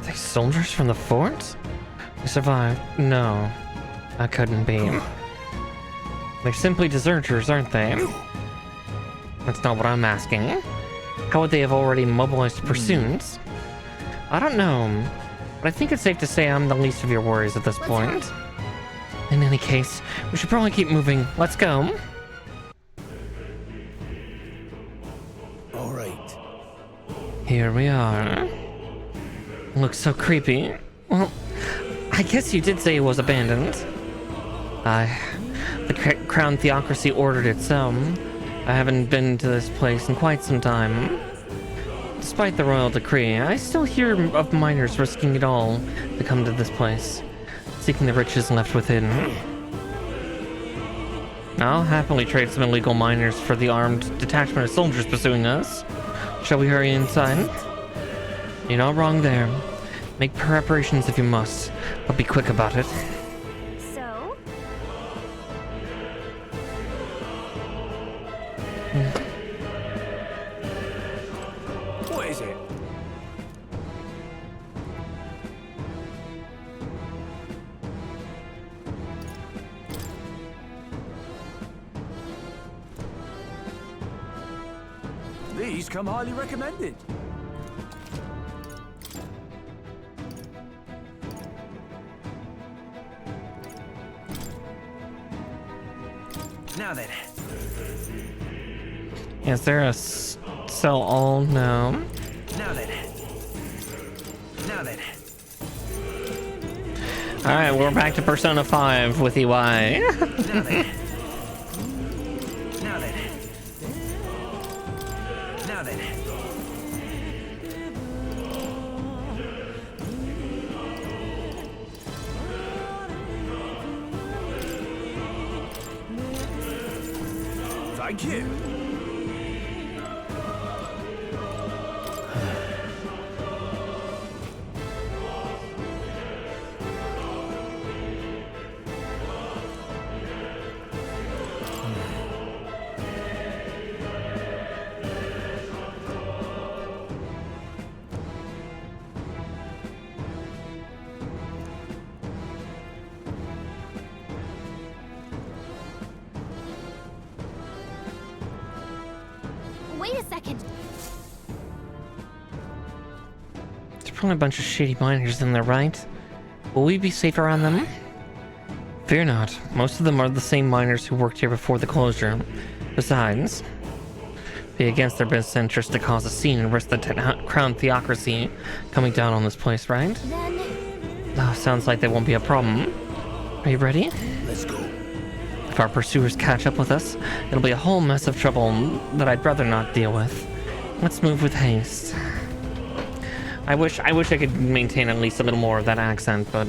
they soldiers from the fort? They survived? No, that couldn't be. They're simply deserters, aren't they? That's not what I'm asking. How would they have already mobilized pursuits? I don't know, but I think it's safe to say I'm the least of your worries at this point. In any case, we should probably keep moving. Let's go. All right. Here we are. Looks so creepy. Well, I guess you did say it was abandoned. The Crown Theocracy ordered it so. I haven't been to this place in quite some time. Despite the royal decree, I still hear of miners risking it all to come to this place, seeking the riches left within. I'll happily trade some illegal miners for the armed detachment of soldiers pursuing us. Shall we hurry inside? You're not wrong there. Make preparations if you must, but be quick about it. So? What is it? These come highly recommended. Now then. Is there a sell all? No. Now then. Now then. Alright, we're back to Persona 5 with EY. Now then. Now then. Now then. Thank you. Wait a second. There's probably a bunch of shady miners in there, right? Will we be safe around them? Fear not. Most of them are the same miners who worked here before the closure. Besides, be against their best interest to cause a scene and risk the Crown Theocracy coming down on this place, right? Then... Oh, sounds like that won't be a problem. Are you ready? Let's go. If our pursuers catch up with us, it'll be a whole mess of trouble that I'd rather not deal with. Let's move with haste. I wish I could maintain at least a little more of that accent, but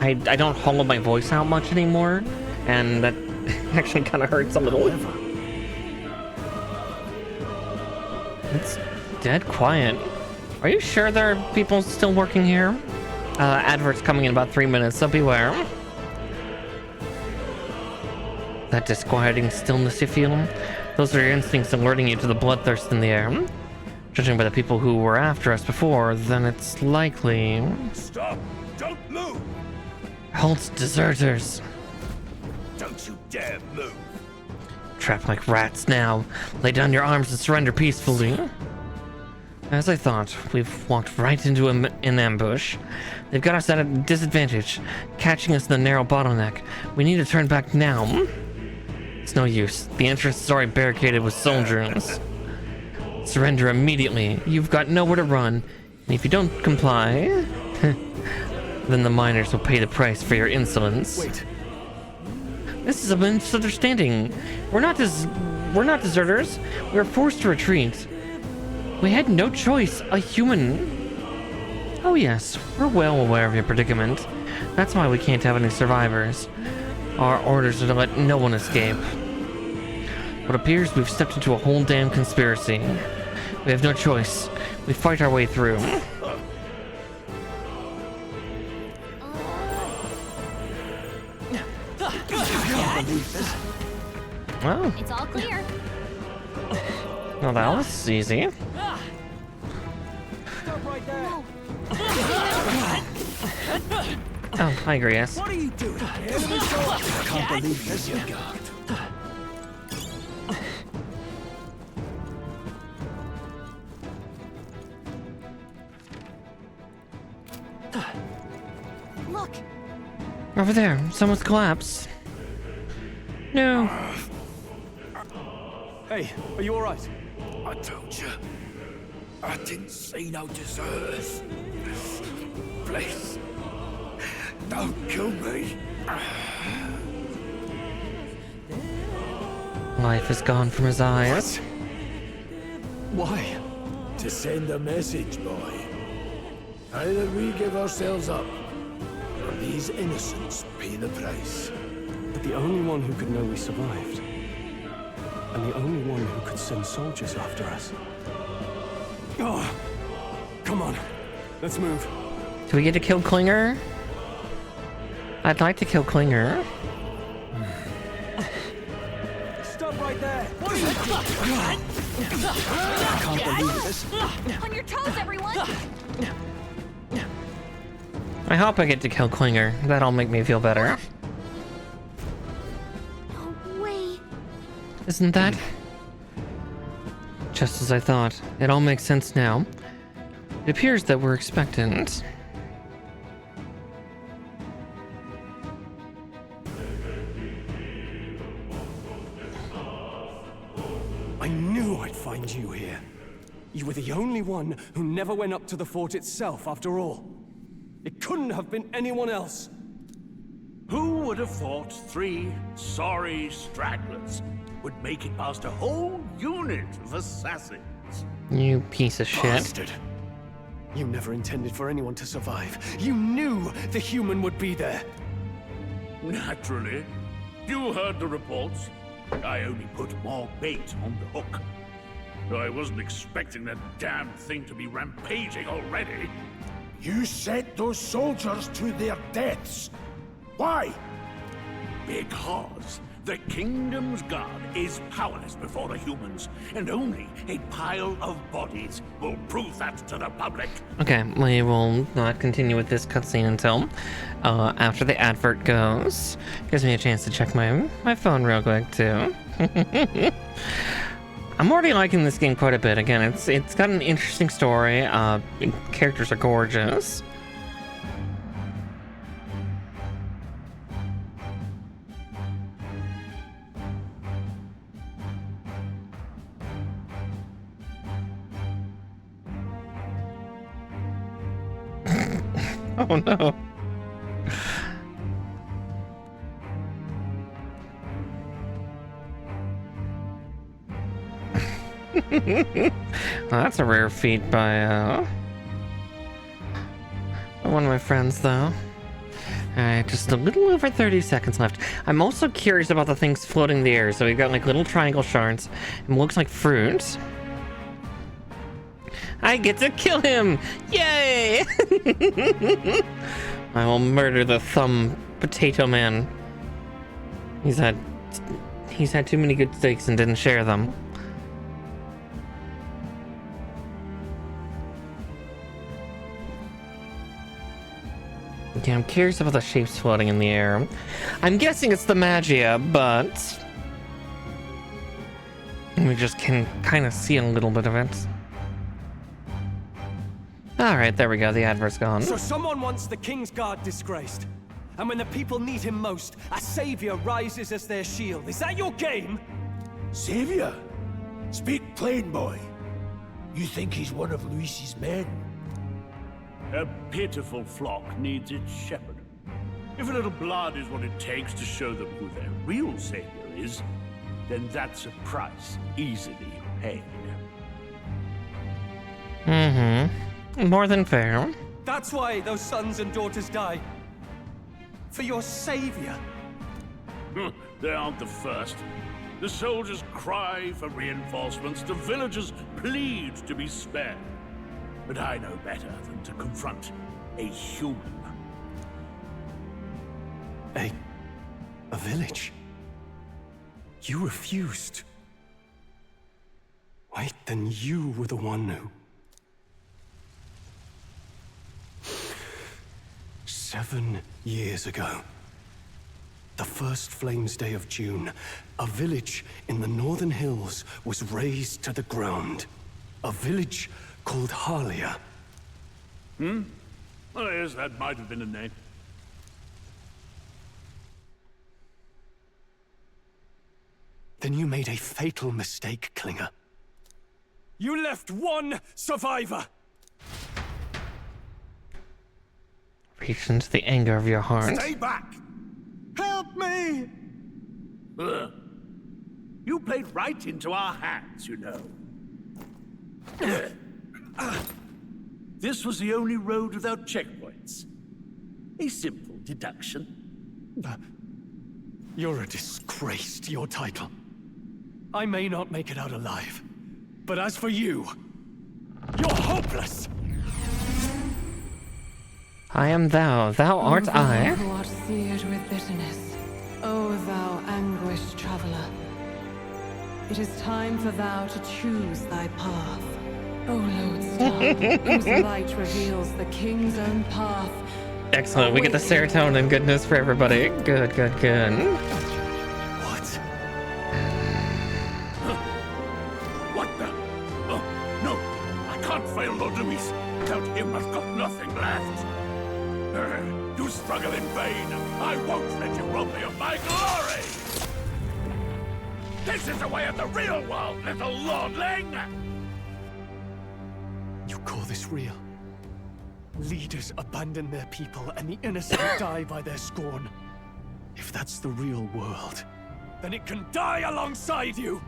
I don't hollow my voice out much anymore, and that actually kind of hurts a little. It's dead quiet. Are you sure there are people still working here? Adverts coming in about 3 minutes, so beware. That disquieting stillness you feel? Those are your instincts alerting you to the bloodthirst in the air. Judging by the people who were after us before, then it's likely... Stop! Don't move! Halt, deserters! Don't you dare move! Trapped like rats now. Lay down your arms and surrender peacefully. As I thought, we've walked right into an ambush. They've got us at a disadvantage, catching us in the narrow bottleneck. We need to turn back now. It's no use. The entrance is already barricaded with soldiers. Surrender immediately. You've got nowhere to run. And if you don't comply, then the miners will pay the price for your insolence. Wait. This is a misunderstanding. We're not deserters. We were forced to retreat. We had no choice. A human. Oh yes, we're well aware of your predicament. That's why we can't have any survivors. Our orders are to let no one escape. It appears we've stepped into a whole damn conspiracy. We have no choice. We fight our way through. Well, it's all clear. Well, that was easy. Oh, I agree, yes. What are you doing? I can't believe this. Look, Over there, someone's collapsed. No. Hey, are you alright? I told you. I didn't see no deserters. Please. Don't kill me. Life is gone from his eyes. Why? To send a message, boy. Either we give ourselves up, or these innocents pay the price. But the only one who could know we survived, and the only one who could send soldiers after us. Oh, come on, let's move. Do we get to kill Klinger? I'd like to kill Klinger. Stop right there! What are you doing? I can't believe this. On your toes, everyone! I hope I get to kill Klinger. That'll make me feel better. No way. Isn't that? Just as I thought. It all makes sense now. It appears that we're expectant. I knew I'd find you here. You were the only one who never went up to the fort itself, after all. It couldn't have been anyone else. Who would have thought 3 sorry stragglers would make it past a whole unit of assassins? You piece of shit. Bastard. You never intended for anyone to survive. You knew the human would be there. Naturally. You heard the reports. I only put more bait on the hook. I wasn't expecting that damn thing to be rampaging already. You sent those soldiers to their deaths. Why? Because the kingdom's guard is powerless before the humans, and only a pile of bodies will prove that to the public. Okay, we will not continue with this cutscene until after the advert goes. Gives me a chance to check my phone real quick too. I'm already liking this game quite a bit. Again, it's got an interesting story. Characters are gorgeous. Oh no. Well, that's a rare feat by one of my friends, though. Alright, just a little over 30 seconds left. I'm also curious about the things floating in the air. So we've got like little triangle shards and looks like fruit. I get to kill him! Yay! I will murder the thumb potato man. He's had too many good steaks and didn't share them. Yeah, I'm curious about the shapes floating in the air. I'm guessing it's the magia, but we just can kind of see a little bit of it. Alright, there we go. The advert's gone. So someone wants the King's Guard disgraced. And when the people need him most, a savior rises as their shield. Is that your game? Savior? Speak plain, boy. You think he's one of Luis's men? A pitiful flock needs its shepherd. If a little blood is what it takes to show them who their real savior is, then that's a price easily paid. Mm-hmm. More than fair. That's why those sons and daughters die. For your savior. They aren't the first. The soldiers cry for reinforcements, the villagers plead to be spared. But I know better than to confront a human. A village? You refused. Wait, then you were the one who... 7 years ago, the first Flames Day of June, a village in the northern hills was razed to the ground. A village called Harlia. Oh yes, that might have been a name. Then you made a fatal mistake, Klinger. You left one survivor! Reach into the anger of your heart. Stay back! Help me! You played right into our hands, you know. This was the only road without checkpoints. A simple deduction. You're a disgrace to your title. I may not make it out alive, but as for you, you're hopeless! I am thou, thou art I. Who art seared with bitterness, O thou anguished traveler. It is time for thou to choose thy path. O lodestar, whose light reveals the king's own path. Excellent, we get the serotonin goodness for everybody. Good, good, good. What the? Oh, no! I can't fail Lord Luis. Without him, I've got nothing left. You struggle in vain. I won't let you rob me of my glory! This is the way of the real world, little lordling! You call this real? Leaders abandon their people and the innocent die by their scorn. If that's the real world, then it can die alongside you!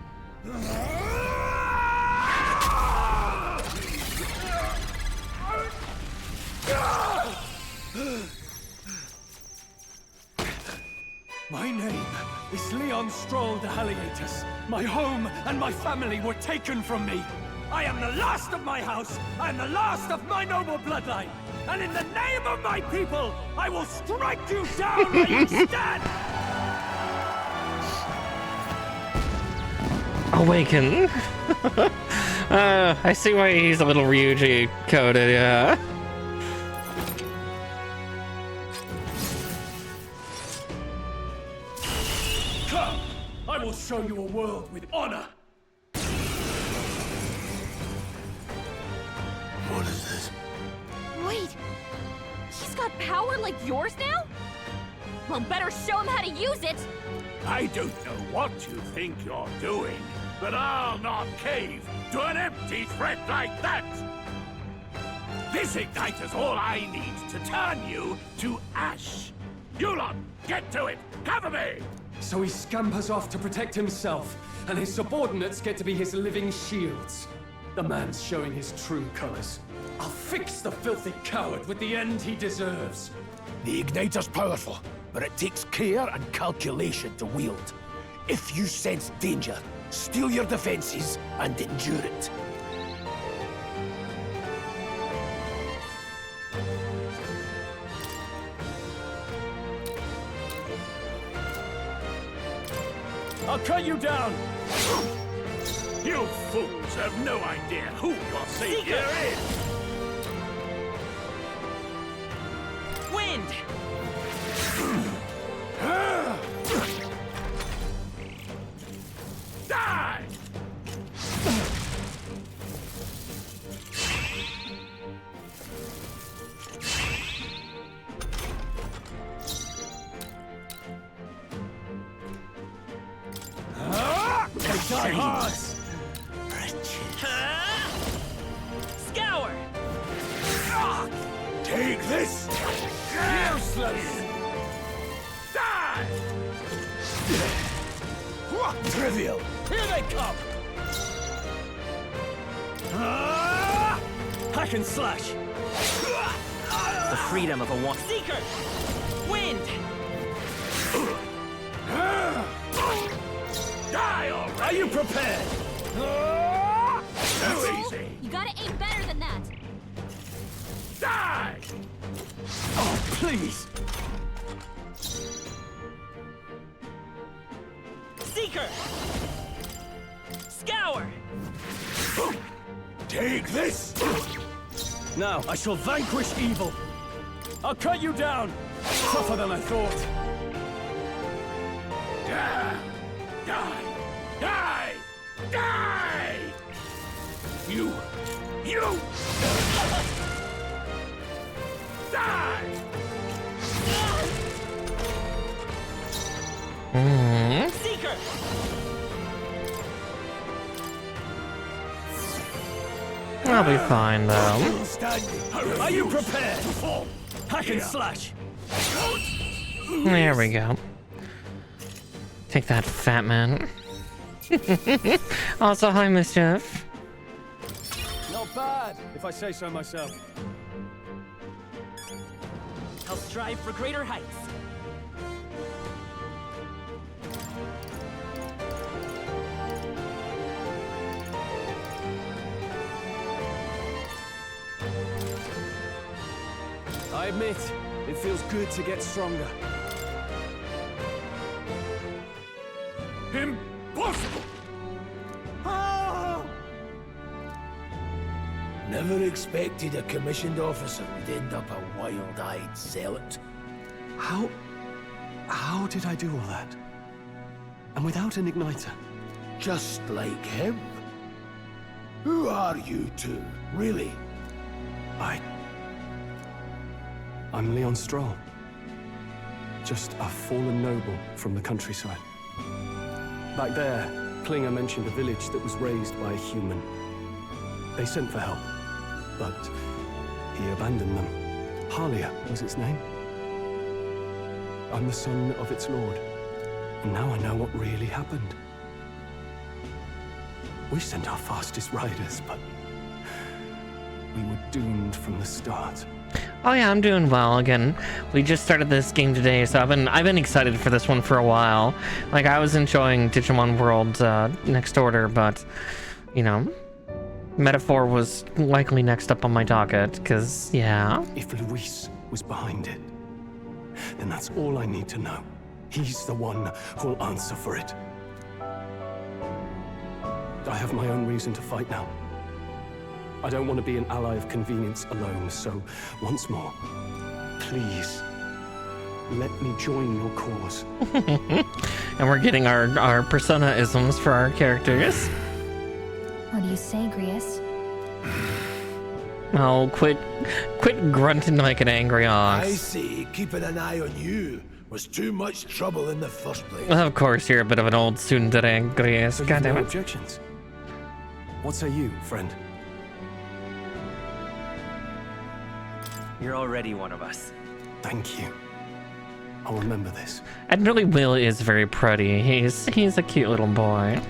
My name is Leon Stroll de Halliatus. My home and my family were taken from me. I am the last of my house. I am the last of my noble bloodline. And in the name of my people, I will strike you down where you stand! Awaken. I see why he's a little Ryuji coded, yeah. Come! I will show you a world with honor! What is this? Wait! He's got power like yours now? Well, better show him how to use it! I don't know what you think you're doing, but I'll not cave to an empty threat like that! This igniter's all I need to turn you to ash! You lot, get to it! Cover me! So he scampers off to protect himself, and his subordinates get to be his living shields. The man's showing his true colors. I'll fix the filthy coward with the end he deserves. The igniter's powerful, but it takes care and calculation to wield. If you sense danger, steel your defenses and endure it. I'll cut you down! You fools have no idea who your savior is! Wind! Die! Die hard! Scour! Take this! Useless! Die! Trivial! Here they come! Hack and slash! The freedom of a one. Seeker! Wind! Die already! Are you prepared? Too easy! You gotta aim better than that! Die! Oh, please! Seeker! Scour! Take this! Now I shall vanquish evil! I'll cut you down! Tougher than I thought! Die! Die! Die! Die! You! Die! Seeker! I'll be fine though. Are you prepared? Hack and slash. There we go. Take that, fat man. Also, hi, Mischief. Not bad, if I say so myself. I'll strive for greater heights. I admit, it feels good to get stronger. Impossible! Never expected a commissioned officer would end up a wild-eyed zealot. How did I do all that? And without an igniter? Just like him. Who are you two, really? I'm Leon Stroll. Just a fallen noble from the countryside. Back there, Klinger mentioned a village that was raised by a human. They sent for help, but he abandoned them. Halia was its name. I'm the son of its lord, and now I know what really happened. We sent our fastest riders, but we were doomed from the start. Oh yeah, I'm doing well. Again, we just started this game today, so I've been excited for this one for a while. Like, I was enjoying Digimon World Next Order, but you know, Metaphor was likely next up on my docket, because yeah. If Luis was behind it, then that's all I need to know. He's the one who'll answer for it. I have my own reason to fight now. I don't want to be an ally of convenience alone, so once more, please, let me join your cause. And we're getting our persona-isms for our characters. What do you say, Grius? Oh, quit grunting like an angry ox. I see keeping an eye on you was too much trouble in the first place. Of course, you're a bit of an old tsundere, Grius. So God no damn it. objections? What say you, friend? You're already one of us. Thank you. I'll remember this. And really, Will is very pretty. He's a cute little boy.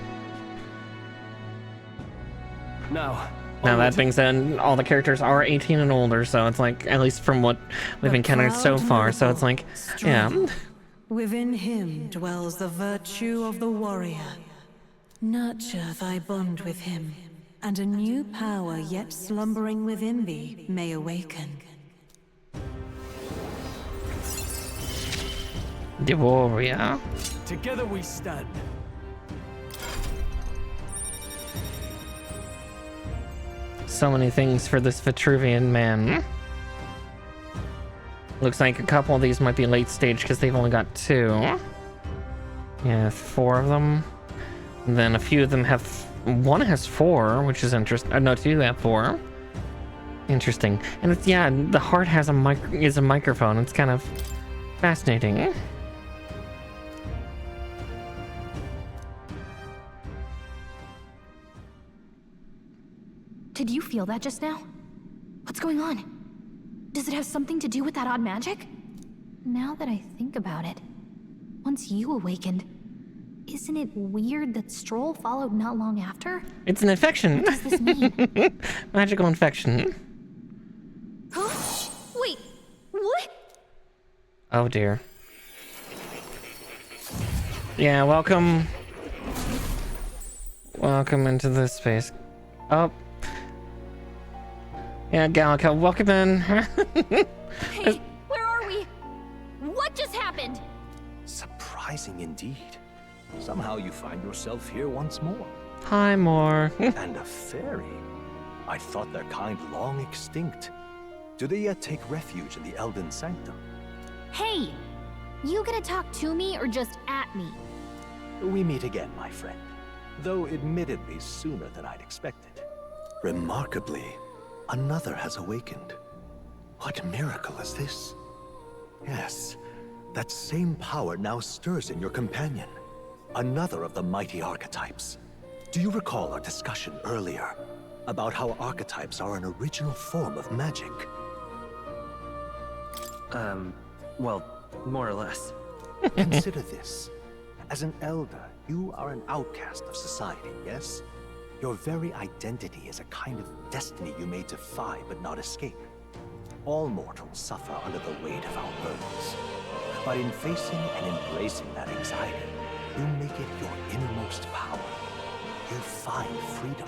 Now, that being said, all the characters are 18 and older, so it's like, at least from what we've encountered so far, so it's like, yeah. Within him dwells the virtue of the warrior. Nurture thy bond with him, and a new power yet slumbering within thee may awaken. The warrior. Together we stand. So many things for this Vitruvian man. Looks like a couple of these might be late stage because they've only got 2. Yeah, 4 of them. And then a few of them have... One has 4, which is interesting. No, 2 have 4. Interesting. And it's, yeah, the heart has a microphone. It's kind of fascinating. Did you feel that just now? What's going on? Does it have something to do with that odd magic? Now that I think about it, once you awakened, isn't it weird that Stroll followed not long after? It's an infection. What does this mean? Magical infection. Huh? Wait, what? Oh dear. Yeah, welcome. Welcome into this space. Oh. Yeah, Gallica, welcome in. Hey, where are we? What just happened? Surprising indeed. Somehow you find yourself here once more. Hi, Moore. And a fairy. I thought their kind long extinct. Do they yet take refuge in the Elden Sanctum? Hey, you gonna talk to me or just at me? We meet again, my friend. Though admittedly sooner than I'd expected. Remarkably, another has awakened. What miracle is this? Yes, that same power now stirs in your companion. Another of the mighty archetypes. Do you recall our discussion earlier? about how archetypes are an original form of magic. Well, more or less. Consider this. As an elder, you are an outcast of society, yes? Your very identity is a kind of destiny you may defy but not escape. All mortals suffer under the weight of our burdens. But in facing and embracing that anxiety, you make it your innermost power. You find freedom.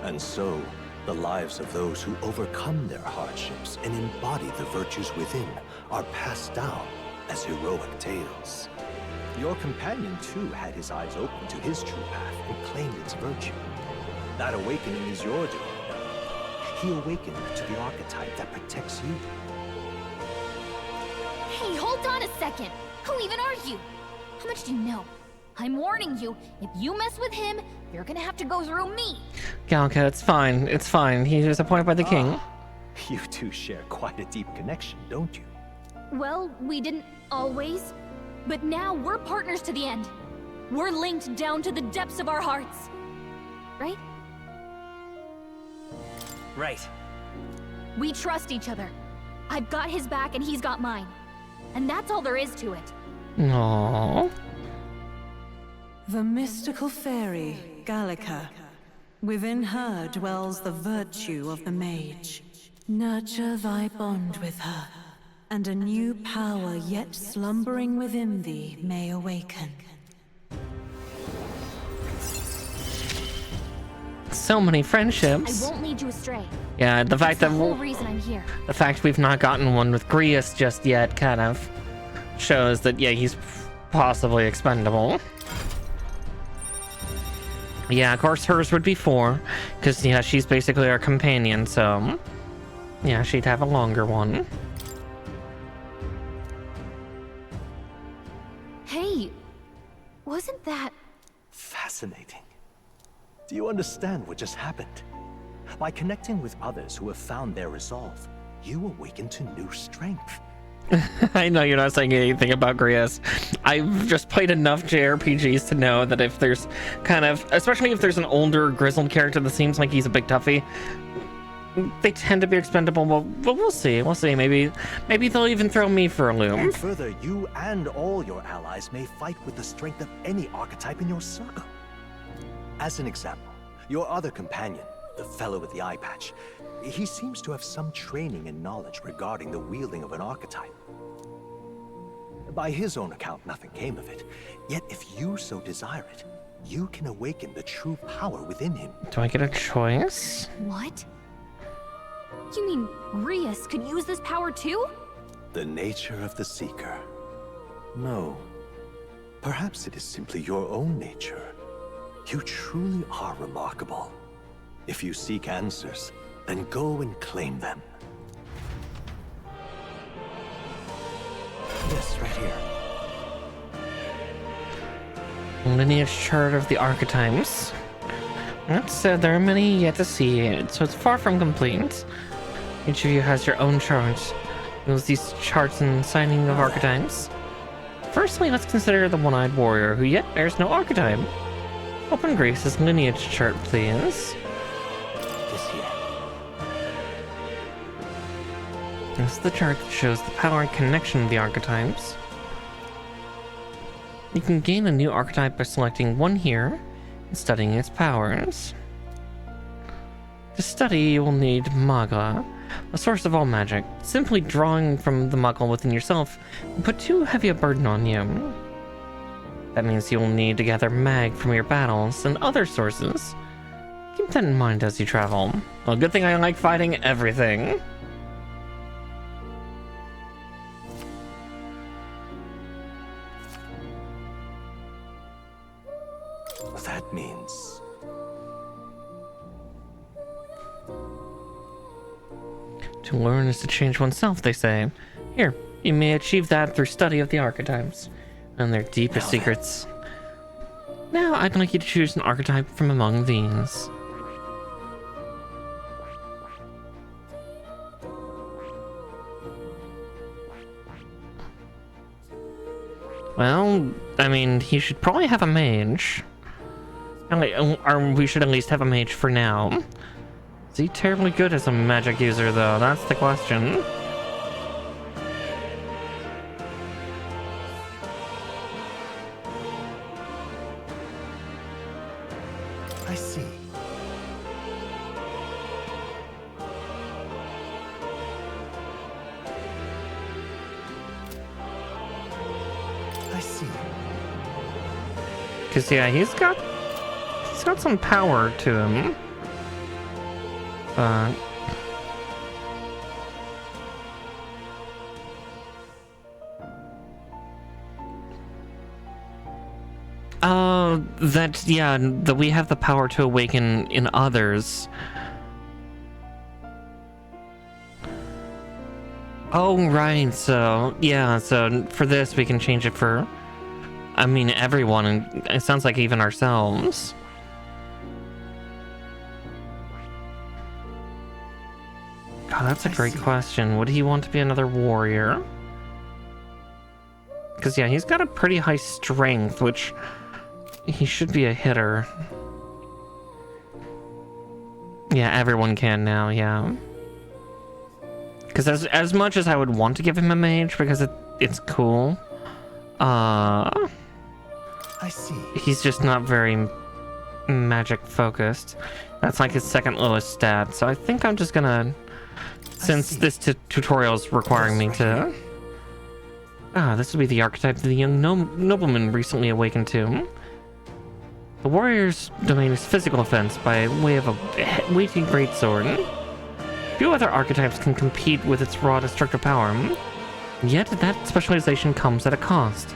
And so, the lives of those who overcome their hardships and embody the virtues within are passed down as heroic tales. Your companion, too, had his eyes open to his true path and claimed its virtue. That awakening is your doing. He awakened to the archetype that protects you. Hey, hold on a second! Who even are you? How much do you know? I'm warning you, if you mess with him, you're gonna have to go through me! Galka, it's fine. It's fine. He was appointed by the king. You two share quite a deep connection, don't you? Well, we didn't always. But now we're partners to the end. We're linked down to the depths of our hearts. Right? Right. We trust each other. I've got his back and he's got mine. And that's all there is to it. Aww. The mystical fairy, Gallica. Within her dwells the virtue of the mage. Nurture thy bond with her, and a new power yet slumbering within thee may awaken. So many friendships. I won't lead you astray. Yeah, the fact That's that the whole reason I'm here. the fact we've not gotten one with Grius just yet kind of shows that, yeah, he's possibly expendable. Yeah, of course hers would be 4, because, yeah, she's basically our companion, so yeah, she'd have a longer one. Hey, wasn't that... Fascinating. Do you understand what just happened? By connecting with others who have found their resolve, you awaken to new strength. I know you're not saying anything about Grius. I've just played enough JRPGs to know that if there's kind of, especially if there's an older grizzled character that seems like he's a big toughie, they tend to be expendable. But we'll see. We'll see. Maybe they'll even throw me for a loop. And further, you and all your allies may fight with the strength of any archetype in your circle. As an example, your other companion, the fellow with the eye patch, he seems to have some training and knowledge regarding the wielding of an archetype. By his own account, nothing came of it. Yet if you so desire it, you can awaken the true power within him. Do I get a choice? What? You mean Grius could use this power too? The nature of the Seeker. No. Perhaps it is simply your own nature. You truly are remarkable. If you seek answers, then go and claim them. This right here. Lineage chart of the archetypes. That said, there are many yet to see, so it's far from complete. Each of you has your own charts. Use these charts in signing of archetypes. Firstly, let's consider the one-eyed warrior, who yet bears no archetype. Open Grace's lineage chart, please. This here. This is the chart that shows the power and connection of the archetypes. You can gain a new archetype by selecting one here and studying its powers. To study, you will need Magla, a source of all magic. Simply drawing from the Magla within yourself will put too heavy a burden on you. That means you will need to gather mag from your battles and other sources. Keep that in mind as you travel. Well, good thing I like fighting everything. That means... To learn is to change oneself, they say. Here, you may achieve that through study of the archetypes and their deepest secrets. Now, I'd like you to choose an archetype from among these. Well, I mean, he should probably have a mage. Or we should at least have a mage for now. he terribly good as a magic user, though? That's the question. I see. I see. Cause yeah, he's got some power to him. That we have the power to awaken in others. Oh, right, so, yeah, so for this we can change it for, I mean, everyone, and it sounds like even ourselves. God, that's a great question. Would he want to be another warrior? Because, yeah, he's got a pretty high strength, which he should be a hitter. Yeah, everyone can now, yeah. Because as much as I would want to give him a mage, because it's cool, I see. He's just not very magic focused. That's like his second lowest stat, so I think I'm just gonna, since this tutorial is requiring me to... this would be the archetype the young nobleman recently awakened to. The warrior's domain is physical offense by way of a weighty greatsword. Few other archetypes can compete with its raw destructive power, yet that specialization comes at a cost.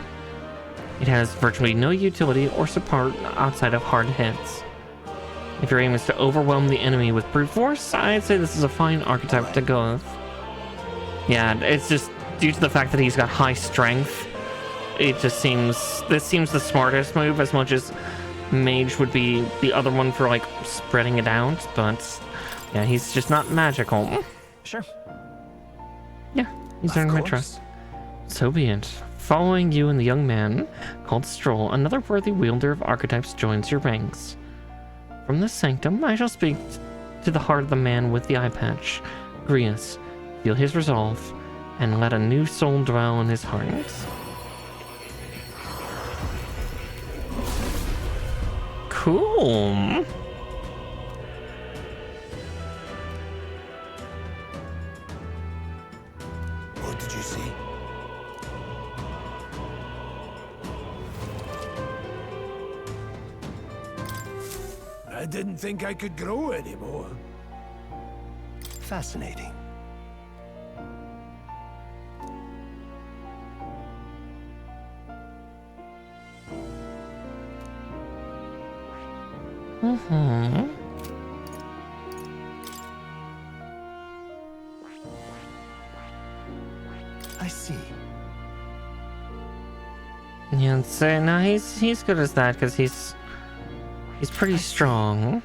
It has virtually no utility or support outside of hard hits. If your aim is to overwhelm the enemy with brute force, I'd say this is a fine archetype to go with. Yeah, it's just due to the fact that he's got high strength, it just seems, this seems the smartest move, as much as mage would be the other one for like spreading it out, but yeah, he's just not magical. Sure. Yeah, he's earned my trust. So be it. Following you and the young man called Stroll, another worthy wielder of archetypes joins your ranks. From this sanctum, I shall speak to the heart of the man with the eye patch. Grius, feel his resolve, and let a new soul dwell in his heart. Cool. What did you see? I didn't think I could grow anymore. Fascinating. Mm-hmm. I see. Yeah, so no, he's good as that because he's pretty strong.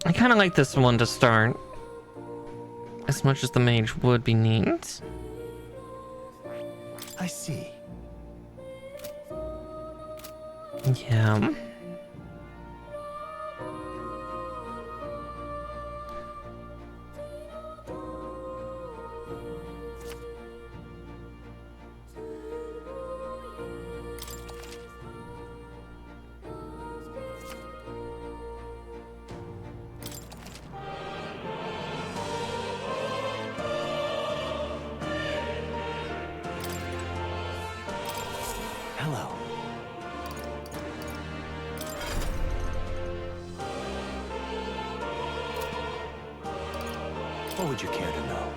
I kind of like this one to start, as much as the mage would be neat. I see. Yeah. Hello. What would you care to know?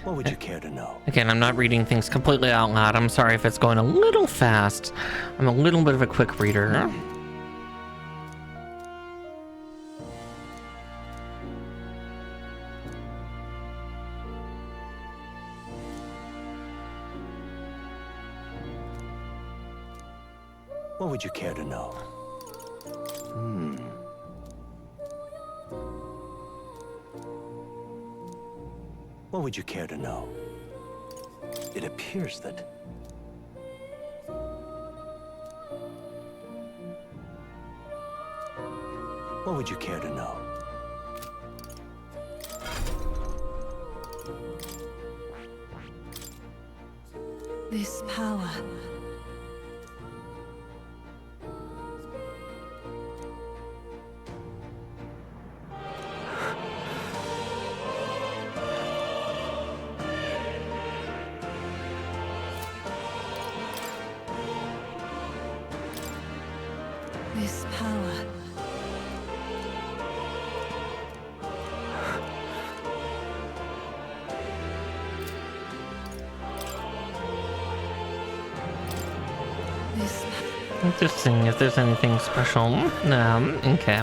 What would you care to know? Again, I'm not reading things completely out loud. I'm sorry if it's going a little fast. I'm a little bit of a quick reader. What would you care to know? What would you care to know? It appears that... What would you care to know? This power. This power. Just seeing if there's anything special. Okay.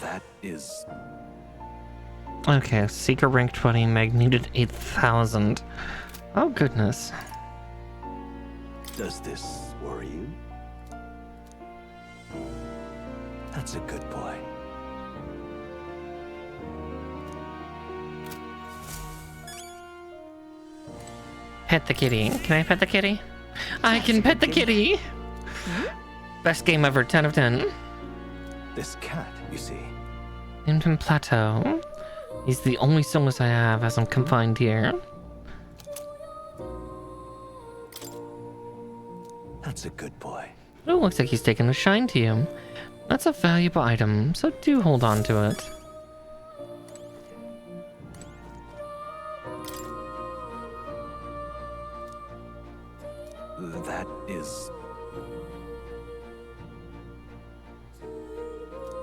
That is... Okay, Seeker rank 20, Meg needed 8,000. Oh goodness. Does this worry you? That's a good boy. Pet the kitty. Can I pet the kitty? I can pet the kitty! Best game ever, 10 of 10. This cat, you see. Named him Plateau. He's the only solace I have as I'm confined here. That's a good boy. Oh, looks like he's taken a shine to you. That's a valuable item, so do hold on to it. That is...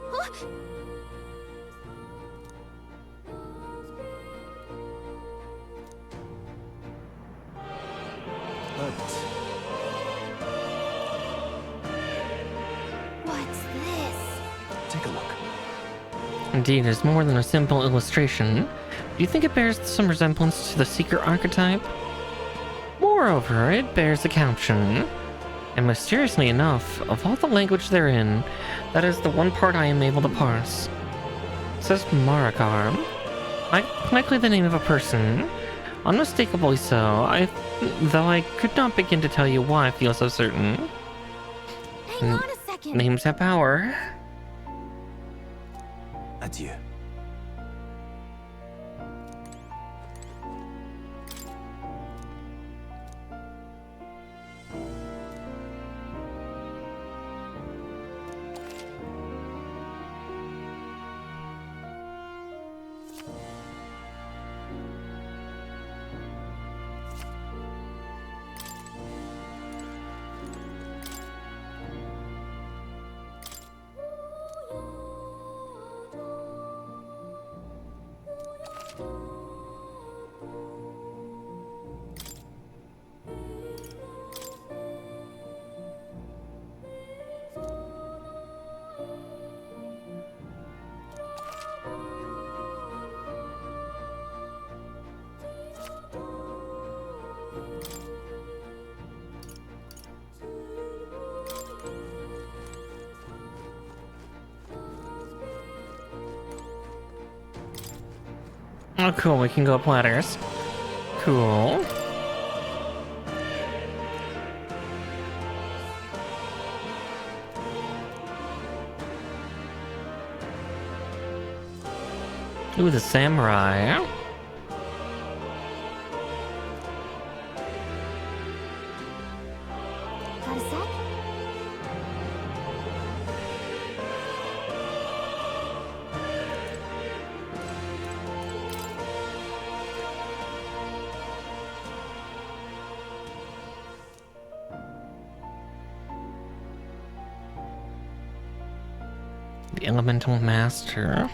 What's this? Take a look. Indeed, it's more than a simple illustration. Do you think it bears some resemblance to the Seeker archetype? Moreover, it bears a caption. And mysteriously enough, of all the language therein, that is the one part I am able to parse. It says Marakar. Likely the name of a person. Unmistakably so, though I could not begin to tell you why I feel so certain. Hang on a second. Names have power. Adieu. Oh cool, we can go up ladders. Cool. Ooh, the samurai. Got a sec? The elemental master.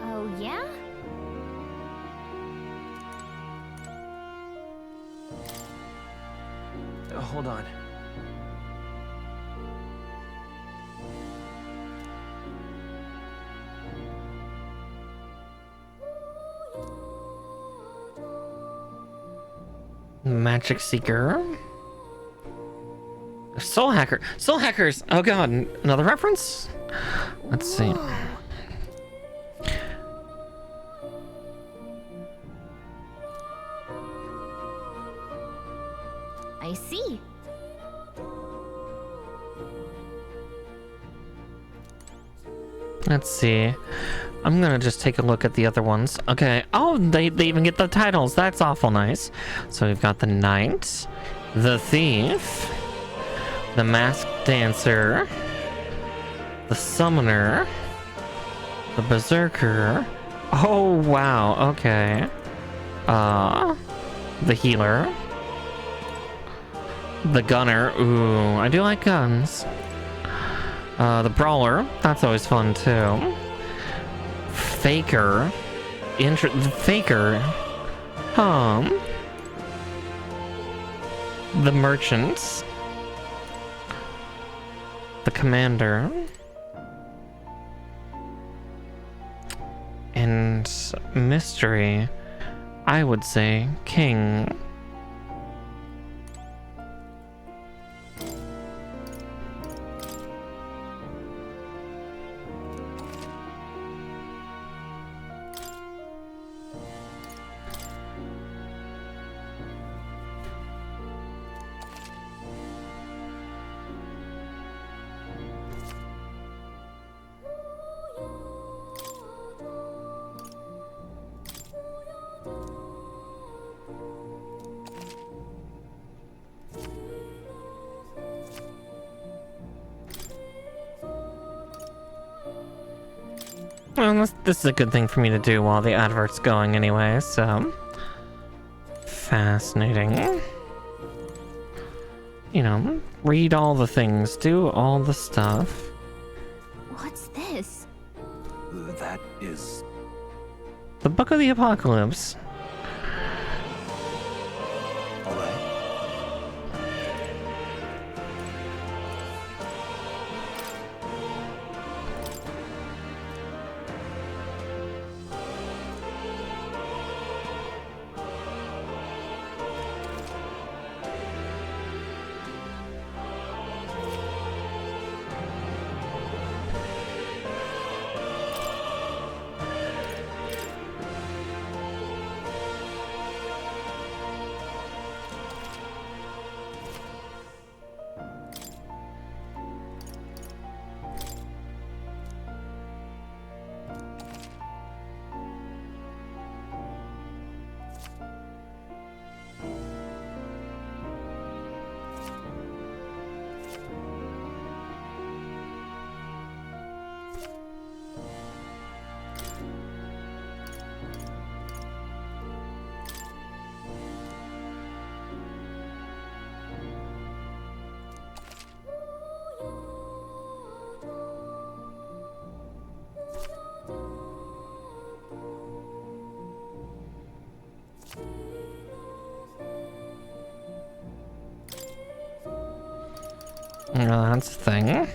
Oh, yeah? Hold on. Magic Seeker. Soul Hacker. Soul Hackers! Oh god, another reference? Let's see. I see. Let's see. I'm gonna just take a look at the other ones. Okay. Oh, they even get the titles. That's awful nice. So we've got the Knight, the Thief, the Masked Dancer, the Summoner, the Berserker. Oh, wow. Okay. The Healer, the Gunner. Ooh, I do like guns. The Brawler. That's always fun, too. Faker. The Faker. The Merchants. The Commander. And Mystery. I would say King. Well, this is a good thing for me to do while the advert's going anyway, so... Fascinating. You know, read all the things, do all the stuff. What's this? That is... The Book of the Apocalypse. That's the thing.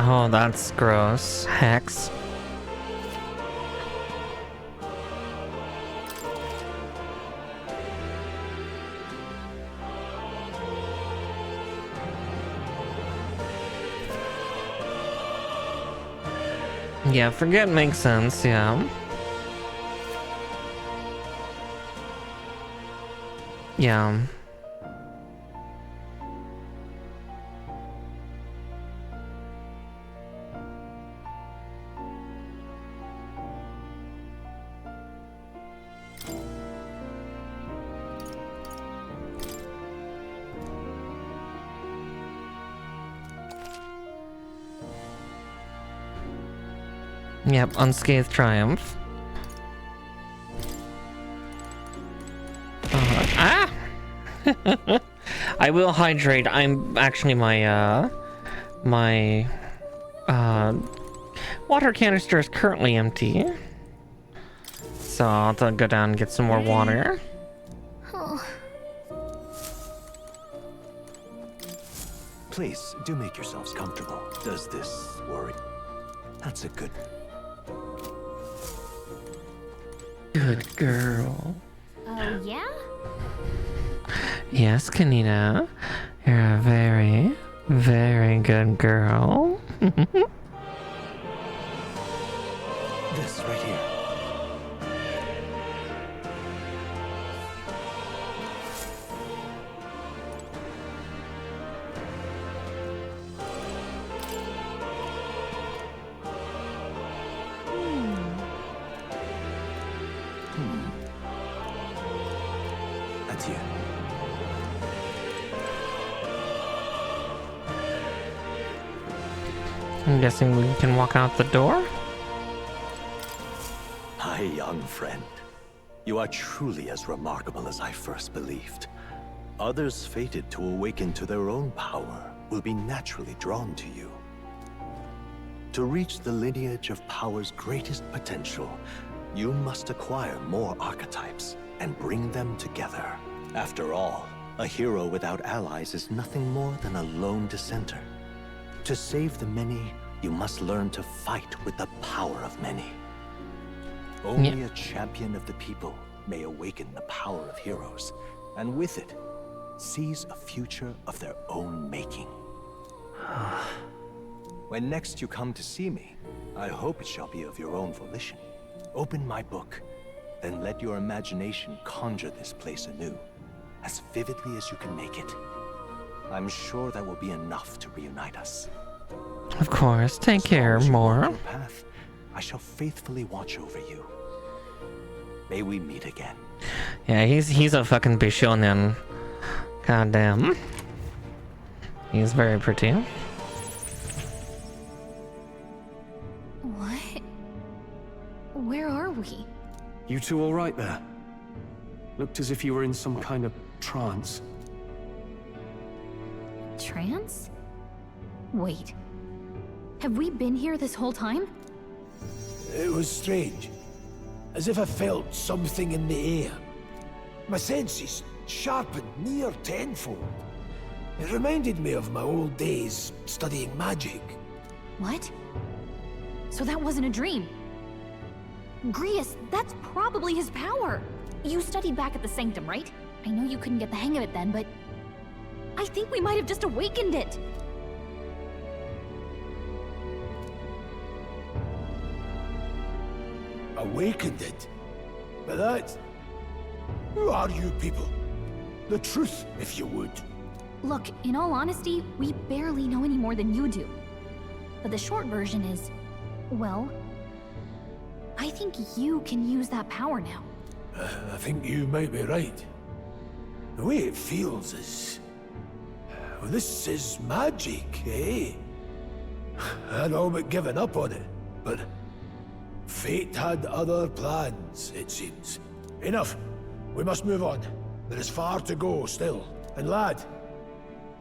Oh, that's gross. Hex. Yeah, forget makes sense, yeah. Yeah. Yep, unscathed triumph. Ah! I will hydrate. I'm actually my water canister is currently empty. So I'll have to go down and get some more water. Oh. Please, do make yourselves comfortable. Does this worry? That's a good... Good girl. Oh, yeah? Yes, Kanina. You're a very, very good girl. This right here. Adieu. I'm guessing we can walk out the door? My young friend, you are truly as remarkable as I first believed. Others fated to awaken to their own power will be naturally drawn to you. To reach the lineage of power's greatest potential, you must acquire more archetypes and bring them together. After all, a hero without allies is nothing more than a lone dissenter. To save the many, you must learn to fight with the power of many. Only a champion of the people may awaken the power of heroes, and with it, seize a future of their own making. When next you come to see me, I hope it shall be of your own volition. Open my book, then let your imagination conjure this place anew, as vividly as you can make it. I'm sure that will be enough to reunite us. Of course. Take care, more. Path, I shall faithfully watch over you. May we meet again. Yeah, he's a fucking Bishonen. Goddamn. He's very pretty. What? Where are we? You two all right there? Looked as if you were in some kind of trance. Trance? Wait. Have we been here this whole time? It was strange. As if I felt something in the air. My senses sharpened near tenfold. It reminded me of my old days studying magic. What? So that wasn't a dream. Grius, that's probably his power. You studied back at the Sanctum, right? I know you couldn't get the hang of it then, but I think we might have just awakened it. Awakened it? But that... Who are you people? The truth, if you would. Look, in all honesty, we barely know any more than you do. But the short version is, well, I think you can use that power now. I think you might be right. The way it feels is... Well, this is magic, eh? I'd all but given up on it, but... Fate had other plans, it seems. Enough. We must move on. There is far to go still. And lad,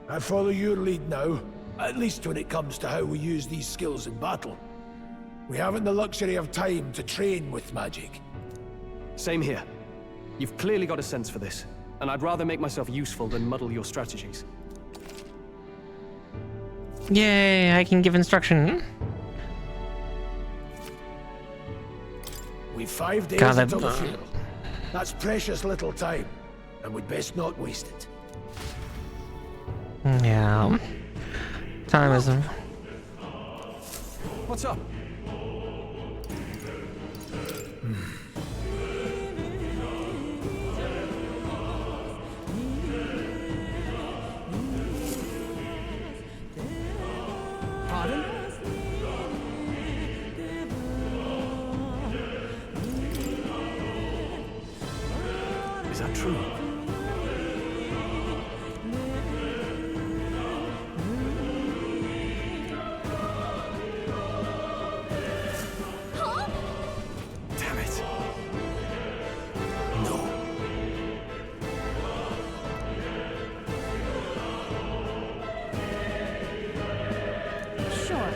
I follow your lead now, at least when it comes to how we use these skills in battle. We haven't the luxury of time to train with magic. Same here. You've clearly got a sense for this, and I'd rather make myself useful than muddle your strategies. Yay, I can give instruction. We've 5 days God, until the funeral. That's precious little time, and we'd best not waste it. Yeah. Time is... What's up? Pardon? Is that true? Sure.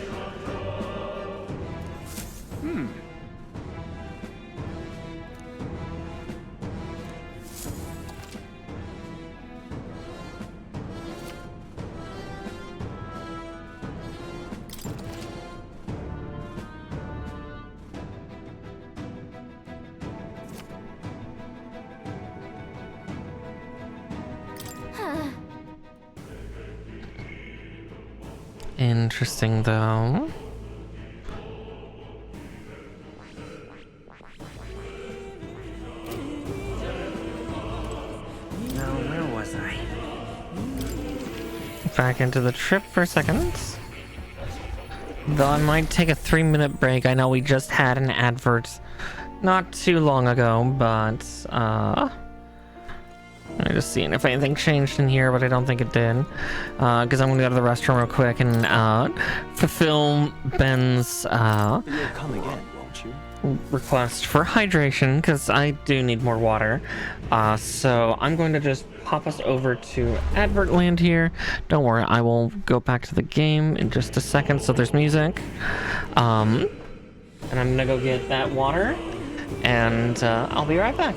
Interesting, though. Now, where was I? Back into the trip for a second. Though I might take a 3-minute break. I know we just had an advert not too long ago, but I'm just seeing if anything changed in here, but I don't think it did. Because I'm gonna go to the restroom real quick and fulfill Ben's You'll come again, won't you? request for hydration, because I do need more water. So I'm going to just pop us over to Advert Land here. Don't worry, I will go back to the game in just a second, so there's music. And I'm gonna go get that water, and I'll be right back.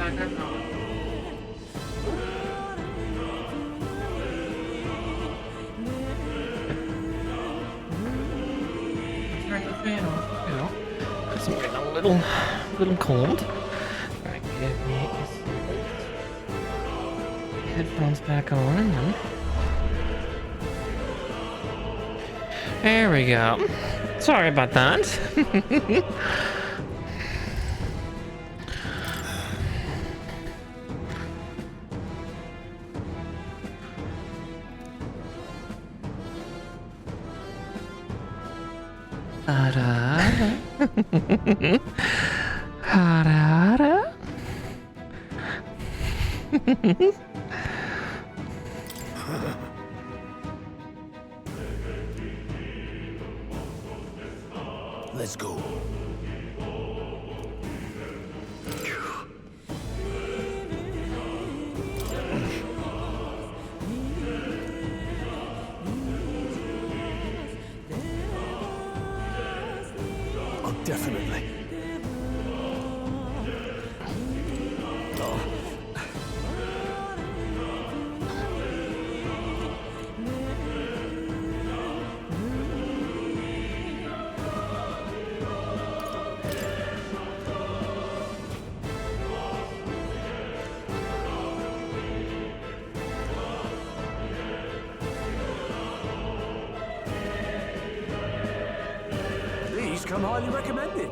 back at home. Turn the fan off. You know, because I'm getting a little cold. Alright, give me a second. Headphones back on and then. There we go. Sorry about that. Let's go. Oh, definitely. These come highly recommended.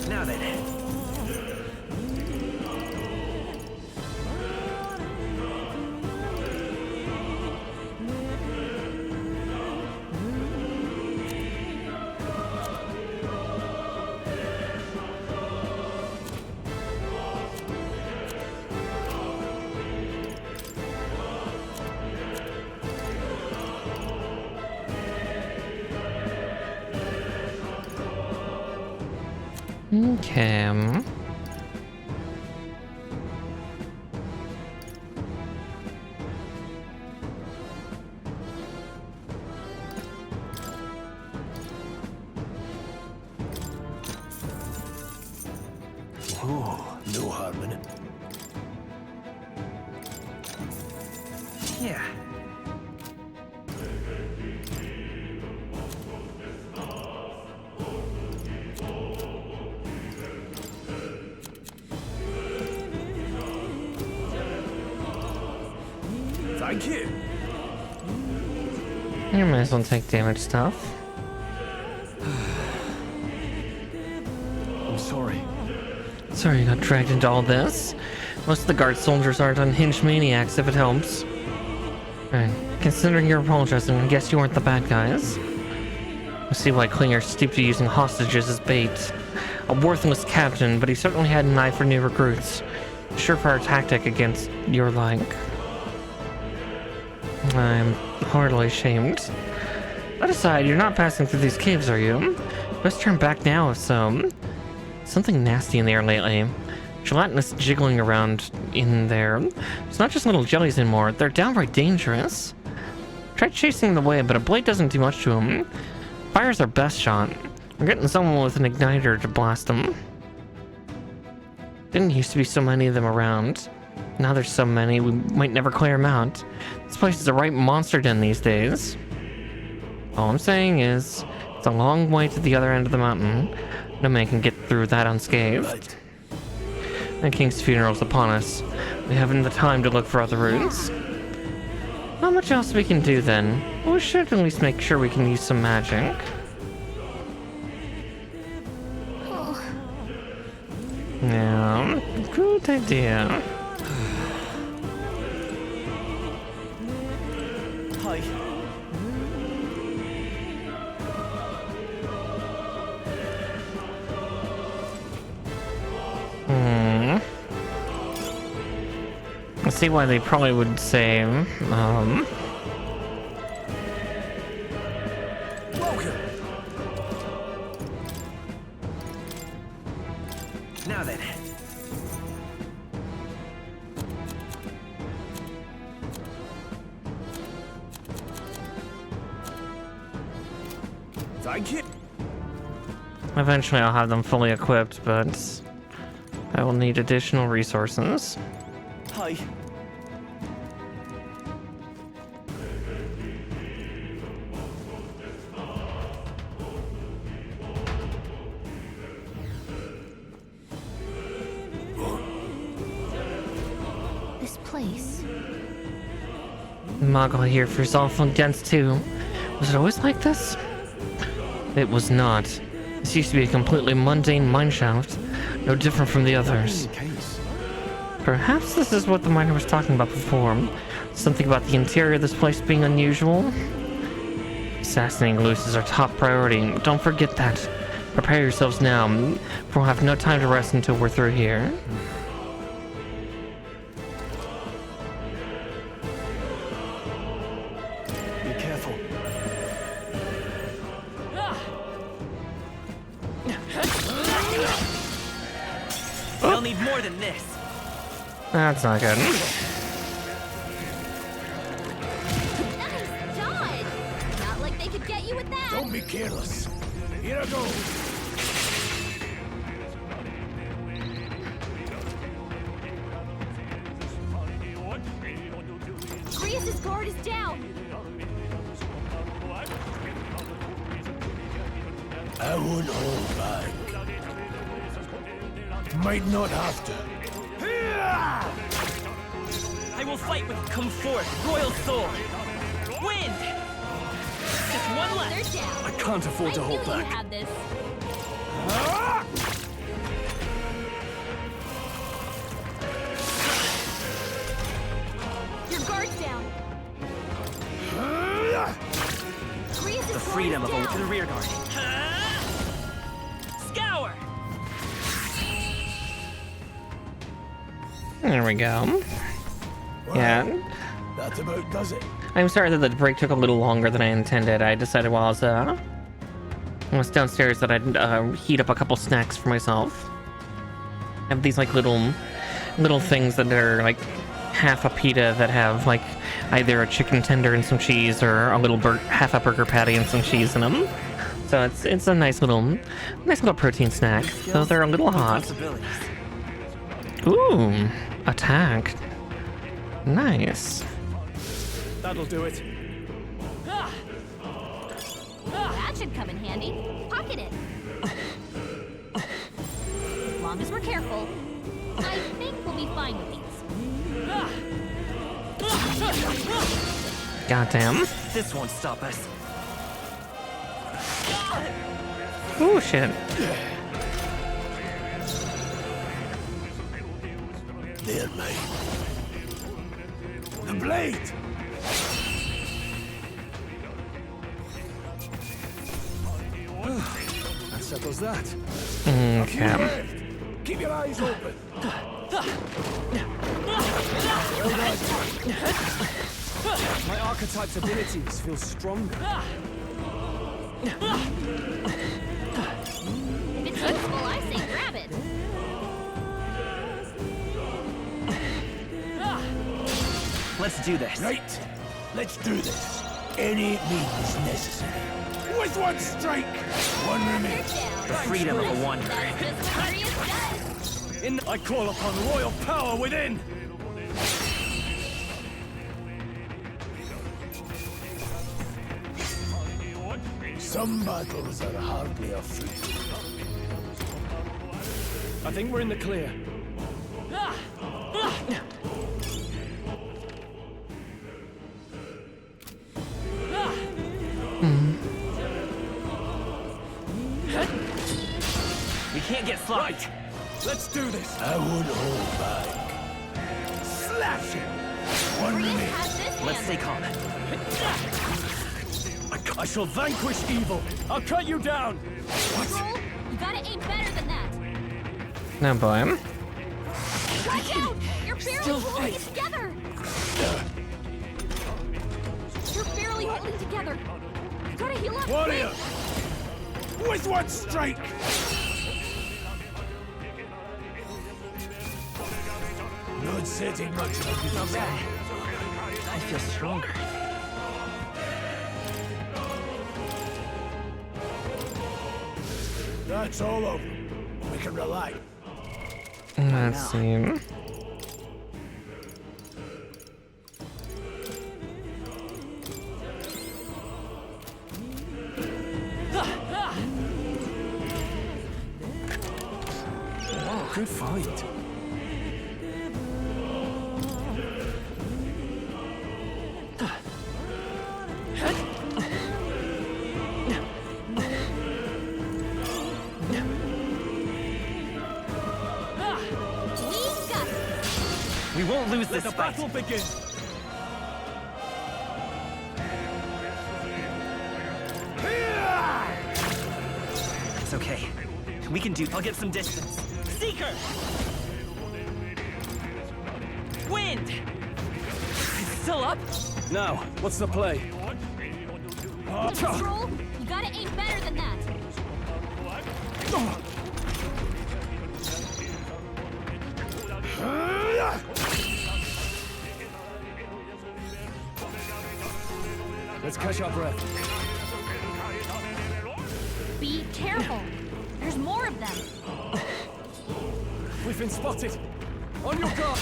Now then. Okay. Oh, no harm in it. Yeah. Thank you. You might as well take damage stuff. I'm sorry. Sorry you got dragged into all this. Most of the guard soldiers aren't unhinged maniacs, if it helps. Right. Considering you're apologizing, I guess you weren't the bad guys. I see why Klinger stooped to using hostages as bait. A worthless captain, but he certainly had an eye for new recruits. Surefire tactic against your like. I'm heartily ashamed. That aside, you're not passing through these caves, are you? Best turn back now if so. Something nasty in the air lately. Gelatinous jiggling around in there. It's not just little jellies anymore, they're downright dangerous. Try chasing them away, but a blade doesn't do much to them. Fire's our best shot. We're getting someone with an igniter to blast them. Didn't used to be so many of them around. Now there's so many, we might never clear them out. This place is a right monster den these days. All I'm saying is, it's a long way to the other end of the mountain. No man can get through that unscathed. The king's funeral's upon us. We haven't the time to look for other routes. Not much else we can do then. We should at least make sure we can use some magic. Yeah, good idea. Hi. I see why they probably would say, Welcome. Now then. Thank you. eventually I'll have them fully equipped, but I will need additional resources. Hi. This place. Moggle here for Zoffel against 2. Was it always like this? It was not. This used to be a completely mundane mineshaft, no different from the others. Perhaps this is what the miner was talking about before. Something about the interior of this place being unusual. Assassinating Luce is our top priority. Don't forget that. Prepare yourselves now, for we'll have no time to rest until we're through here. Be careful. They'll need more than this. That's not good. Nice dodge! Not like they could get you with that. Don't be careless. Here I go. Grius' guard is down. I won't hold back. Might not have to. I will fight with come forth, royal sword. Wind! Just one left. They're down. I can't afford to hold You back. had this. Your guard's down. Grius' The freedom of a rear guard. Scour! There we go. Yeah. That about does it. I'm sorry that the break took a little longer than I intended. I decided while I was downstairs that I'd heat up a couple snacks for myself. I have these like little things that are like half a pita that have like either a chicken tender and some cheese or a little half a burger patty and some cheese in them. So it's a nice little protein snack. Though they're a little hot. Ooh, attack. Nice. That'll do it. That should come in handy. Pocket it. As long as we're careful, I think we'll be fine with these. Goddamn. This won't stop us. Ooh, shit. They're mine. The blade! That settles that. Okay. Keep your eyes open. My archetype's abilities feel stronger. If it's useful, I say grab it. Let's do this. Right. Let's do this. Any means necessary. With one strike, one remains. The freedom of a wanderer. I call upon royal power within. Some battles are hardly a feat. I think we're in the clear. We can't get sloppy. Let's do this. I won't hold back. Slash him. One minute. Let's stay calm. I shall vanquish evil. I'll cut you down. Roll, you gotta aim better than that. No, boy. Watch out! You're barely holding it together. You're barely holding together. You gotta heal up. Warrior! With one strike! Not setting much of a good example. I feel stronger. That's all over. We can relax. Let's see. Oh, good fight. We won't lose this Let the battle begin. It's okay. We can do. I'll get some distance. Seeker! Wind! It's still up? Now, what's the play? Control, you gotta aim better than that. Let's catch our breath. Be careful. There's more of them. We've been spotted. On your guard.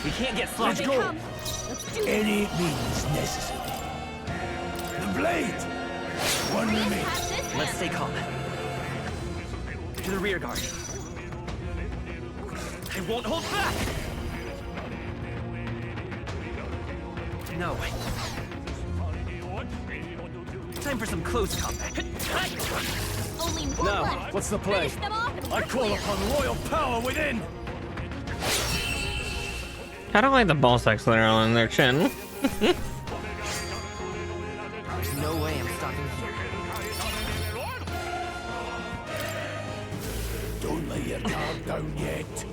We can't get sloppy. Let's go. Let's do this. Any means necessary. The blade! One minute. Let's stay calm. To the rear guard. I won't hold back! No. Time for some close combat. Only one Now, left. what's the play? Finish them off and I we're call clear. upon royal power within. I don't like the ball sacks that are on their chin. There's no way I'm stopping here. Don't lay your guard down yet.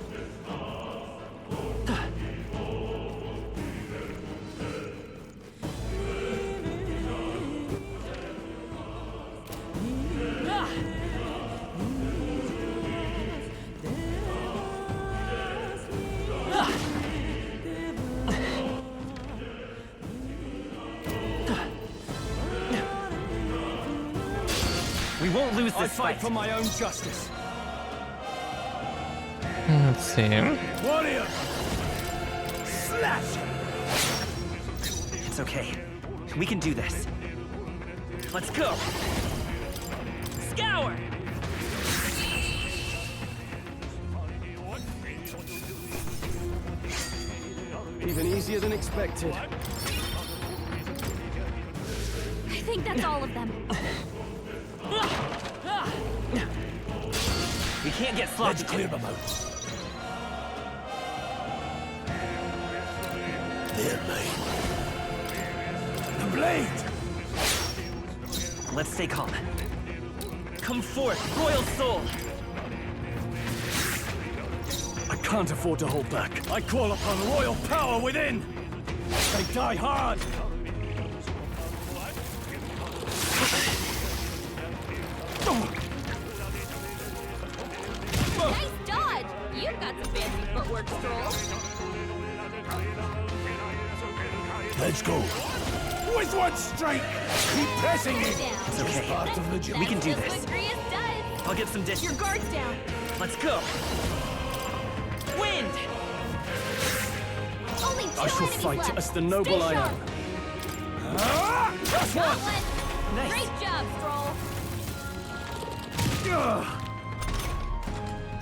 We won't lose I this fight fight. for my own justice. Let's see. Warrior! Slash! It's okay. We can do this. Let's go. Scour! Even easier than expected. I think that's all of them. We can't get sloppy. Let's clear them out. They're mine. The blade! Let's stay calm. Come forth, royal soul! I can't afford to hold back. I call upon royal power within. They die hard. Nice dodge. You've got some fancy footwork, Stroll. Let's go. With one strike! Keep pressing it! It's okay. Part of the job. We can do That's this. what Grius does. I'll get some distance. Your guard's down. Let's go. Wind! Only two I shall enemies fight left. as the noble Stay I am. sharp. That's Got one! one. Nice. Great job, Stroll.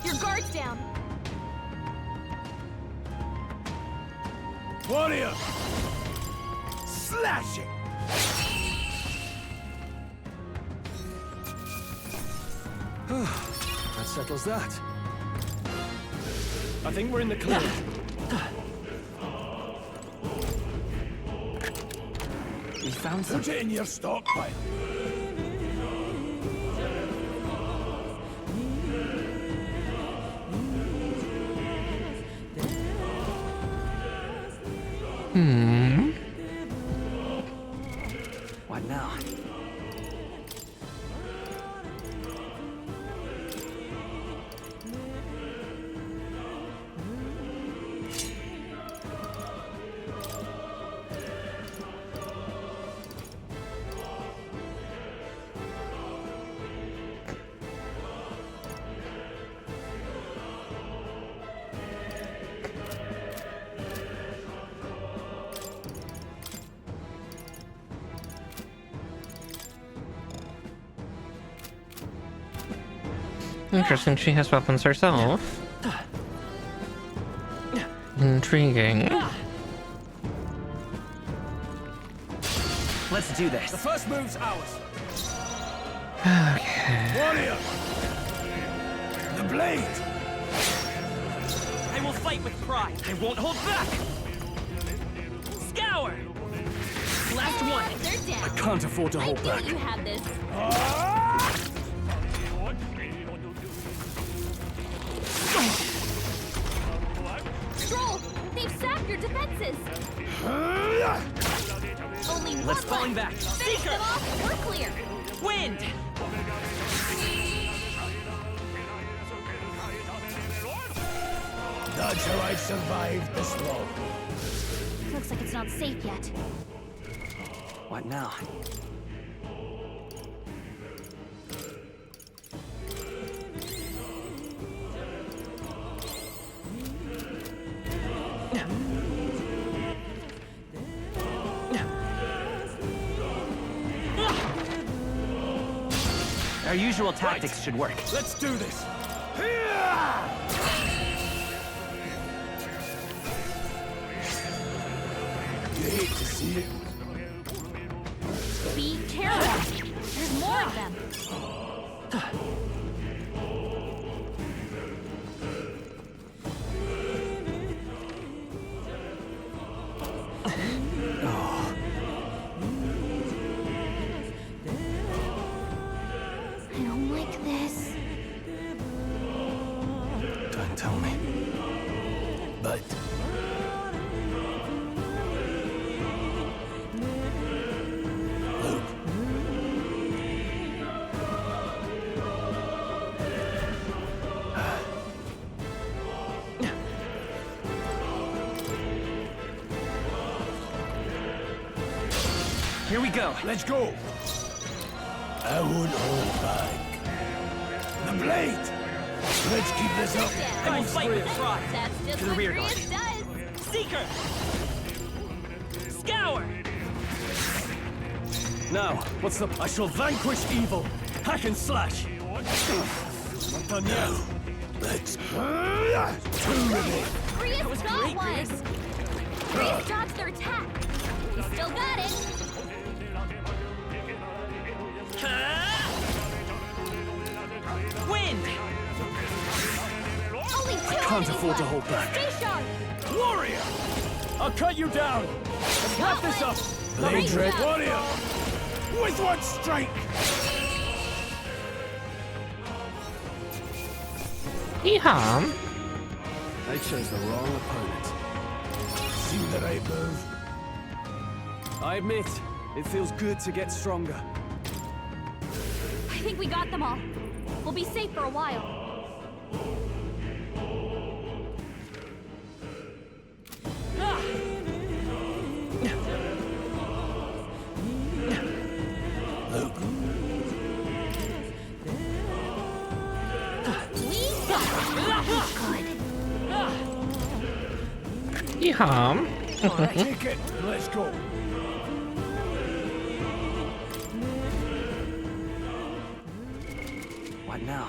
Your guard's down. Warrior! Slashing! That settles that. I think we're in the clear. We found some. Put it in your stockpile. What now? Interesting, she has weapons herself. Intriguing. Let's do this. The first move's ours. Okay. Warrior! The blade! I will fight with pride. I won't hold back. Scour! Last one. They're down. I can't afford to hold back. You have this. Stroll! They've sapped your defenses! Only one Let's falling back. Finish them off, we're clear! Wind! That's how I survived the slow. Looks like it's not safe yet. What now? Our usual tactics should work. Let's do this. You hate to see it. Be careful! There's more of them! I don't like this. Don't tell me. But Here we go. let's go. I won't hold back. The blade! Let's keep this up. I will fight with pride. That's just To the what rear Grius guard. does! Seeker! Scour! Now, what's the... I shall vanquish evil. Hack and slash. Not done yet. Let's Grius got one! Grius dodged their attack! He still got it! Wind! Only two I can't afford to hold back. Stay sharp! Warrior! I'll cut you down. Let's wrap this up. Blade red warrior! With one strike! Yeehaw! They chose the wrong opponent. See the right move? I admit, it feels good to get stronger. I think we got them all. We'll be safe for a while. Yeehaw! Take it. Let's go. What now?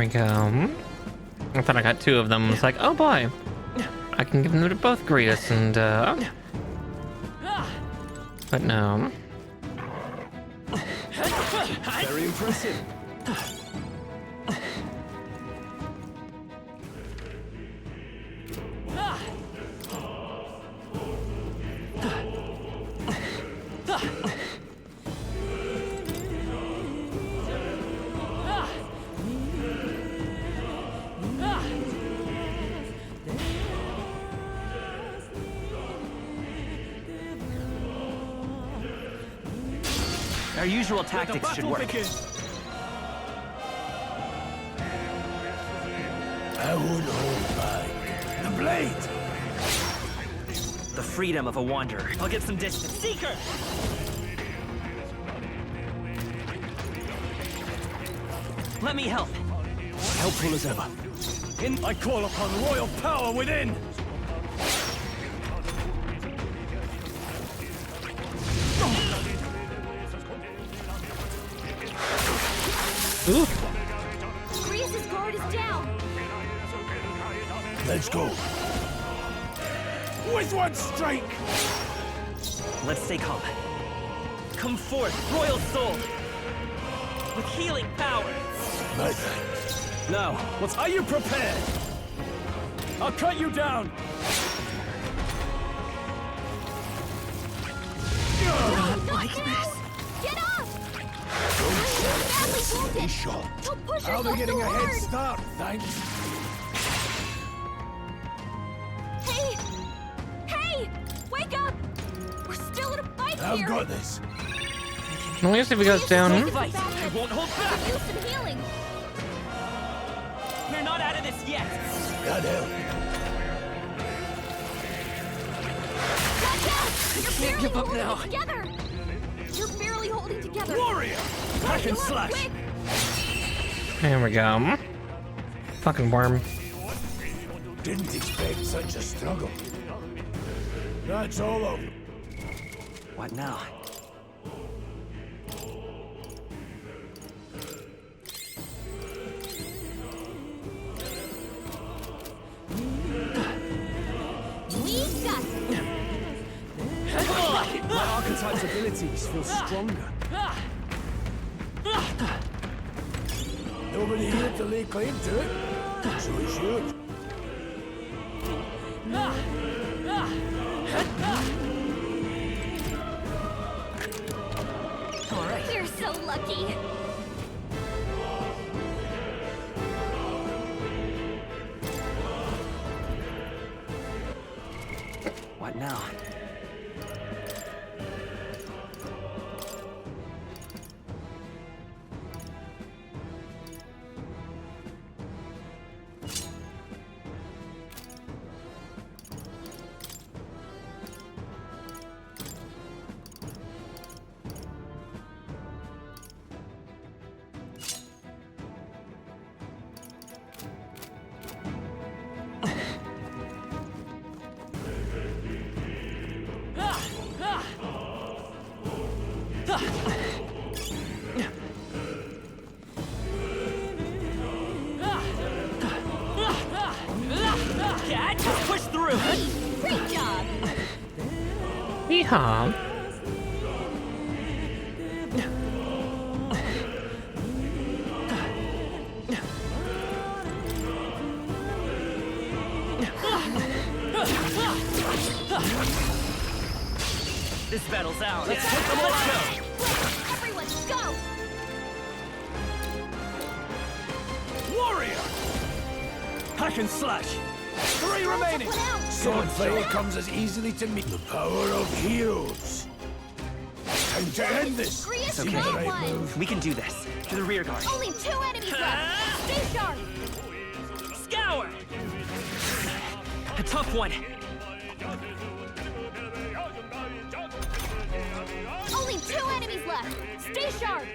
we go. I thought I got 2 of them. It's like, oh boy, I can give them to both Grius and but no. Very impressive. Our usual tactics should work. I would hold back. The blade! The freedom of a wanderer. I'll get some distance. Seeker! Let me help. Helpful as ever. I call upon royal power within! Grius' guard is down. Let's go. With one strike! Let's stay calm. Come forth, royal soul! With healing power! My thanks. Now, are you prepared? I'll cut you down! Not like this. Get up! Stay shot. How they're getting a head start, thanks. Hey! Hey! Wake up! We're still in a fight here! I've got this. At least if he goes down. Fight! I won't hold back! Use some healing! We're not out of this yet! God help. Watch out! You're can't give up barely now. holding together! You're barely holding together! Warrior! Hack and slash! Quick! There we go. Fucking worm. Didn't expect such a struggle. That's all over. What now? We got it! My archetype's abilities feel stronger. Nobody here to lay claim to it. So it should. You're so lucky! What now? Yeah, just push through! Great job! Yeehaw. This battle's ours. Let's take them all out! Everyone, go! Warrior! Hack and slash! 3 remaining! Sword fail comes as easily to me. The power of heroes. Time to end this. Grius, Okay. you got one! We can do this. To the rear guard. Only 2 enemies left! Stay sharp! Scour! A tough one. Only 2 enemies left! Stay sharp!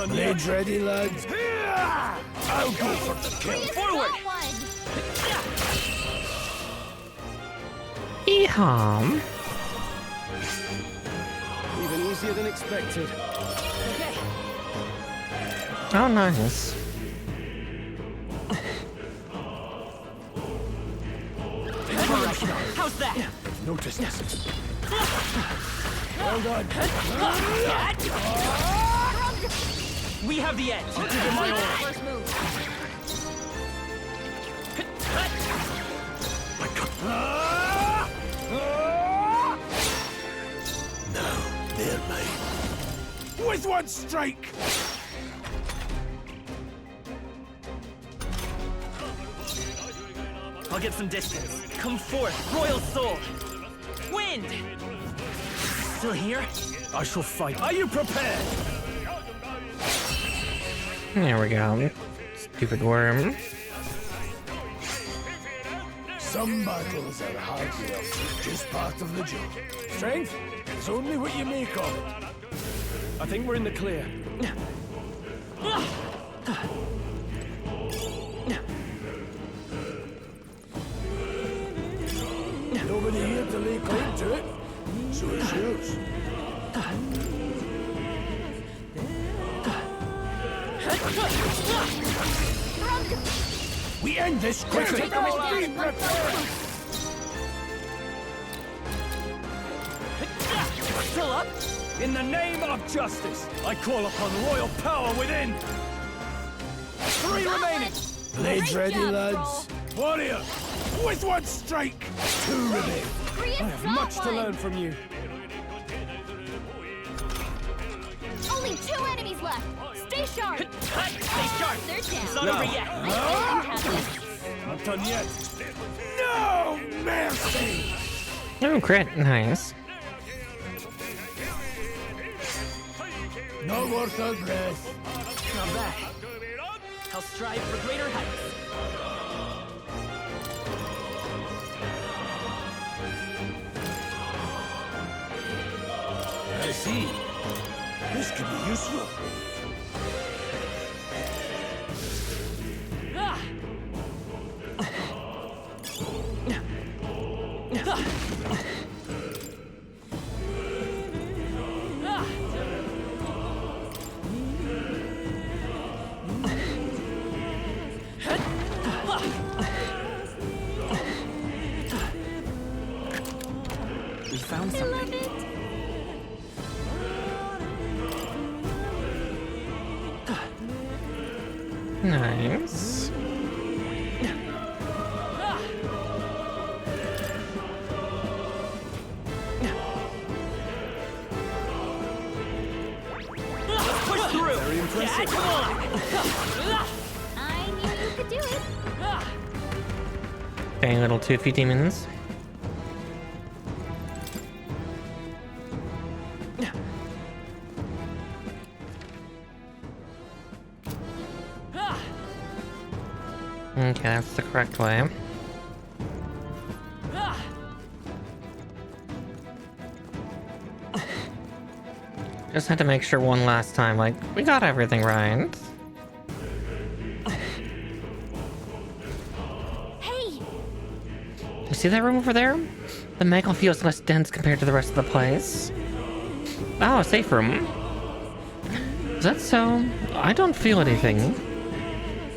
Blades ready, lads. I'll go for the kill. Grius Forward! got one! Yeehaw. Even easier than expected. Okay. Oh, nice. How's that? Notice this. Well done. We have the edge. I'll give him my order. First move. No, they're mine. With one strike! I'll get some distance. Come forth, Royal Soul. Wind! Still here? I shall fight. Are you prepared? There we go. Stupid worm. Some battles are hard enough, just part of the job. Strength is only what you make of it. I think we're in the clear. Nobody here to lay claim to it, so it's yours. We end this quickly. Be prepared. Still up? In the name of justice, I call upon royal power within. 3 remaining. Blades ready, lads. Warrior, with one strike. 2 remain. I have much to learn from you. Only 2 enemies left. Stay sharp. Stay sharp. They're down. It's not over yet. Not done yet. No mercy. Oh, crit. Nice. No worth a breath. Not bad. I'll strive for greater heights. I see. This could be useful. We found something. Nice. Let's push through. Very impressive. Yeah, come on. I knew you could do it. Okay, little toothy demons. Okay, that's the correct way. Just had to make sure one last time, like, we got everything right. Hey! You see that room over there? The megal feels less dense compared to the rest of the place. Oh, a safe room. Is that so? I don't feel anything.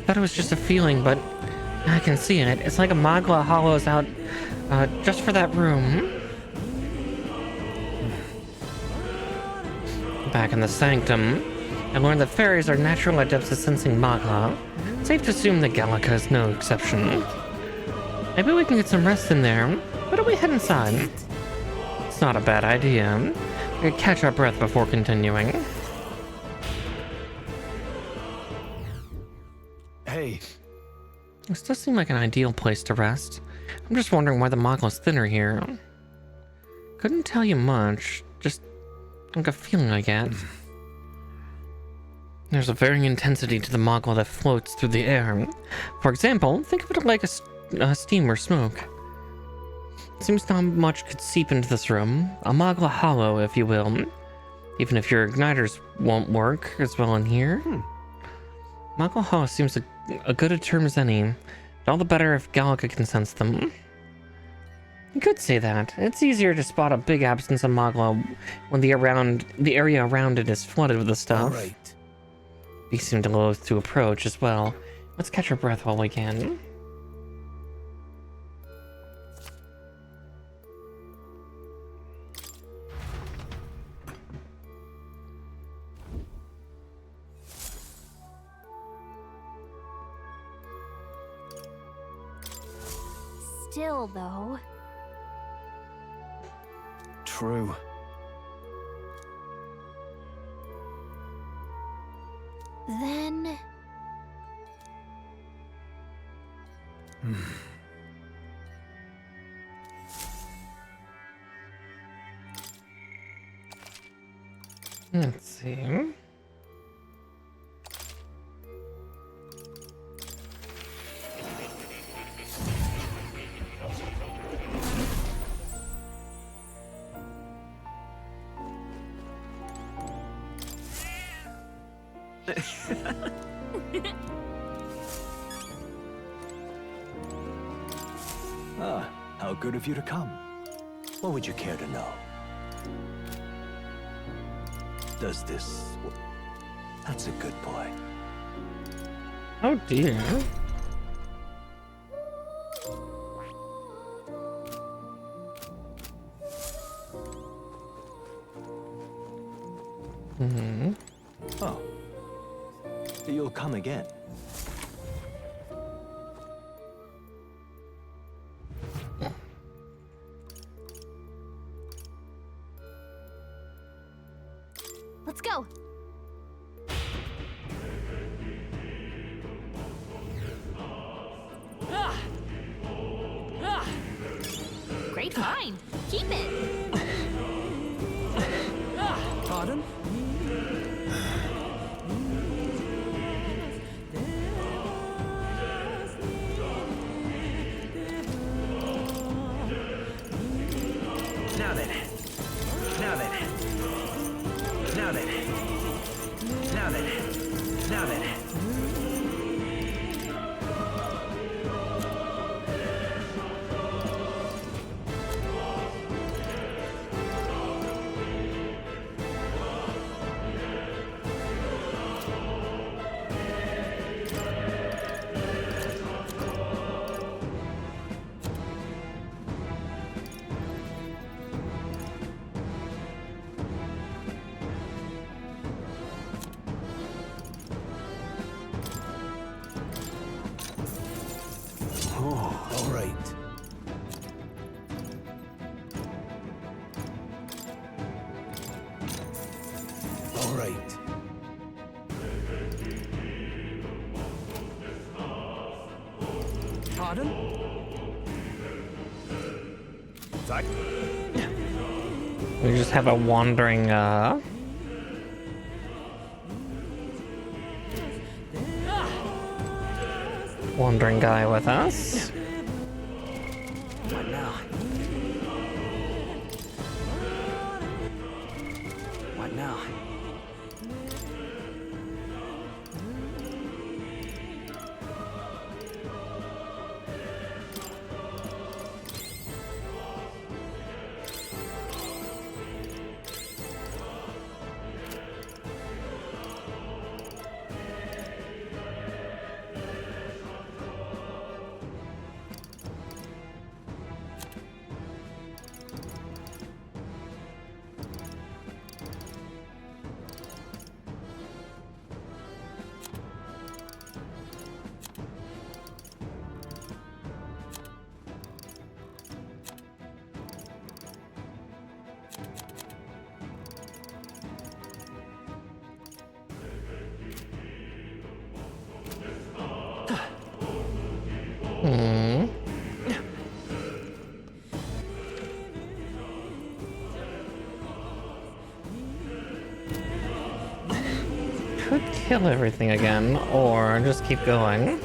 Thought it was just a feeling, but I can see it. It's like a Magla hollows out just for that room. Back in the sanctum, I learned that fairies are natural adepts at sensing Magla. Safe to assume that Gallica is no exception. Maybe we can get some rest in there. Why don't we head inside? It's not a bad idea. We could catch our breath before continuing. Hey. This does seem like an ideal place to rest. I'm just wondering why the Magla's thinner here. Couldn't tell you much, just like a feeling I get. There's a varying intensity to the Magla that floats through the air. For example, think of it like a steam or smoke. Seems not much could seep into this room. A Magla hollow, if you will. Even if your igniters won't work as well in here. Magla hollow seems a good a term as any. But all the better if Gallica can sense them. You could say that. It's easier to spot a big absence of Magla when the area around it is flooded with the stuff. Alright. We seem to loathe to approach as well. Let's catch our breath while we can. Still, though. True. Then... Let's see. Ah, how good of you to come. What would you care to know? Does this... That's a good boy. Oh dear. Oh. You'll come again. Let's go. Great find. Keep it. Pardon? Now then. Now then. Now then. Now then. Now then. All right. All right. Pardon? Sorry? We just have a wandering, wandering guy with us. What now? What now? Could kill everything again, or just keep going.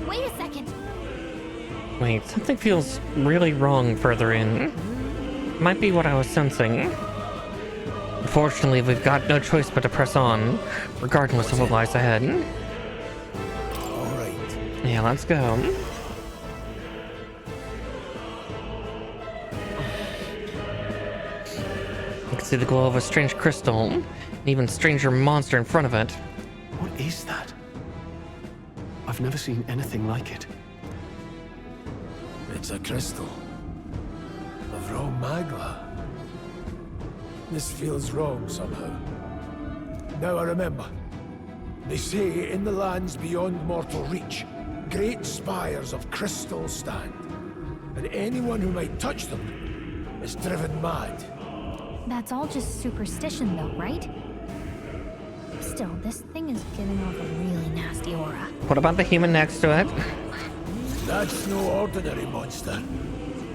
Wait a second. Wait, something feels really wrong further in. Might be what I was sensing. Unfortunately, we've got no choice but to press on, regardless of what lies ahead. Alright. Yeah, let's go. You can see the glow of a strange crystal, an even stranger monster in front of it. What is that? I've never seen anything like it. It's a crystal. Of Rome Magla. This feels wrong somehow. Now I remember. They say in the lands beyond mortal reach, great spires of crystal stand. And anyone who might touch them is driven mad. That's all just superstition though, right? Still, this thing is giving off a really nasty aura. What about the human next to it? That's no ordinary monster.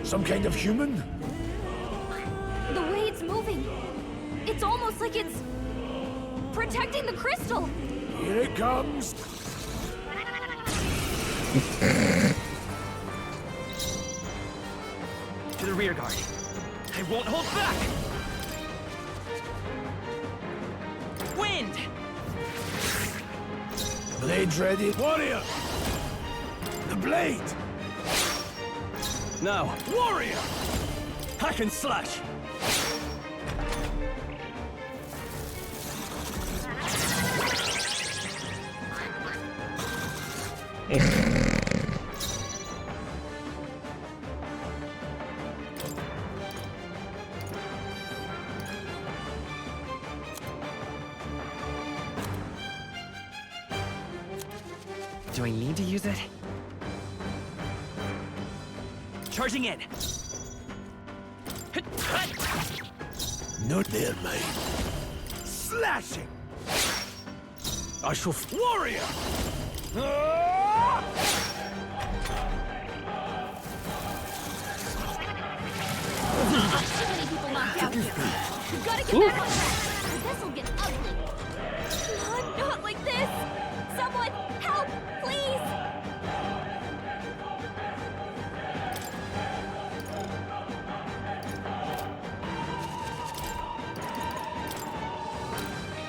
Some kind of human? The way it's moving, it's almost like it's protecting the crystal. Here it comes. To the rear guard. I won't hold back! Wind! Blades ready. Warrior! The blade! Now, warrior! Hack and slash! Do I need to use it? Charging in! Not there, mate. Slashing! I shall warrior! Too many people knocked out here. We've got to get back on track. This'll get ugly. Not like this. Someone help, please.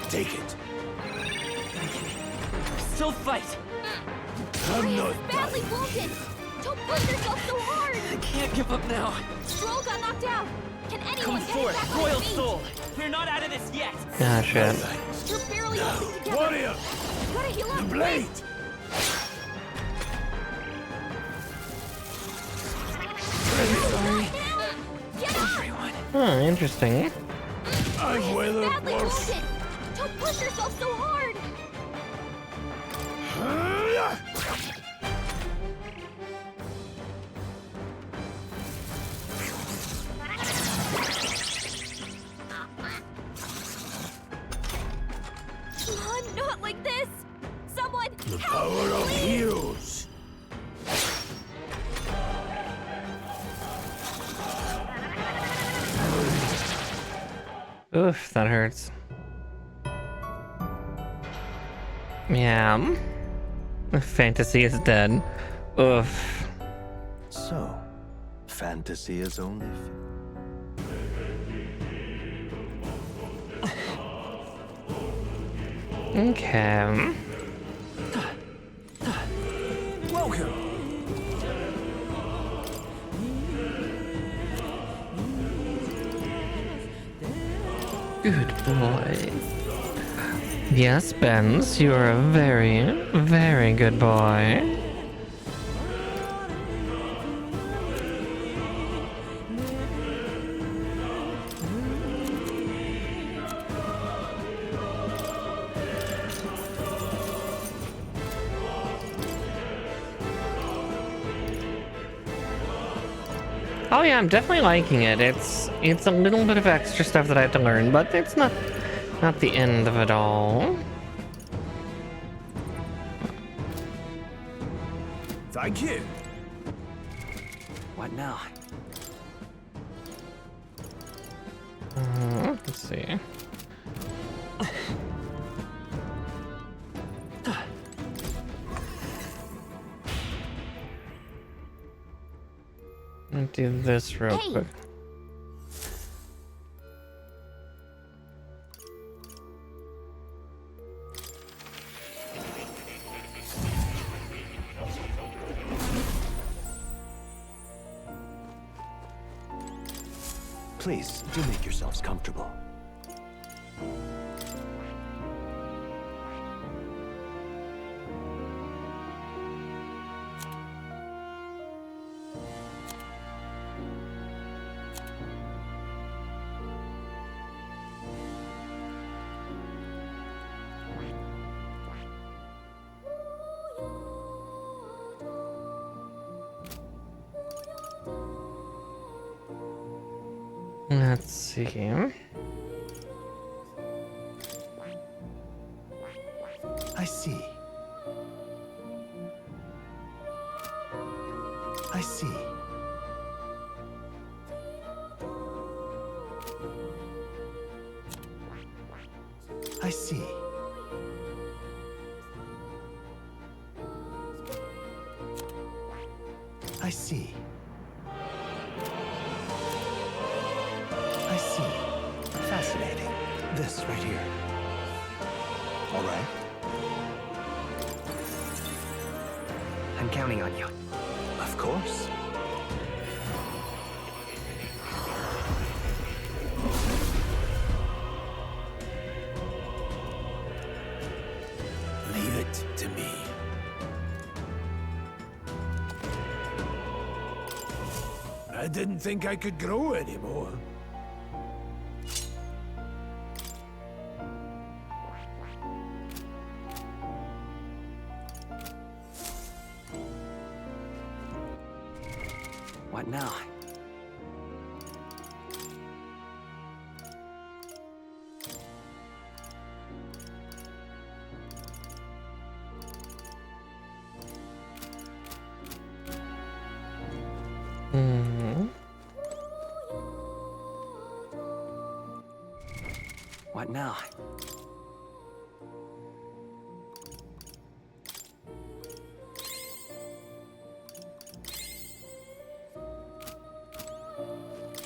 Take it. Still fight! I'm Rhea not is badly wounded. Don't push yourself so hard. I can't give up now. Stroll got knocked out. Can anyone Come get him forth, back on Royal his feet? Soul! We're not out of this yet! Ah, shit. You're barely holding together. Warrior! Gotta heal up. The blade! Sorry. Get up. Oh, interesting. I've weathered Badly worse. wounded. Don't push yourself so hard. Come on, not like this. Someone The help, power of please. heroes. Oof, that hurts. Yeah. Fantasy is dead. Oof. So, fantasy is only... Okay. Welcome. Good boy. Yes, Benz, you are a very, very good boy. Oh yeah, I'm definitely liking it. It's a little bit of extra stuff that I have to learn, but it's not the end of it all. Thank you. What now? Let's see. I'll do this real quick. Please, do make yourselves comfortable. Let's see. I see. I see. I see. I see. I see. Fascinating. This right here. All right. I'm counting on you. Of course. Leave it to me. I didn't think I could grow anymore. What now? What now?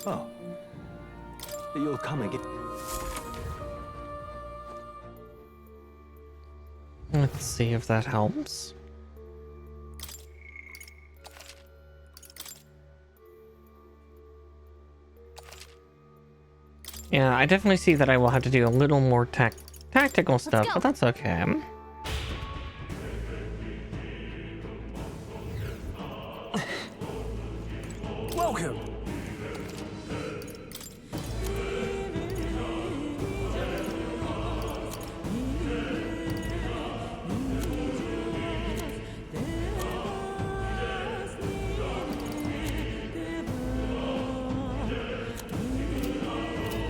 Oh. You'll come again. Let's see if that helps. Yeah, I definitely see that I will have to do a little more tactical stuff, but that's okay. Welcome.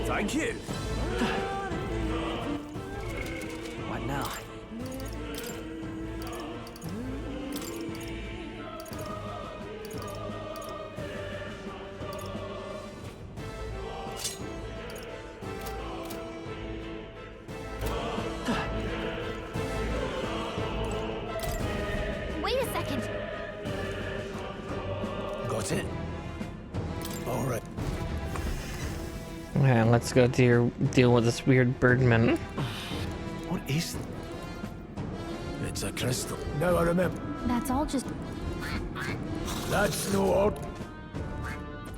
Thank you. What now? Wait a second. Got it? All right. Okay, let's go deal with this weird birdman. What is... It's a crystal. Now I remember. That's all just That's no odd.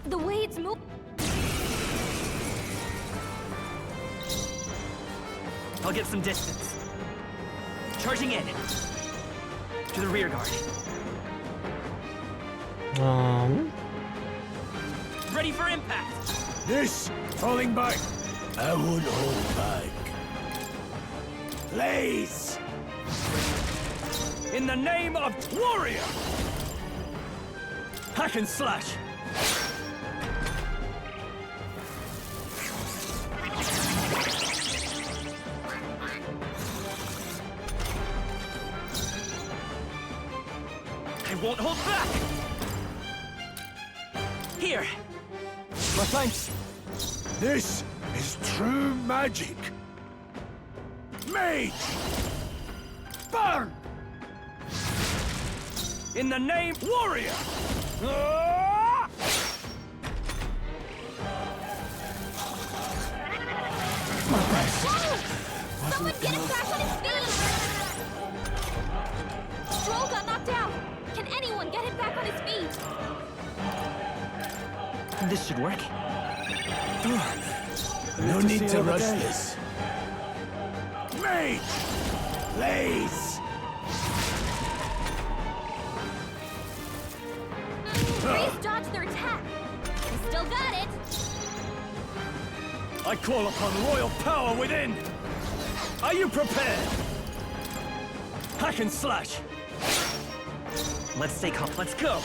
the way it's moved. I'll get some distance. Charging in. To the rear guard. Ready for impact. This, falling back. I won't hold back. Blaze! In the name of warrior! Hack and slash! I won't hold back! Here! My thanks. This is true magic. Mage! Burn! In the name warrior! Whoa! Someone get him back on his feet! Stroll got knocked out. Can anyone get him back on his feet? This should work. No need to rush this. Mage! Blaze! Grace dodged their attack. We still got it. I call upon royal power within! Are you prepared? Hack and slash! Let's stay calm. Let's go!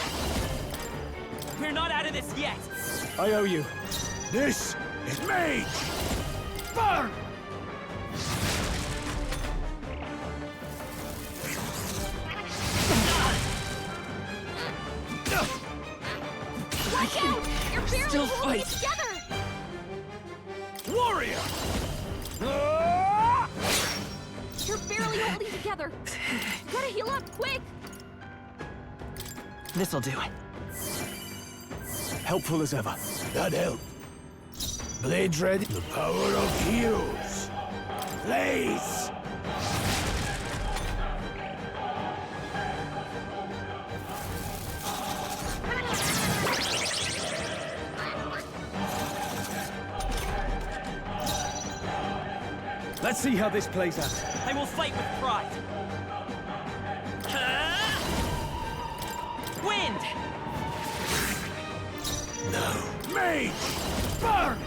We're not out of this yet! I owe you. This is Mage! Burn! Watch out! You're barely still holding it fight. together. Warrior! You're barely holding together. You gotta heal up quick. This'll do it. Helpful as ever. That helped. Blades ready. The power of heroes. Blaze! Let's see how this plays out. I will fight with pride! Wind! No. Mage! Burn!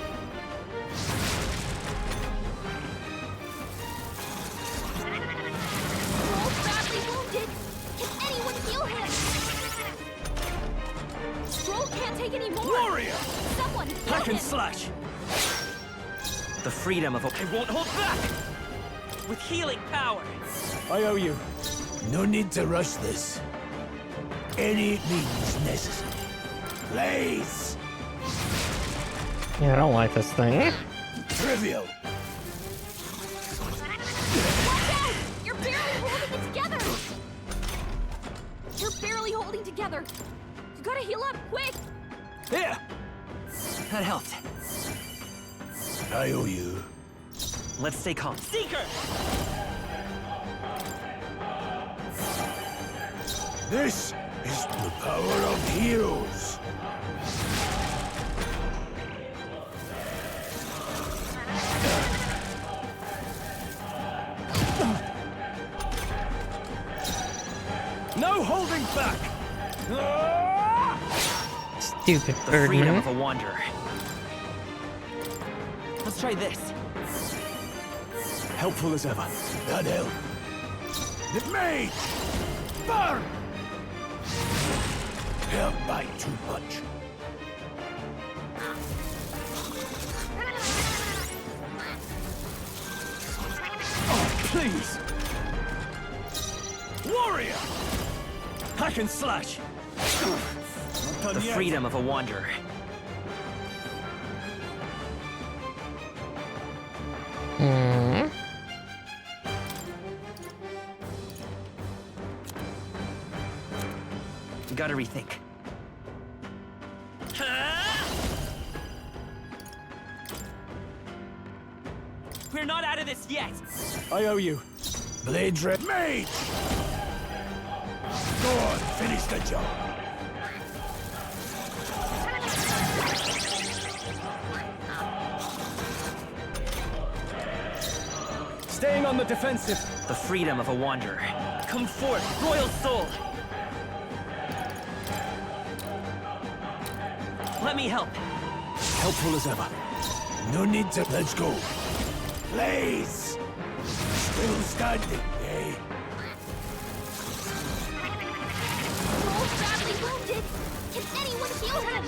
Roll's badly wounded. Can anyone heal him? Stroll can't take any more. Warrior! Someone heal Hack and him. slash! The freedom of a... I won't hold back! With healing power! I owe you. No need to rush this. Any means necessary. Blaze! Yeah, I don't like this thing. Trivial. Watch out! You're barely holding it together. You're barely holding together. You gotta heal up quick. Here! That helped. I owe you. Let's stay calm. Seeker! This is the power of heroes. No holding back! Stupid The freedom birdman. of a wanderer. Let's try this. Helpful as ever. That helped. The mage! Burn! Help by too much. Oh, please! Warrior! Hack and slash! Not done The yet. freedom of a wanderer. Hmm. You gotta rethink. We're not out of this yet! I owe you. Blades red. Mage! Go on, finish the job. Staying on the defensive. The freedom of a wanderer. Come forth, royal soul! Let me help. Helpful as ever. No need to. Let's go. Blaze! Still standing, eh? Roll's badly wounded. Can anyone heal him?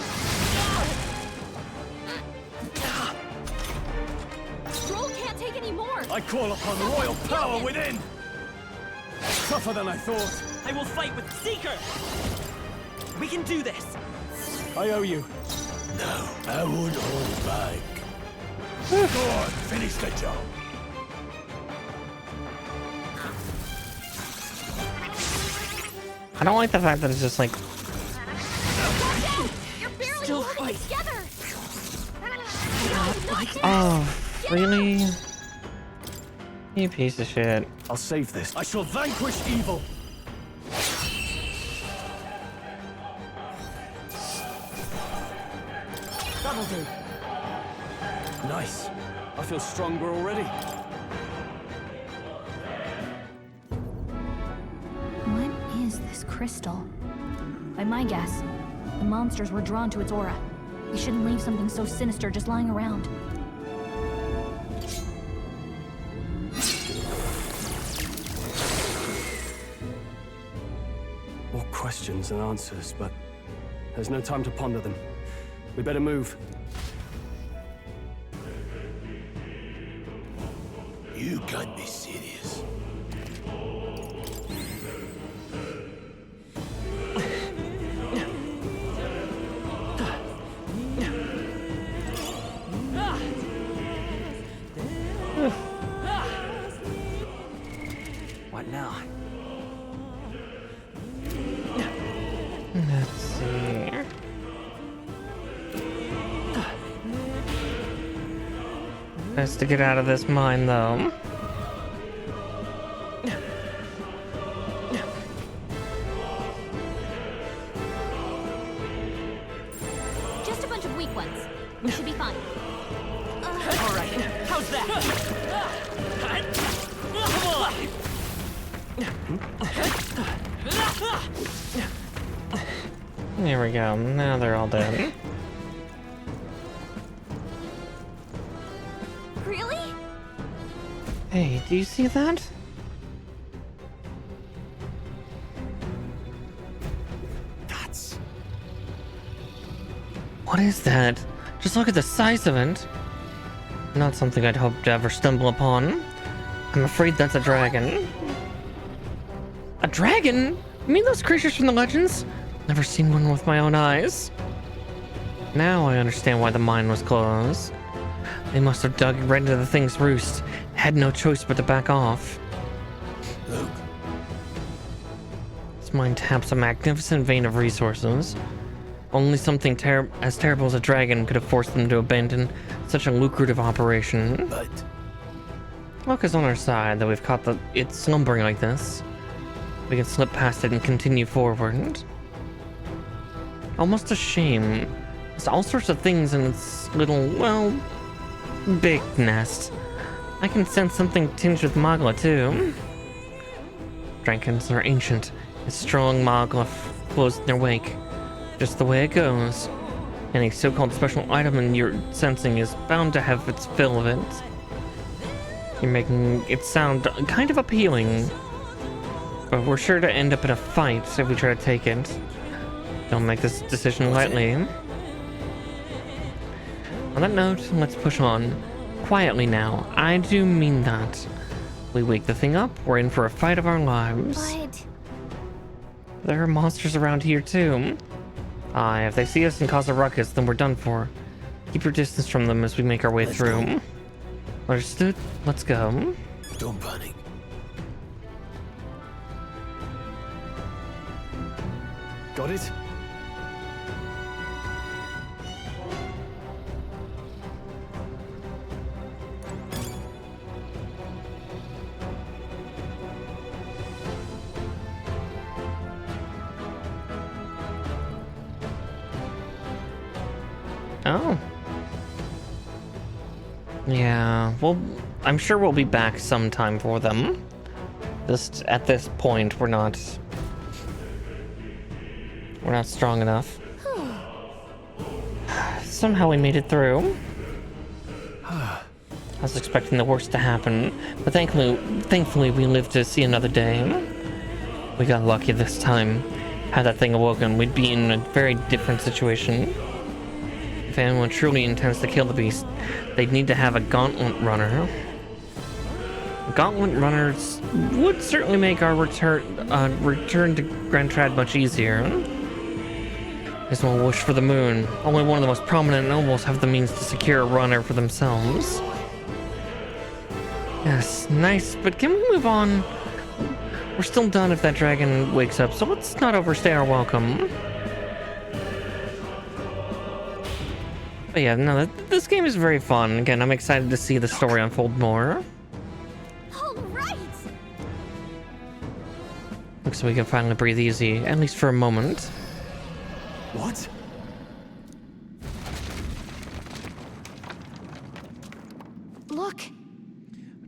Stroll can't take any more. I call upon royal power within! Tougher than I thought. I will fight with Seeker! We can do this! I owe you. No, I won't hold back. Go on, finish the job. I don't like the fact that it's just like, You're barely Still holding it fight. together. oh, really? You piece of shit. I'll save this. I shall vanquish evil. That'll do. Nice. I feel stronger already. What is this crystal? By my guess, the monsters were drawn to its aura. We shouldn't leave something so sinister just lying around. More questions than answers, but there's no time to ponder them. We better move. You can't be serious. What now? Let's see. Best to get out of this mine, though. Just a bunch of weak ones. We should be fine. All right, how's that? There we go. Now they're all dead. Really? Hey, do you see that? What is that? Just look at the size of it. Not something I'd hope to ever stumble upon. I'm afraid that's a dragon. A dragon? You mean those creatures from the legends? Never seen one with my own eyes. Now I understand why the mine was closed. They must have dug right into the thing's roost. Had no choice but to back off. Look. This mine taps a magnificent vein of resources. Only something as terrible as a dragon could have forced them to abandon such a lucrative operation. But luck is on our side that we've caught it slumbering like this. We can slip past it and continue forward. Almost a shame. There's all sorts of things in its little, well, big nest. I can sense something tinged with Magla too. Dragons are ancient, and strong Magla flows in their wake. Just the way it goes. Any so-called special item in your sensing is bound to have its fill of it. You're making it sound kind of appealing. But we're sure to end up in a fight if we try to take it. Don't make this decision lightly. On that note, let's push on. Quietly now. I do mean that. We wake the thing up, we're in for a fight of our lives. But there are monsters around here too. If they see us and cause a ruckus, then we're done for. Keep your distance from them as we make our way through. Go. Understood? Let's go. Don't panic. Got it? Oh. Yeah, well, I'm sure we'll be back sometime for them. Just at this point, we're not strong enough. Somehow we made it through. I was expecting the worst to happen, but thankfully we lived to see another day. We got lucky this time. Had that thing awoken, we'd be in a very different situation. If anyone truly intends to kill the beast, they'd need to have a gauntlet runner. Gauntlet runners would certainly make our return to Grand Trad much easier. There's no wish for the moon. Only one of the most prominent nobles have the means to secure a runner for themselves. Yes, nice, but can we move on? We're still done if that dragon wakes up, so let's not overstay our welcome. But yeah, no, this game is very fun. Again, I'm excited to see the story unfold more. all right. Looks like we can finally breathe easy, at least for a moment. What?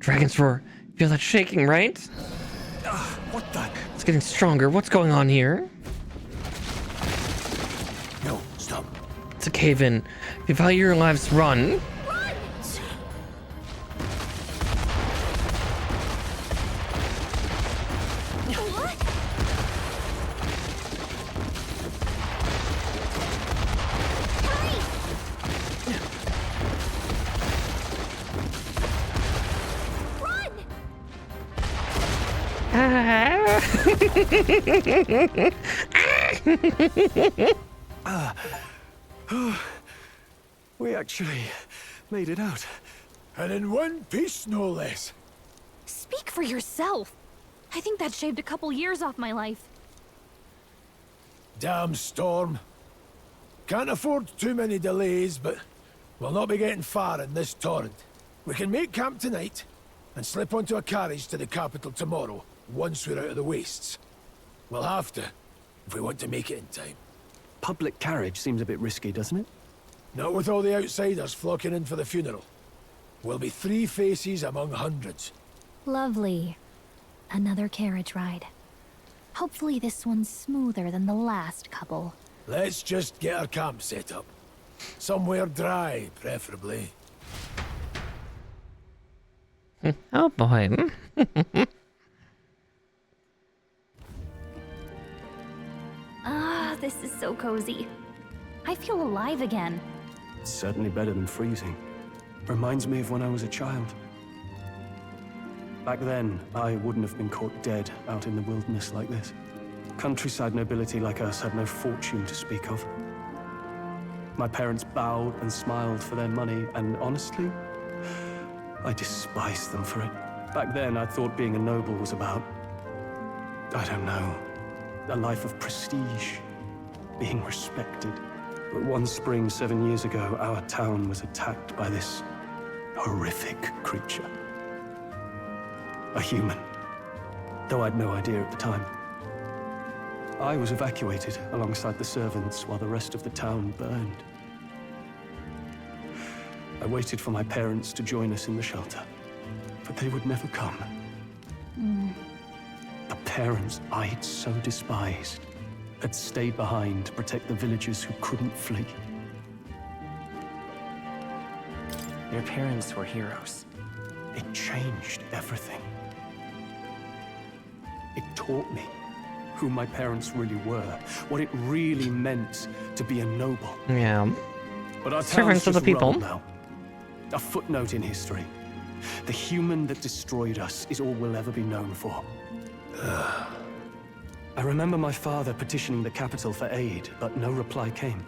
Dragon's roar. Feel that shaking, right? What the? It's getting stronger. What's going on here? No, stop. It's a cave-in. If you value your lives, run. We actually made it out. And in one piece, no less. Speak for yourself. I think that shaved a couple years off my life. Damn storm. Can't afford too many delays, but we'll not be getting far in this torrent. We can make camp tonight and slip onto a carriage to the capital tomorrow, once we're out of the wastes. We'll have to, if we want to make it in time. Public carriage seems a bit risky, doesn't it? Not with all the outsiders flocking in for the funeral. We'll be 3 faces among hundreds. Lovely. Another carriage ride. Hopefully this one's smoother than the last couple. Let's just get our camp set up. Somewhere dry, preferably. Oh boy. This is so cozy. I feel alive again. It's certainly better than freezing. Reminds me of when I was a child. Back then, I wouldn't have been caught dead out in the wilderness like this. Countryside nobility like us had no fortune to speak of. My parents bowed and smiled for their money, and honestly, I despised them for it. Back then, I thought being a noble was about, I don't know, a life of prestige, being respected. But one spring 7 years ago, our town was attacked by this horrific creature. A human, though I'd no idea at the time. I was evacuated alongside the servants while the rest of the town burned. I waited for my parents to join us in the shelter, but they would never come. The parents I'd so despised had stayed behind to protect the villagers who couldn't flee. Your parents were heroes. It changed everything. It taught me who my parents really were, what it really meant to be a noble. Yeah. But our Servants town's of the just people. rubble now. A footnote in history. The human that destroyed us is all we'll ever be known for. I remember my father petitioning the capital for aid, but no reply came.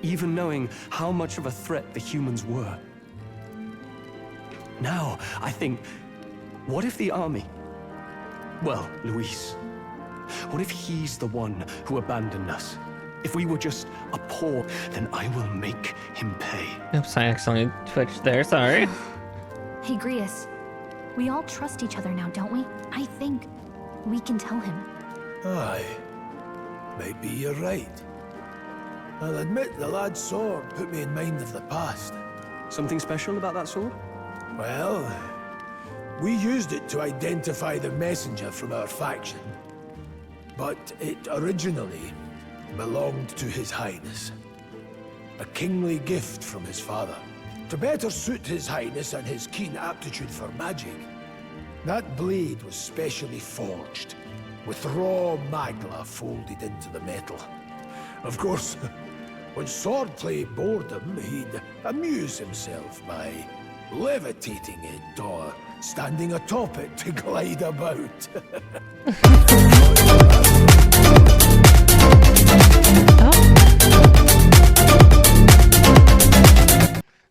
Even knowing how much of a threat the humans were. Now, I think, what if the army? Well, Luis. What if he's the one who abandoned us? If we were just a pawn, then I will make him pay. Oops, I accidentally twitched there, sorry. Hey, Grius. We all trust each other now, don't we? I think we can tell him. Aye. Maybe you're right. I'll admit the lad's sword put me in mind of the past. Something special about that sword? Well, we used it to identify the messenger from our faction. But it originally belonged to His Highness. A kingly gift from his father. To better suit His Highness and his keen aptitude for magic, that blade was specially forged, with raw magla folded into the metal. Of course, when swordplay bored him, he'd amuse himself by levitating it or standing atop it to glide about.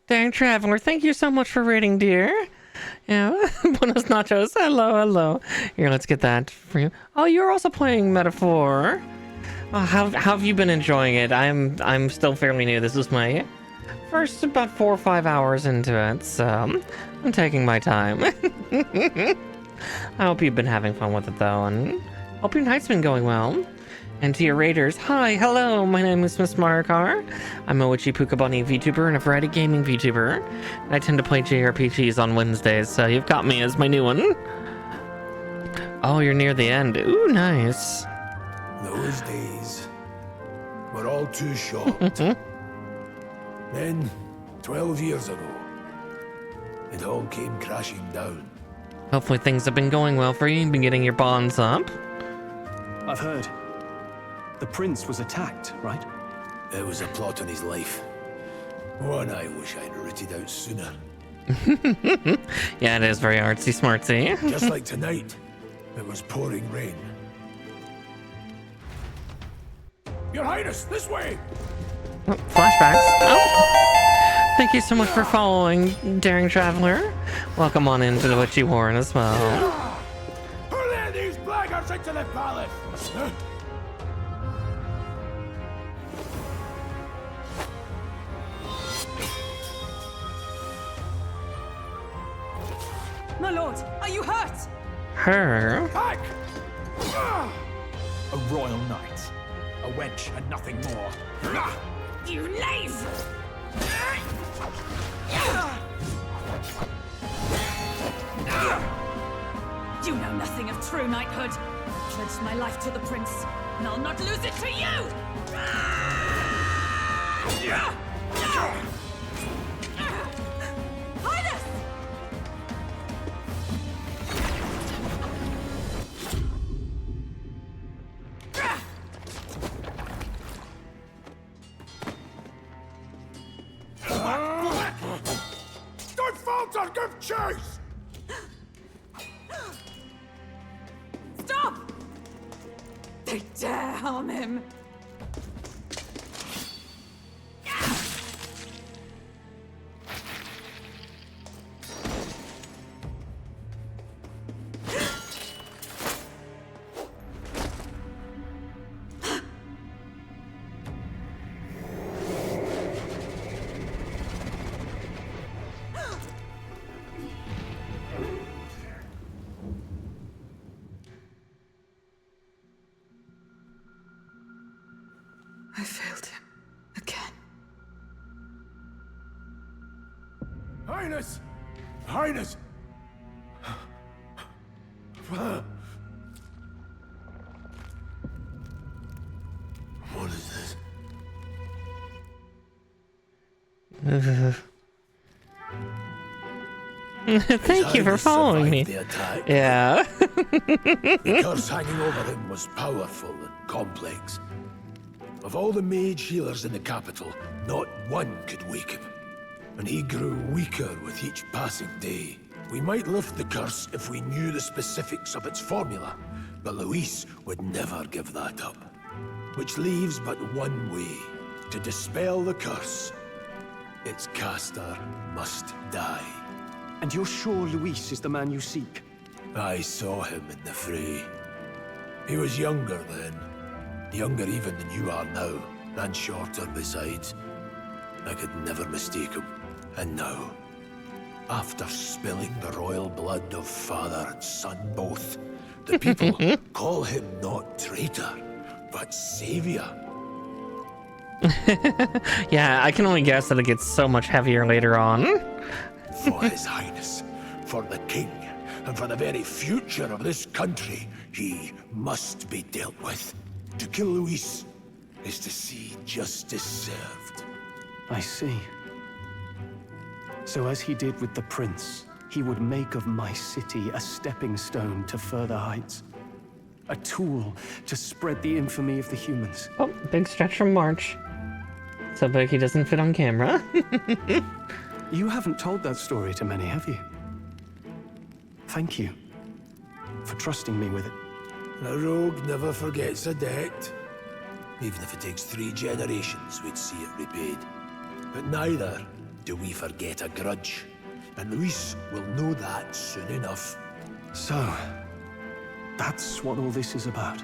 Dang Traveler, thank you so much for raiding, dear. Yeah, buenos nachos. Hello, hello. Here, let's get that for you. Oh, you're also playing Metaphor. Oh, how have you been enjoying it? I'm still fairly new. This is my first about 4 or 5 hours into it, so I'm taking my time. I hope you've been having fun with it though, and hope your night's been going well. And to your raiders, hi, hello, my name is Miss Marikar. I'm a Witchy Puka Bunny VTuber and a variety gaming VTuber. I tend to play JRPGs on Wednesdays, so you've got me as my new one. Oh, you're near the end. Ooh, nice. Those days were all too short. Then, 12 years ago, it all came crashing down. Hopefully things have been going well for you. You've been getting your bonds up. I've heard. The prince was attacked, right? It was a plot on his life. One I wish I'd rooted out sooner. Yeah, it is very artsy smartsy. Just like tonight, it was pouring rain. Your Highness, this way! Oh, flashbacks. Oh. Thank you so much for following, Daring Traveler. Welcome on into the Witchy Warren as well. Who let these blackguards into the palace? My lord, are you hurt? Her? Back! A royal knight. A wench and nothing more. You knave! You know nothing of true knighthood. I pledged my life to the prince, and I'll not lose it to you! Highness! Don't falter! Give chase! Stop! They dare harm him. I failed him again. Highness! Highness! What is this? Thank you for following me. Yeah. The curse hanging over him was powerful and complex. Of all the mage healers in the capital, not one could wake him. And he grew weaker with each passing day. We might lift the curse if we knew the specifics of its formula, but Luis would never give that up. Which leaves but one way. To dispel the curse, its caster must die. And you're sure Luis is the man you seek? I saw him in the fray. He was younger then. Younger even than you are now, and shorter besides. I could never mistake him. And now, after spilling the royal blood of father and son both, the people call him not traitor, but savior. Yeah, I can only guess that it gets so much heavier later on. For his highness, for the king, and for the very future of this country, he must be dealt with. To kill Luis is to see justice served. I see. So as he did with the prince, he would make of my city a stepping stone to further heights. A tool to spread the infamy of the humans. Oh, big stretch from March. So big he doesn't fit on camera. You haven't told that story to many, have you? Thank you for trusting me with it. A rogue never forgets a debt. Even if it takes 3 generations, we'd see it repaid. But neither do we forget a grudge. And Luis will know that soon enough. So, that's what all this is about.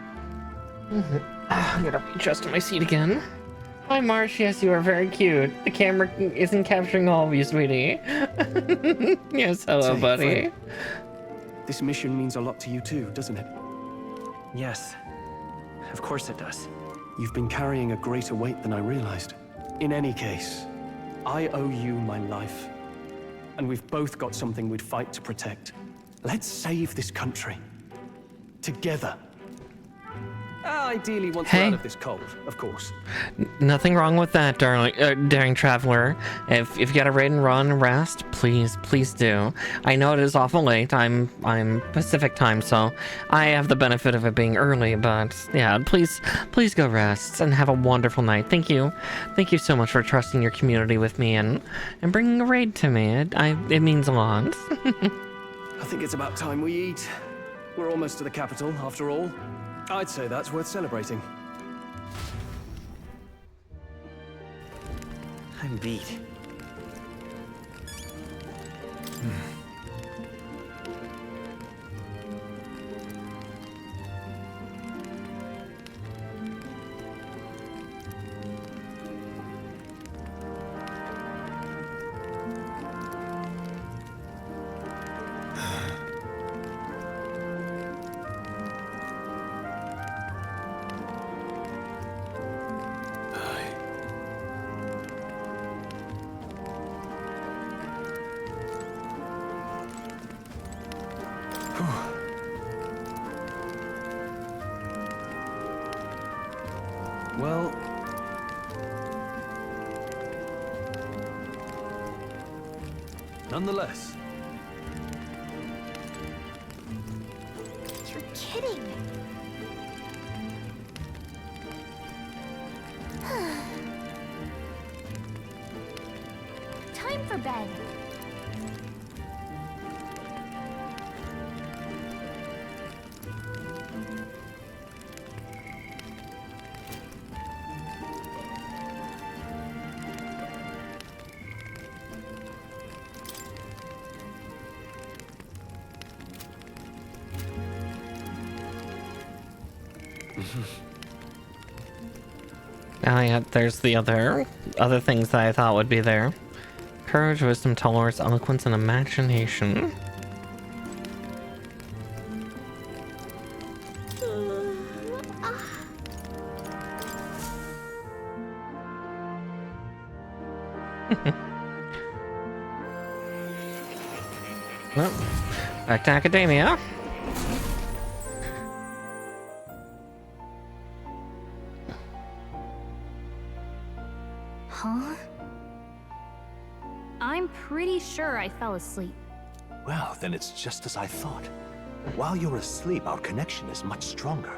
I'm gonna readjust to my seat again. Hi, Marsh. Yes, you are very cute. The camera isn't capturing all of you, sweetie. Yes, hello, Say, buddy. friend, this mission means a lot to you too, doesn't it? Yes. Of course it does. You've been carrying a greater weight than I realized. In any case, I owe you my life. And we've both got something we'd fight to protect. Let's save this country. Together. Ideally, once we're out of this cold, of course. Nothing wrong with that, daring traveler. If you gotta raid and run and rest, please do. I know it is awful late. I'm Pacific time, so I have the benefit of it being early. But yeah, please go rest and have a wonderful night. Thank you so much for trusting your community with me and bringing a raid to me. It means a lot. I think it's about time we eat. We're almost to the capital, after all. I'd say that's worth celebrating. I'm beat. Well... nonetheless. You're kidding. Time for bed. Oh yeah, there's the other things that I thought would be there. Courage, wisdom, tolerance, eloquence, and imagination. Well, back to academia. Huh? I'm pretty sure I fell asleep. Well, then it's just as I thought. While you're asleep, our connection is much stronger.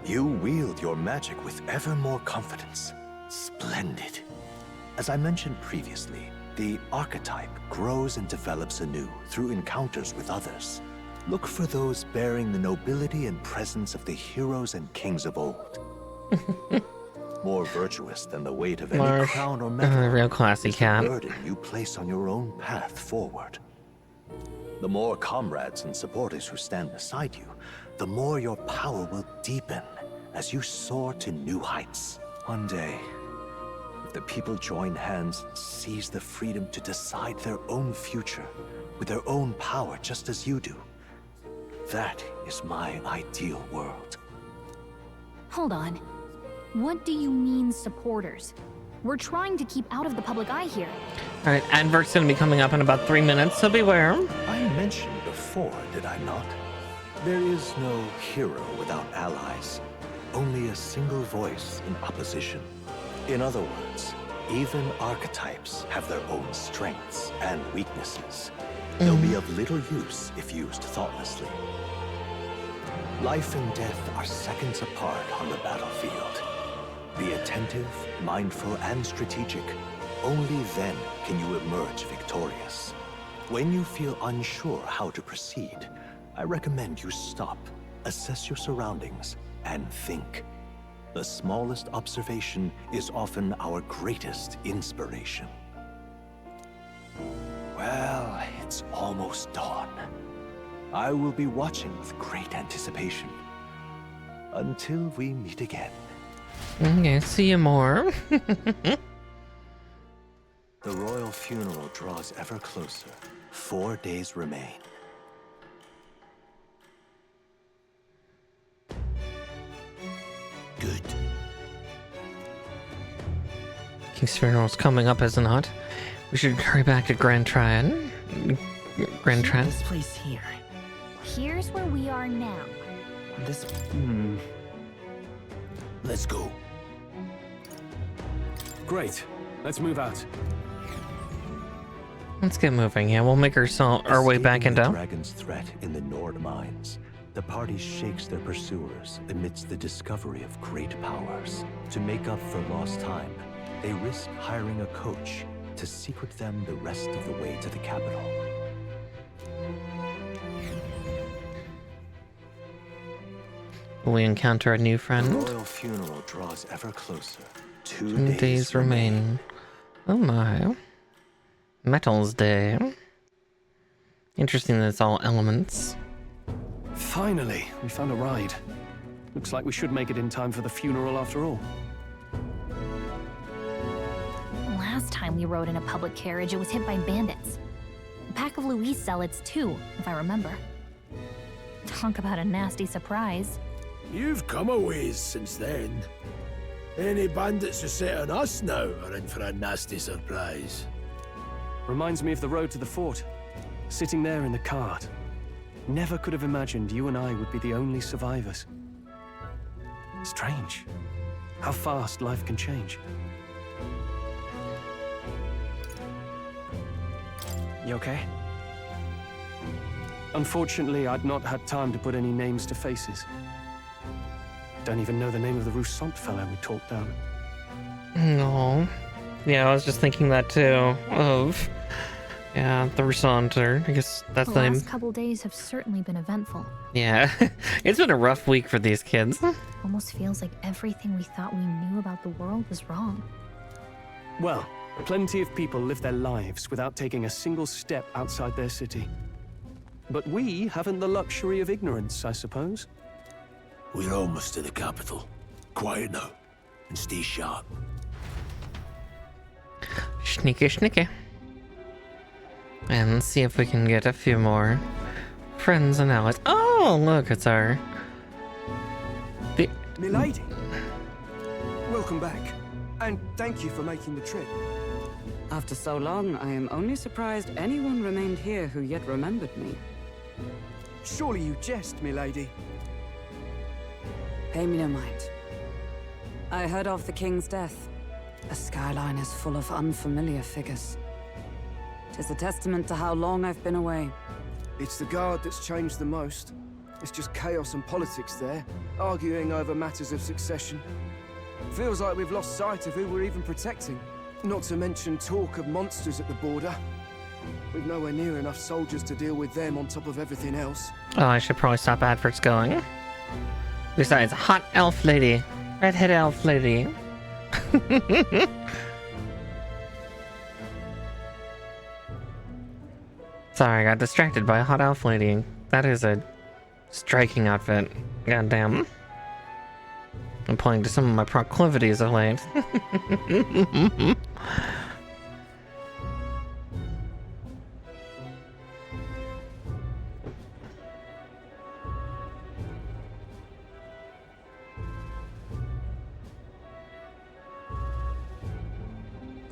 You wield your magic with ever more confidence. Splendid. As I mentioned previously, the archetype grows and develops anew through encounters with others. Look for those bearing the nobility and presence of the heroes and kings of old. More virtuous than the weight of any crown or medal. Real classy cat. The burden you place on your own path forward. The more comrades and supporters who stand beside you, the more your power will deepen as you soar to new heights. One day, if the people join hands and seize the freedom to decide their own future with their own power just as you do, that is my ideal world. Hold on. What do you mean, supporters? We're trying to keep out of the public eye here. Alright, advert's gonna be coming up in about 3 minutes, so beware. I mentioned before, did I not? There is no hero without allies. Only a single voice in opposition. In other words, even archetypes have their own strengths and weaknesses. They'll be of little use if used thoughtlessly. Life and death are seconds apart on the battlefield. Be attentive, mindful, and strategic. Only then can you emerge victorious. When you feel unsure how to proceed, I recommend you stop, assess your surroundings, and think. The smallest observation is often our greatest inspiration. Well, it's almost dawn. I will be watching with great anticipation. Until we meet again. Okay, see you more. The royal funeral draws ever closer. 4 days remain. King's funeral's coming up, is it not? We should hurry back to Grand Triad. Grand Triad. This place here. Here's where we are now. This. Let's go. Great. Let's move out. Let's get moving. Yeah, we'll make our way back into. The dragon's threat in the Nord mines. The party shakes their pursuers amidst the discovery of great powers. To make up for lost time, they risk hiring a coach to secret them the rest of the way to the capital. Will we encounter a new friend? The royal funeral draws ever closer. 2 days remain. Oh my. Metals Day. Interesting that it's all elements. Finally, we found a ride. Looks like we should make it in time for the funeral after all. Last time we rode in a public carriage, it was hit by bandits. A pack of Louis zealots too, if I remember. Talk about a nasty surprise. You've come a ways since then. Any bandits who set on us now are in for a nasty surprise. Reminds me of the road to the fort. Sitting there in the cart. Never could have imagined you and I would be the only survivors. Strange. How fast life can change. You okay? Unfortunately, I'd not had time to put any names to faces. Don't even know the name of the Roussant fellow we talked down. No. Yeah, I was just thinking that too. Yeah, the Roussant, or I guess that's the name. The last couple days have certainly been eventful. Yeah, it's been a rough week for these kids. Almost feels like everything we thought we knew about the world was wrong. Well, plenty of people live their lives without taking a single step outside their city. But we haven't the luxury of ignorance, I suppose. We're almost to the capital. Quiet now, and stay sharp. Sneaky, sneaky. And see if we can get a few more friends and allies. Oh, look, it's our... Milady! Welcome back, and thank you for making the trip. After so long, I am only surprised anyone remained here who yet remembered me. Surely you jest, milady. Pay me no mind. I heard of the king's death. The skyline is full of unfamiliar figures. 'Tis a testament to how long I've been away. It's the guard that's changed the most. It's just chaos and politics there, arguing over matters of succession. Feels like we've lost sight of who we're even protecting. Not to mention talk of monsters at the border. We've nowhere near enough soldiers to deal with them on top of everything else. Oh, I should probably stop adverts going. Besides, hot elf lady. Redhead elf lady. Sorry, I got distracted by a hot elf lady. That is a striking outfit. Goddamn. I'm playing to some of my proclivities of late.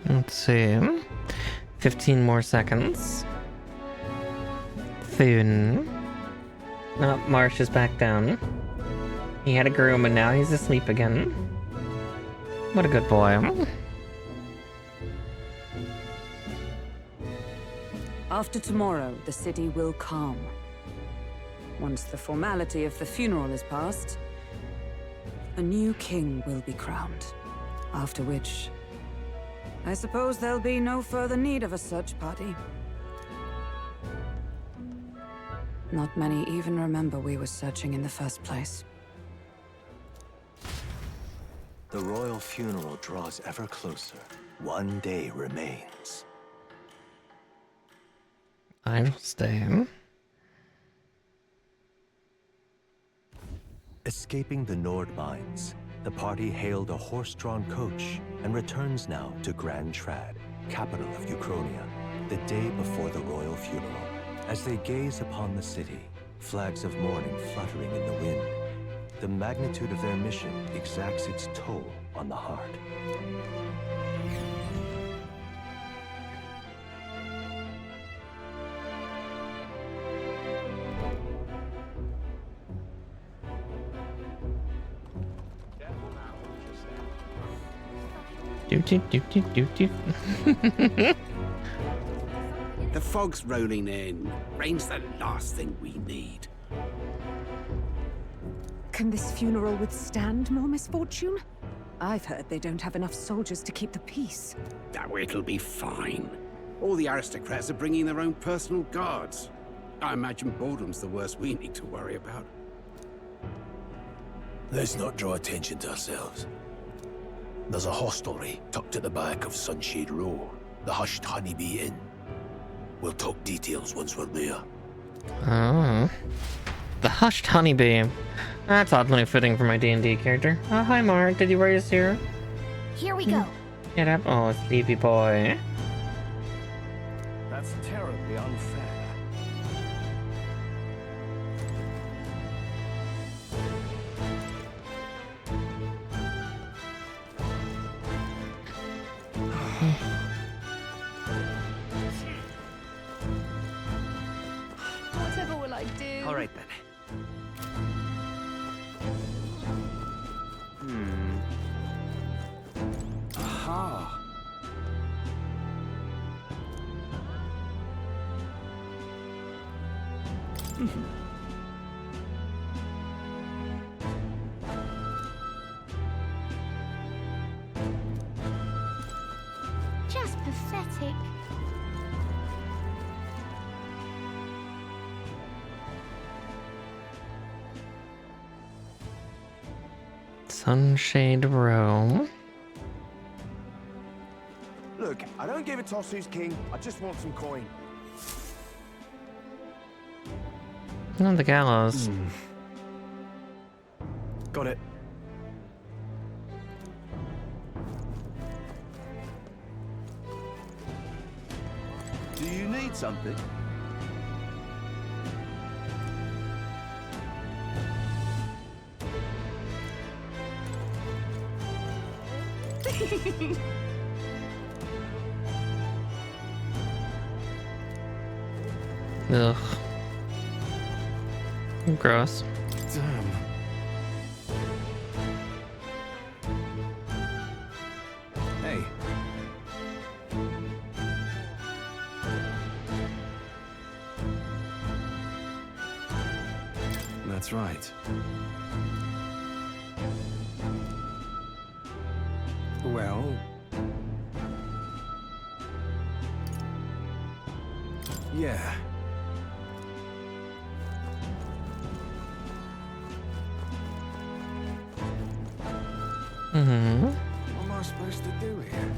Let's see. 15 more seconds. Thune. Oh, Marsh is back down. He had a groom and now he's asleep again. What a good boy. After tomorrow, the city will calm. Once the formality of the funeral is past, a new king will be crowned. After which, I suppose there'll be no further need of a search party. Not many even remember we were searching in the first place. The royal funeral draws ever closer. 1 day remains. I will stay. Escaping the Nord mines, the party hailed a horse-drawn coach and returns now to Grand Trad, capital of Ukrainia, the day before the royal funeral. As they gaze upon the city, flags of mourning fluttering in the wind, the magnitude of their mission exacts its toll on the heart. The fog's rolling in. Rain's the last thing we need. Can this funeral withstand more misfortune? I've heard they don't have enough soldiers to keep the peace. Oh, it'll be fine. All the aristocrats are bringing their own personal guards. I imagine boredom's the worst we need to worry about. Let's not draw attention to ourselves. There's a hostelry tucked at the back of Sunshade Row, the Hushed Honeybee Inn. We'll talk details once we're there. Oh. The Hushed Honeybee. That's oddly fitting for my D&D character. Oh, hi Mark, did you raise here? Here we go. Get up. Oh, sleepy boy. That's terribly unfair. Whatever will I do? All right then. Aha. Just pathetic. Sunshade Row. Look, I don't give a toss who's king. I just want some coin. Oh, the gallows. Got it. Do you need something? Ugh. Gross. Damn. Hey. That's right. Well... yeah. Mm-hmm. What am I supposed to do here?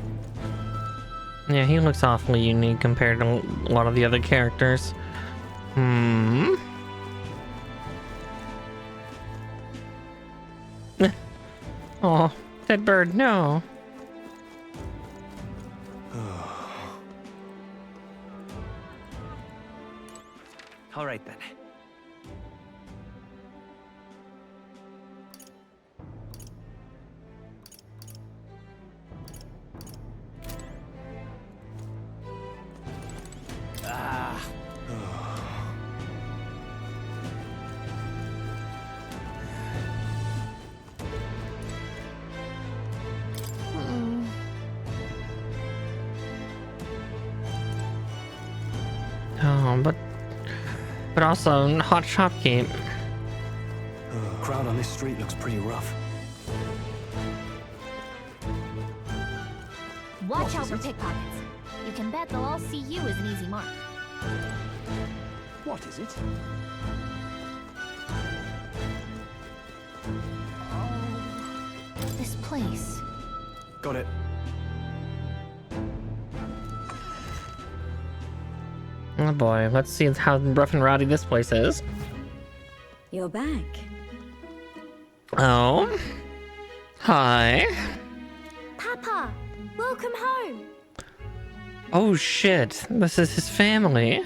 Yeah, he looks awfully unique compared to a lot of the other characters. Hmm. Oh, dead bird, no. All right then. Oh, but also hot shopkeep. Crowd on this street looks pretty rough. Watch out for pickpockets. You can bet they'll all see you as an easy mark. What is it? This place. Got it. Oh boy, let's see how rough and rowdy this place is. You're back. Oh. Hi. Papa, welcome home. Oh shit, this is his family.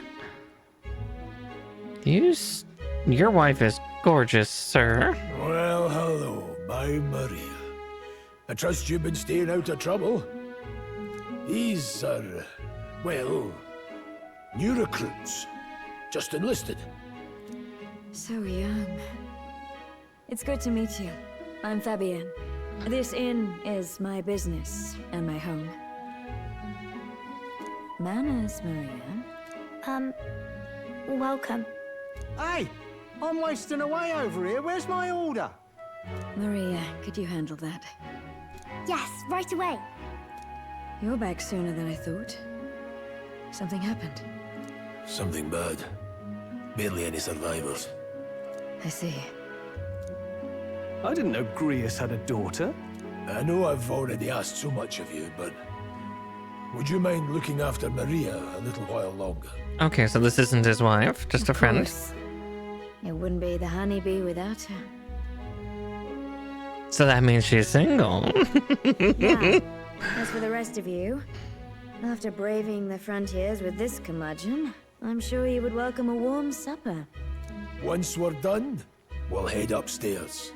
Your wife is gorgeous, sir. Well, hello, my Maria. I trust you've been staying out of trouble. These are, well, new recruits. Just enlisted. So young. It's good to meet you. I'm Fabienne. This inn is my business and my home. Manners, Maria. Welcome. Hey, I'm wasting away over here. Where's my order? Maria, could you handle that? Yes, right away. You're back sooner than I thought. Something happened. Something bad. Barely any survivors. I see. I didn't know Grius had a daughter. I know I've already asked so much of you, but would you mind looking after Maria a little while longer? Okay, so this isn't his wife, just a friend. Course. It wouldn't be the honeybee without her. So that means she's single. Now, as for the rest of you, after braving the frontiers with this curmudgeon, I'm sure you would welcome a warm supper. Once we're done, we'll head upstairs.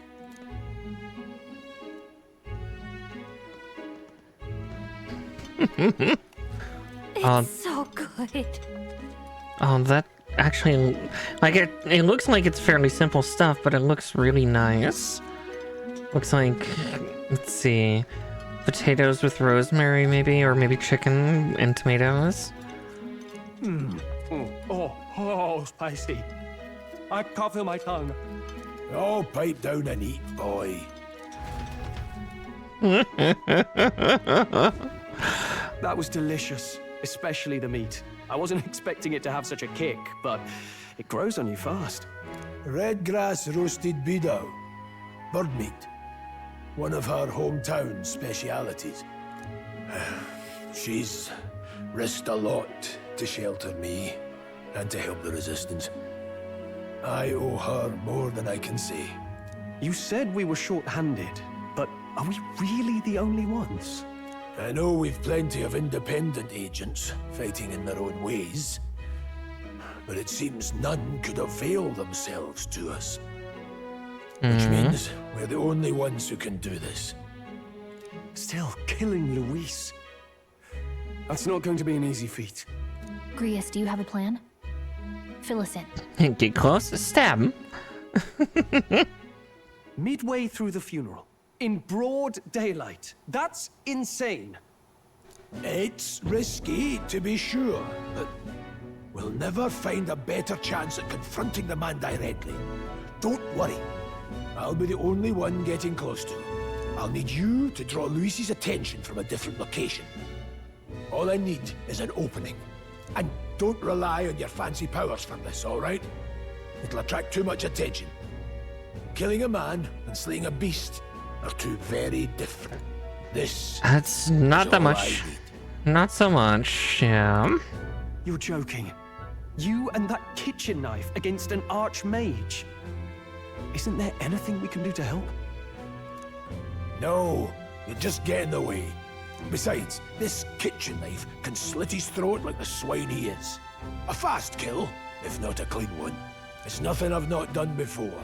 It's so good. Oh, that actually, like it looks like it's fairly simple stuff, but it looks really nice. Looks like, let's see, potatoes with rosemary maybe, or maybe chicken and tomatoes. Oh, spicy. I can't feel my tongue. Oh, pipe down and eat, boy. That was delicious, especially the meat. I wasn't expecting it to have such a kick, but it grows on you fast. Red grass roasted beedow. Bird meat. One of her hometown specialities. She's risked a lot to shelter me and to help the resistance. I owe her more than I can say. You said we were short-handed, but are we really the only ones? I know we've plenty of independent agents fighting in their own ways, but it seems none could avail themselves to us. Which means we're the only ones who can do this. Still, killing Luis. That's not going to be an easy feat. Grius, do you have a plan? Fill us in. Get close, stab him. Midway through the funeral, in broad daylight. That's insane. It's risky, to be sure, but we'll never find a better chance at confronting the man directly. Don't worry. I'll be the only one getting close to him. I'll need you to draw Luis's attention from a different location. All I need is an opening. And don't rely on your fancy powers for this, all right? It'll attract too much attention. Killing a man and slaying a beast are two very different. That's not that much. Not so much, yeah. You're joking. You and that kitchen knife against an archmage. Isn't there anything we can do to help? No, you just get in the way. Besides, this kitchen knife can slit his throat like the swine he is. A fast kill, if not a clean one. It's nothing I've not done before.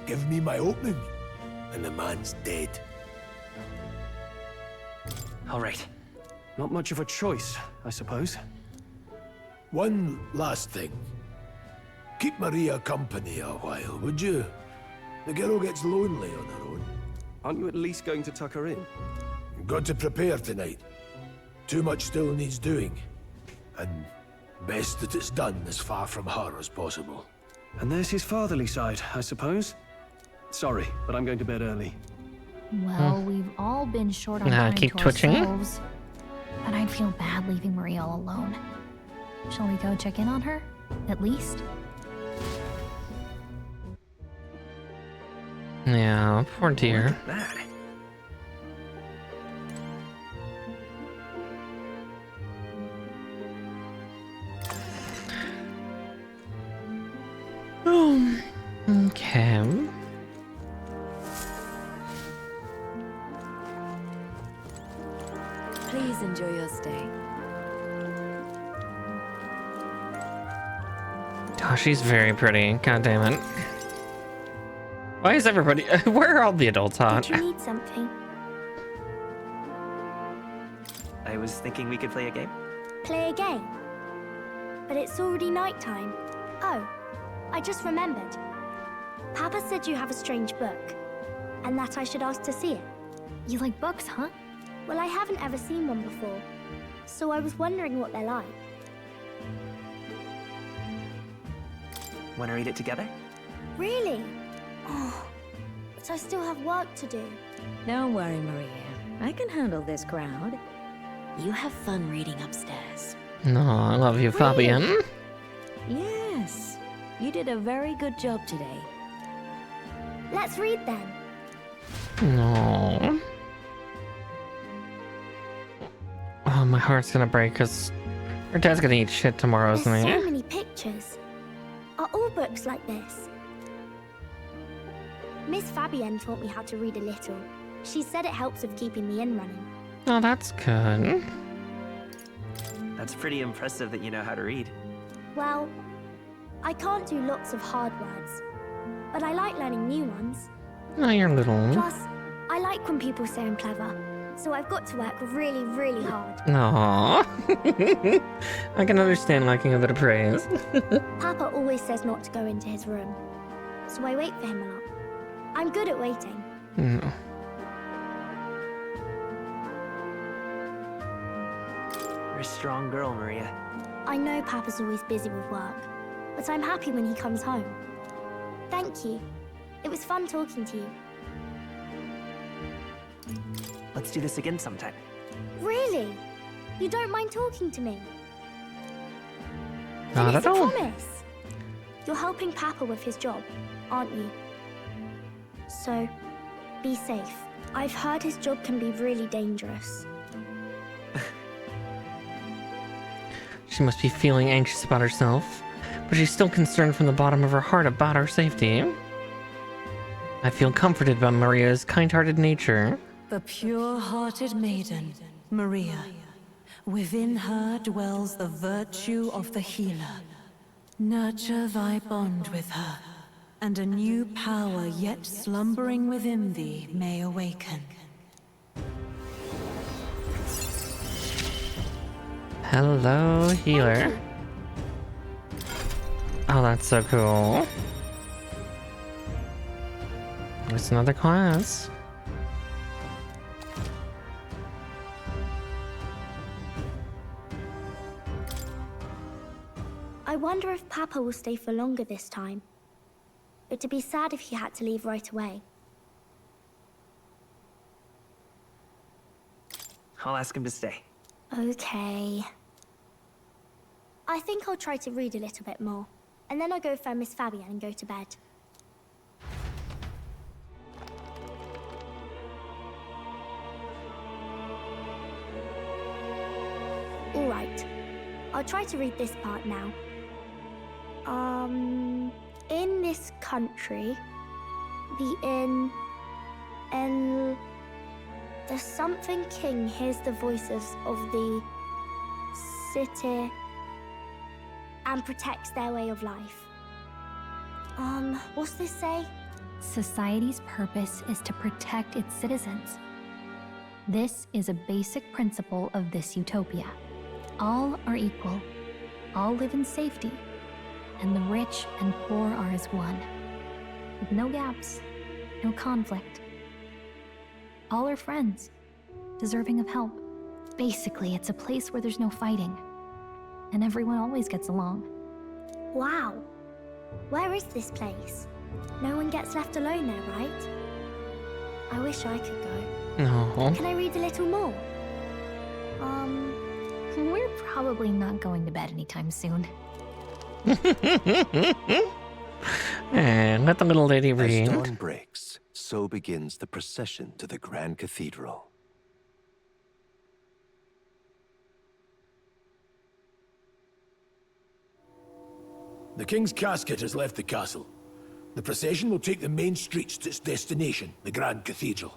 Give me my opening, and the man's dead. All right. Not much of a choice, I suppose. One last thing. Keep Maria company a while, would you? The girl gets lonely on her own. Aren't you at least going to tuck her in? Got to prepare tonight. Too much still needs doing. And best that it's done as far from her as possible. And there's his fatherly side, I suppose. Sorry, but I'm going to bed early. Well, we've all been short on time keep to twitching. ourselves, but I'd feel bad leaving Maria all alone. Shall we go check in on her, at least? Yeah, poor dear. Okay. Please enjoy your stay. Oh, she's very pretty. God damn it. Why is everybody... Where are all the adults at? Did you need something? I was thinking we could play a game. Play a game? But it's already nighttime. Oh, I just remembered. Papa said you have a strange book, and that I should ask to see it. You like books, huh? Well, I haven't ever seen one before, so I was wondering what they're like. Want to read it together? Really? Oh, but I still have work to do. Don't worry, Maria. I can handle this crowd. You have fun reading upstairs. No, I love you, Fabian. Yes. You did a very good job today. Let's read then. No. Oh, my heart's gonna break because her dad's gonna eat shit tomorrow, There's isn't he? so many pictures. Are all books like this? Miss Fabienne taught me how to read a little. She said it helps with keeping the inn running. Oh, that's good. That's pretty impressive that you know how to read. Well, I can't do lots of hard words, but I like learning new ones. No, you're little. Plus, I like when people say I'm clever, so I've got to work really, really hard. Aww. I can understand liking a bit of praise. Papa always says not to go into his room, so I wait for him a lot. I'm good at waiting. No. You're a strong girl, Maria. I know Papa's always busy with work, but I'm happy when he comes home. Thank you. It was fun talking to you. Let's do this again sometime. Really? You don't mind talking to me? Not Then it's at a all. promise. You're helping Papa with his job, aren't you? So, be safe. I've heard his job can be really dangerous. She must be feeling anxious about herself, but she's still concerned from the bottom of her heart about our safety. I feel comforted by Maria's kind-hearted nature. The pure-hearted maiden, Maria. Within her dwells the virtue of the healer. Nurture thy bond with her, and a new power yet slumbering within thee may awaken. Hello, healer. Oh, that's so cool. There's another class. I wonder if Papa will stay for longer this time. It'd be sad if he had to leave right away. I'll ask him to stay. Okay. I think I'll try to read a little bit more, and then I'll go find Miss Fabienne and go to bed. All right. I'll try to read this part now. In this country, the something king hears the voices of the city and protects their way of life. What's this say? Society's purpose is to protect its citizens. This is a basic principle of this utopia. All are equal, all live in safety, and the rich and poor are as one, with no gaps, no conflict. All are friends, deserving of help. Basically, it's a place where there's no fighting, and everyone always gets along. Wow. Where is this place? No one gets left alone there, right? I wish I could go. No. Can I read a little more? We're probably not going to bed anytime soon. And let the little lady read. As dawn breaks, so begins the procession to the Grand Cathedral. The King's casket has left the castle. The procession will take the main streets to its destination, the Grand Cathedral.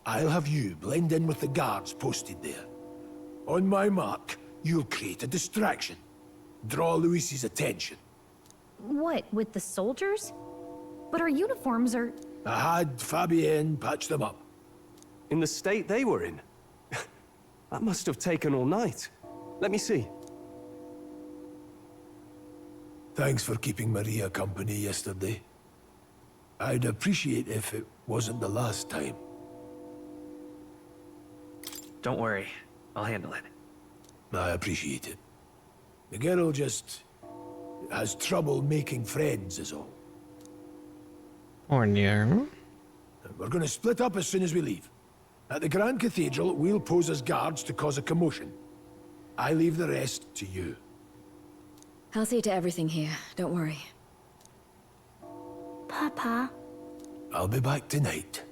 I'll have you blend in with the guards posted there. On my mark, you'll create a distraction. Draw Luis's attention. What, with the soldiers? But our uniforms are... I had Fabienne patch them up. In the state they were in? That must have taken all night. Let me see. Thanks for keeping Maria company yesterday. I'd appreciate if it wasn't the last time. Don't worry. I'll handle it. I appreciate it. The girl just has trouble making friends, is all. Or near. We're going to split up as soon as we leave. At the Grand Cathedral, we'll pose as guards to cause a commotion. I leave the rest to you. I'll see to everything here. Don't worry. Papa. I'll be back tonight.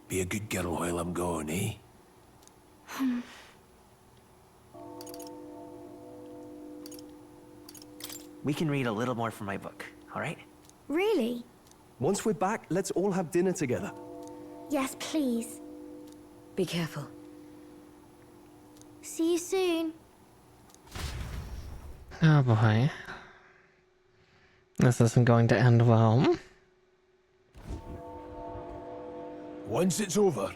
Be a good girl while I'm gone, eh? We can read a little more from my book, all right? Really? Once we're back, let's all have dinner together. Yes, please. Be careful. See you soon. Oh boy. This isn't going to end well. Once it's over,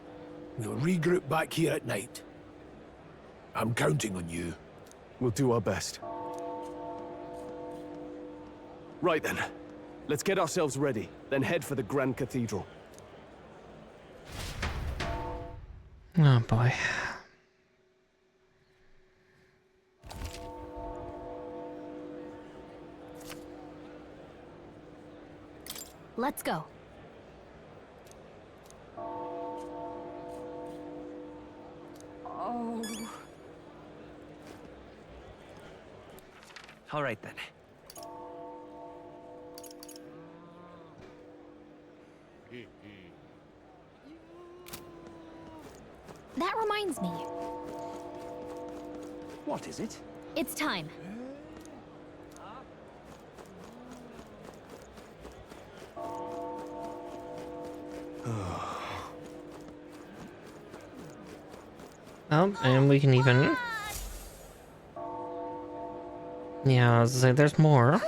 we'll regroup back here at night. I'm counting on you. We'll do our best. Right then. Let's get ourselves ready, then head for the Grand Cathedral. Oh boy. Let's go. Oh. All right then. That reminds me. What is it? It's time. Oh, and we can even... Yeah, I was gonna say, there's more.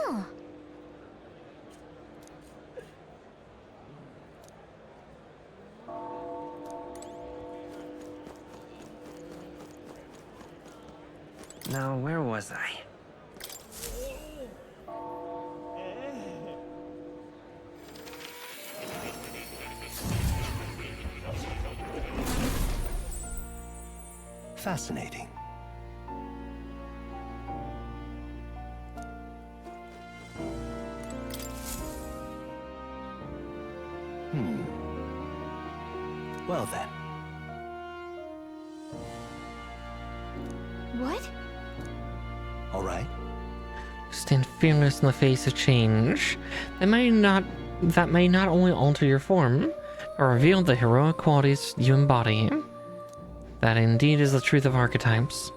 Now, where was I? Fascinating. Well then. What? All right. Stand fearless in the face of change. That may not only alter your form, but reveal the heroic qualities you embody. That indeed is the truth of archetypes.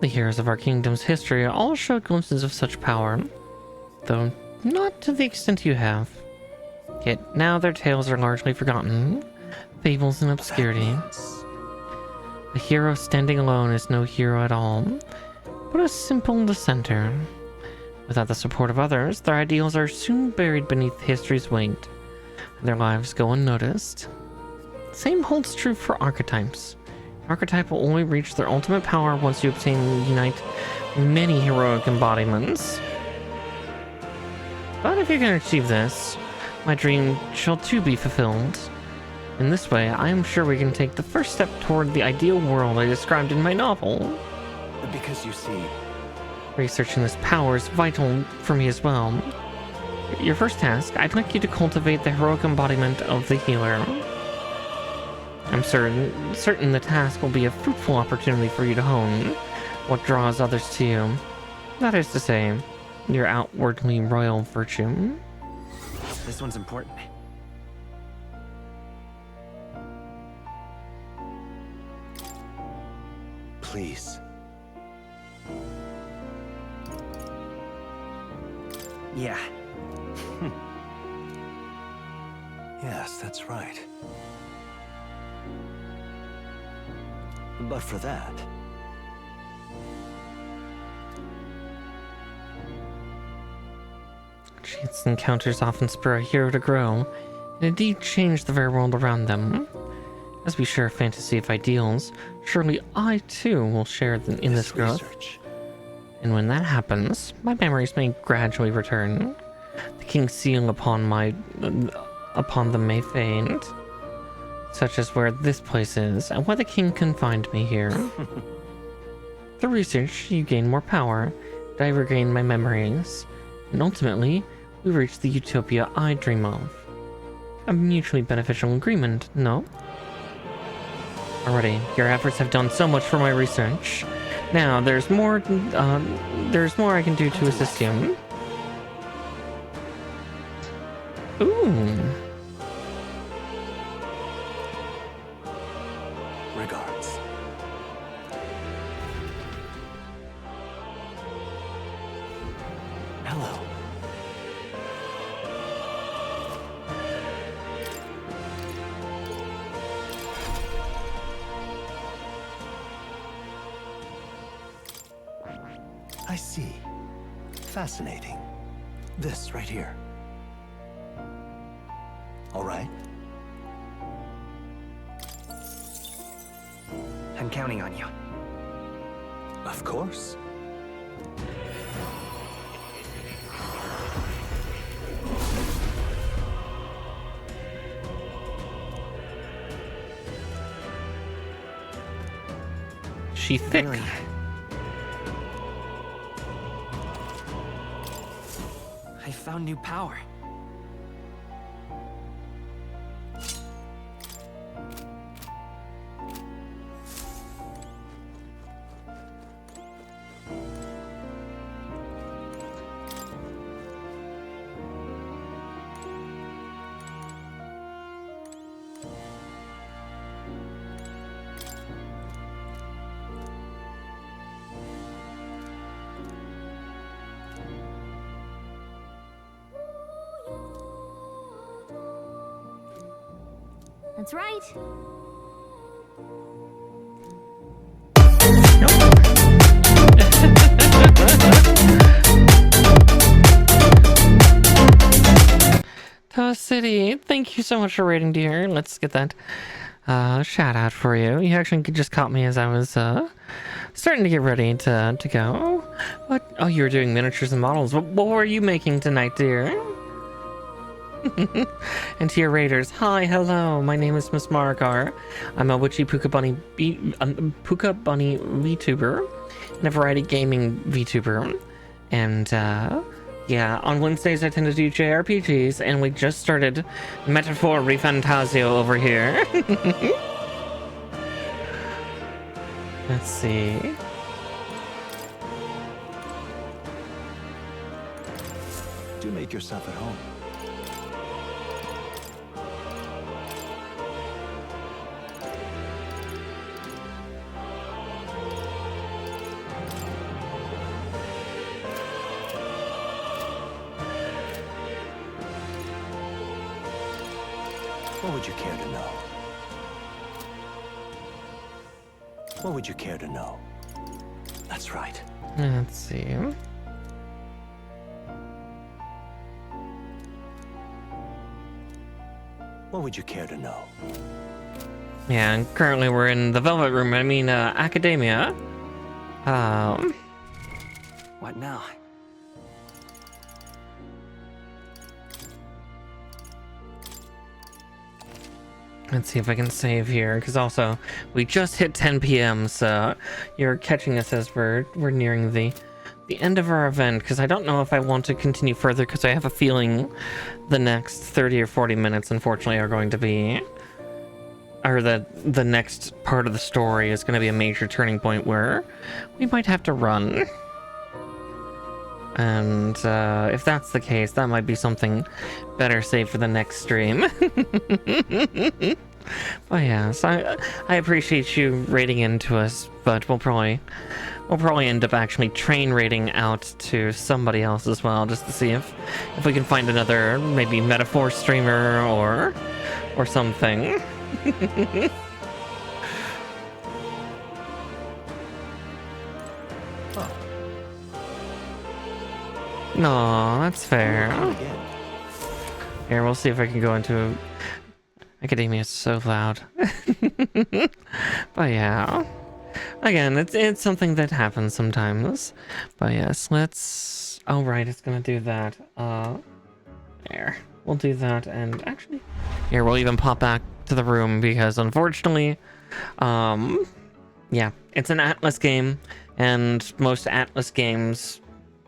The heroes of our kingdom's history all showed glimpses of such power, though not to the extent you have. Yet now their tales are largely forgotten, fables and obscurity. A hero standing alone is no hero at all, but a simple dissenter. Without the support of others, their ideals are soon buried beneath history's weight, and their lives go unnoticed. The same holds true for archetypes. An archetype will only reach their ultimate power once you obtain and unite many heroic embodiments. But if you can achieve this, my dream shall too be fulfilled. In this way, I am sure we can take the first step toward the ideal world I described in my novel. Because you see... Researching this power is vital for me as well. Your first task, I'd like you to cultivate the heroic embodiment of the healer. I'm certain the task will be a fruitful opportunity for you to hone what draws others to you. That is to say, your outwardly royal virtue. This one's important. Please. Yeah. Yes, that's right. But for that... Chance encounters often spur a hero to grow, and indeed change the very world around them. As we share a fantasy of ideals, surely I too will share in this growth. And when that happens, my memories may gradually return. The king's seal upon them may fade. such as where this place is and why the king confined me here. Through research, you gain more power, and I regain my memories, and ultimately, we reach the utopia I dream of. A mutually beneficial agreement, no? Alrighty, your efforts have done so much for my research. Now, there's more I can do to assist you. Ooh. Regards. Hello. I see. Fascinating. This right here. All right. I'm counting on you. Of course. She thick. Really? I found new power. That's right. Toast City, thank you so much for rating, dear. Let's get that shout out for you. You actually just caught me as I was starting to get ready to go. What? Oh, you were doing miniatures and models. What were you making tonight, dear? And to your raiders, hi, hello, my name is Miss Margar. I'm a witchy Puka Bunny VTuber and a variety gaming VTuber. And yeah, on Wednesdays I tend to do JRPGs, and we just started Metaphor Refantazio over here. Let's see. Do make yourself at home. What would you care to know? What would you care to know? That's right. Let's see. What would you care to know? Yeah, and currently we're in the Velvet Room, Academia. What now? Let's see if I can save here, because also we just hit 10 p.m. so you're catching us as we're nearing the end of our event, because I don't know if I want to continue further, because I have a feeling the next 30 or 40 minutes unfortunately are going to be, or the next part of the story is going to be a major turning point where we might have to run. And if that's the case, that might be something better saved for the next stream. But yeah, so I appreciate you raiding into us, but we'll probably end up actually train raiding out to somebody else as well, just to see if we can find another maybe metaphor streamer or something. No, that's fair. Here, we'll see if I can go into... Academia is so loud. But yeah. Again, it's something that happens sometimes. But yes, let's... Oh, right, it's gonna do that. There. We'll do that, and actually... Here, we'll even pop back to the room because unfortunately, yeah, it's an Atlas game, and most Atlas games,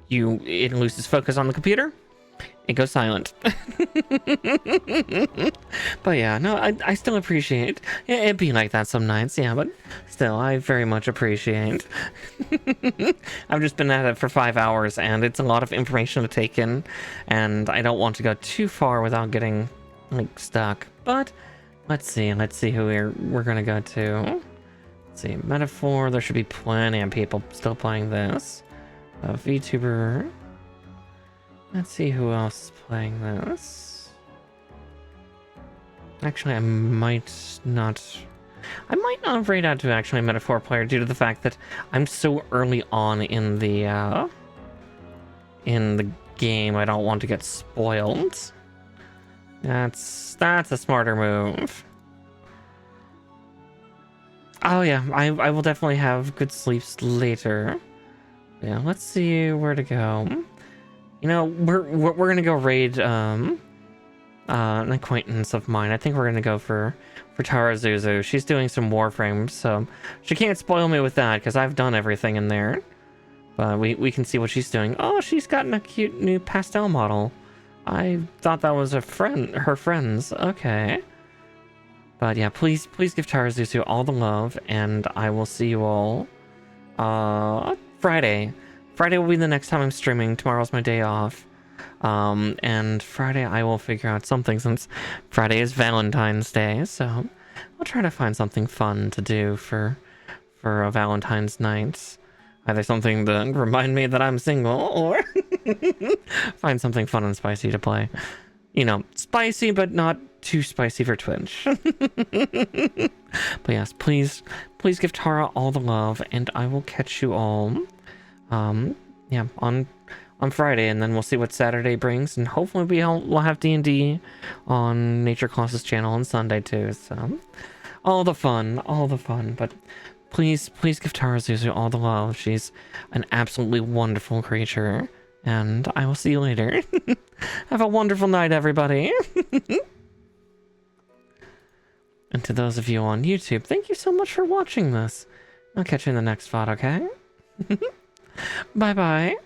it loses focus on the computer, it goes silent. But yeah, no, I still appreciate. It'd be like that some nights, yeah, but still, I very much appreciate. I've just been at it for 5 hours, and it's a lot of information to take in, and I don't want to go too far without getting, like, stuck. But let's see who we're gonna go to. Let's see, Metaphor. There should be plenty of people still playing this. VTuber. Let's see who else is playing this. Actually, I might not rate out to actually a Metaphor player due to the fact that I'm so early on in the game. I don't want to get spoiled. That's a smarter move. Oh yeah, I will definitely have good sleeps later. Yeah, let's see where to go. You know, we're gonna go raid an acquaintance of mine. I think we're gonna go for Tarazuzu. She's doing some Warframes, so she can't spoil me with that because I've done everything in there. But we can see what she's doing. Oh, she's gotten a cute new pastel model. I thought that was her friend's. Okay. But yeah, please give Tarazuzu all the love, and I will see you all Friday. Friday will be the next time I'm streaming. Tomorrow's my day off. And Friday I will figure out something since Friday is Valentine's Day, so I'll try to find something fun to do for a Valentine's night. Either something to remind me that I'm single, or find something fun and spicy to play. You know, spicy, but not too spicy for Twitch. But yes, please give Tara all the love, and I will catch you all, yeah, on Friday, and then we'll see what Saturday brings, and hopefully we'll have D&D on Nature Colossus channel on Sunday too. So, all the fun, but please give Tarazuzu all the love. She's an absolutely wonderful creature, and I will see you later. Have a wonderful night, everybody. And to those of you on YouTube, thank you so much for watching this. I'll catch you in the next VOD, okay? Bye-bye.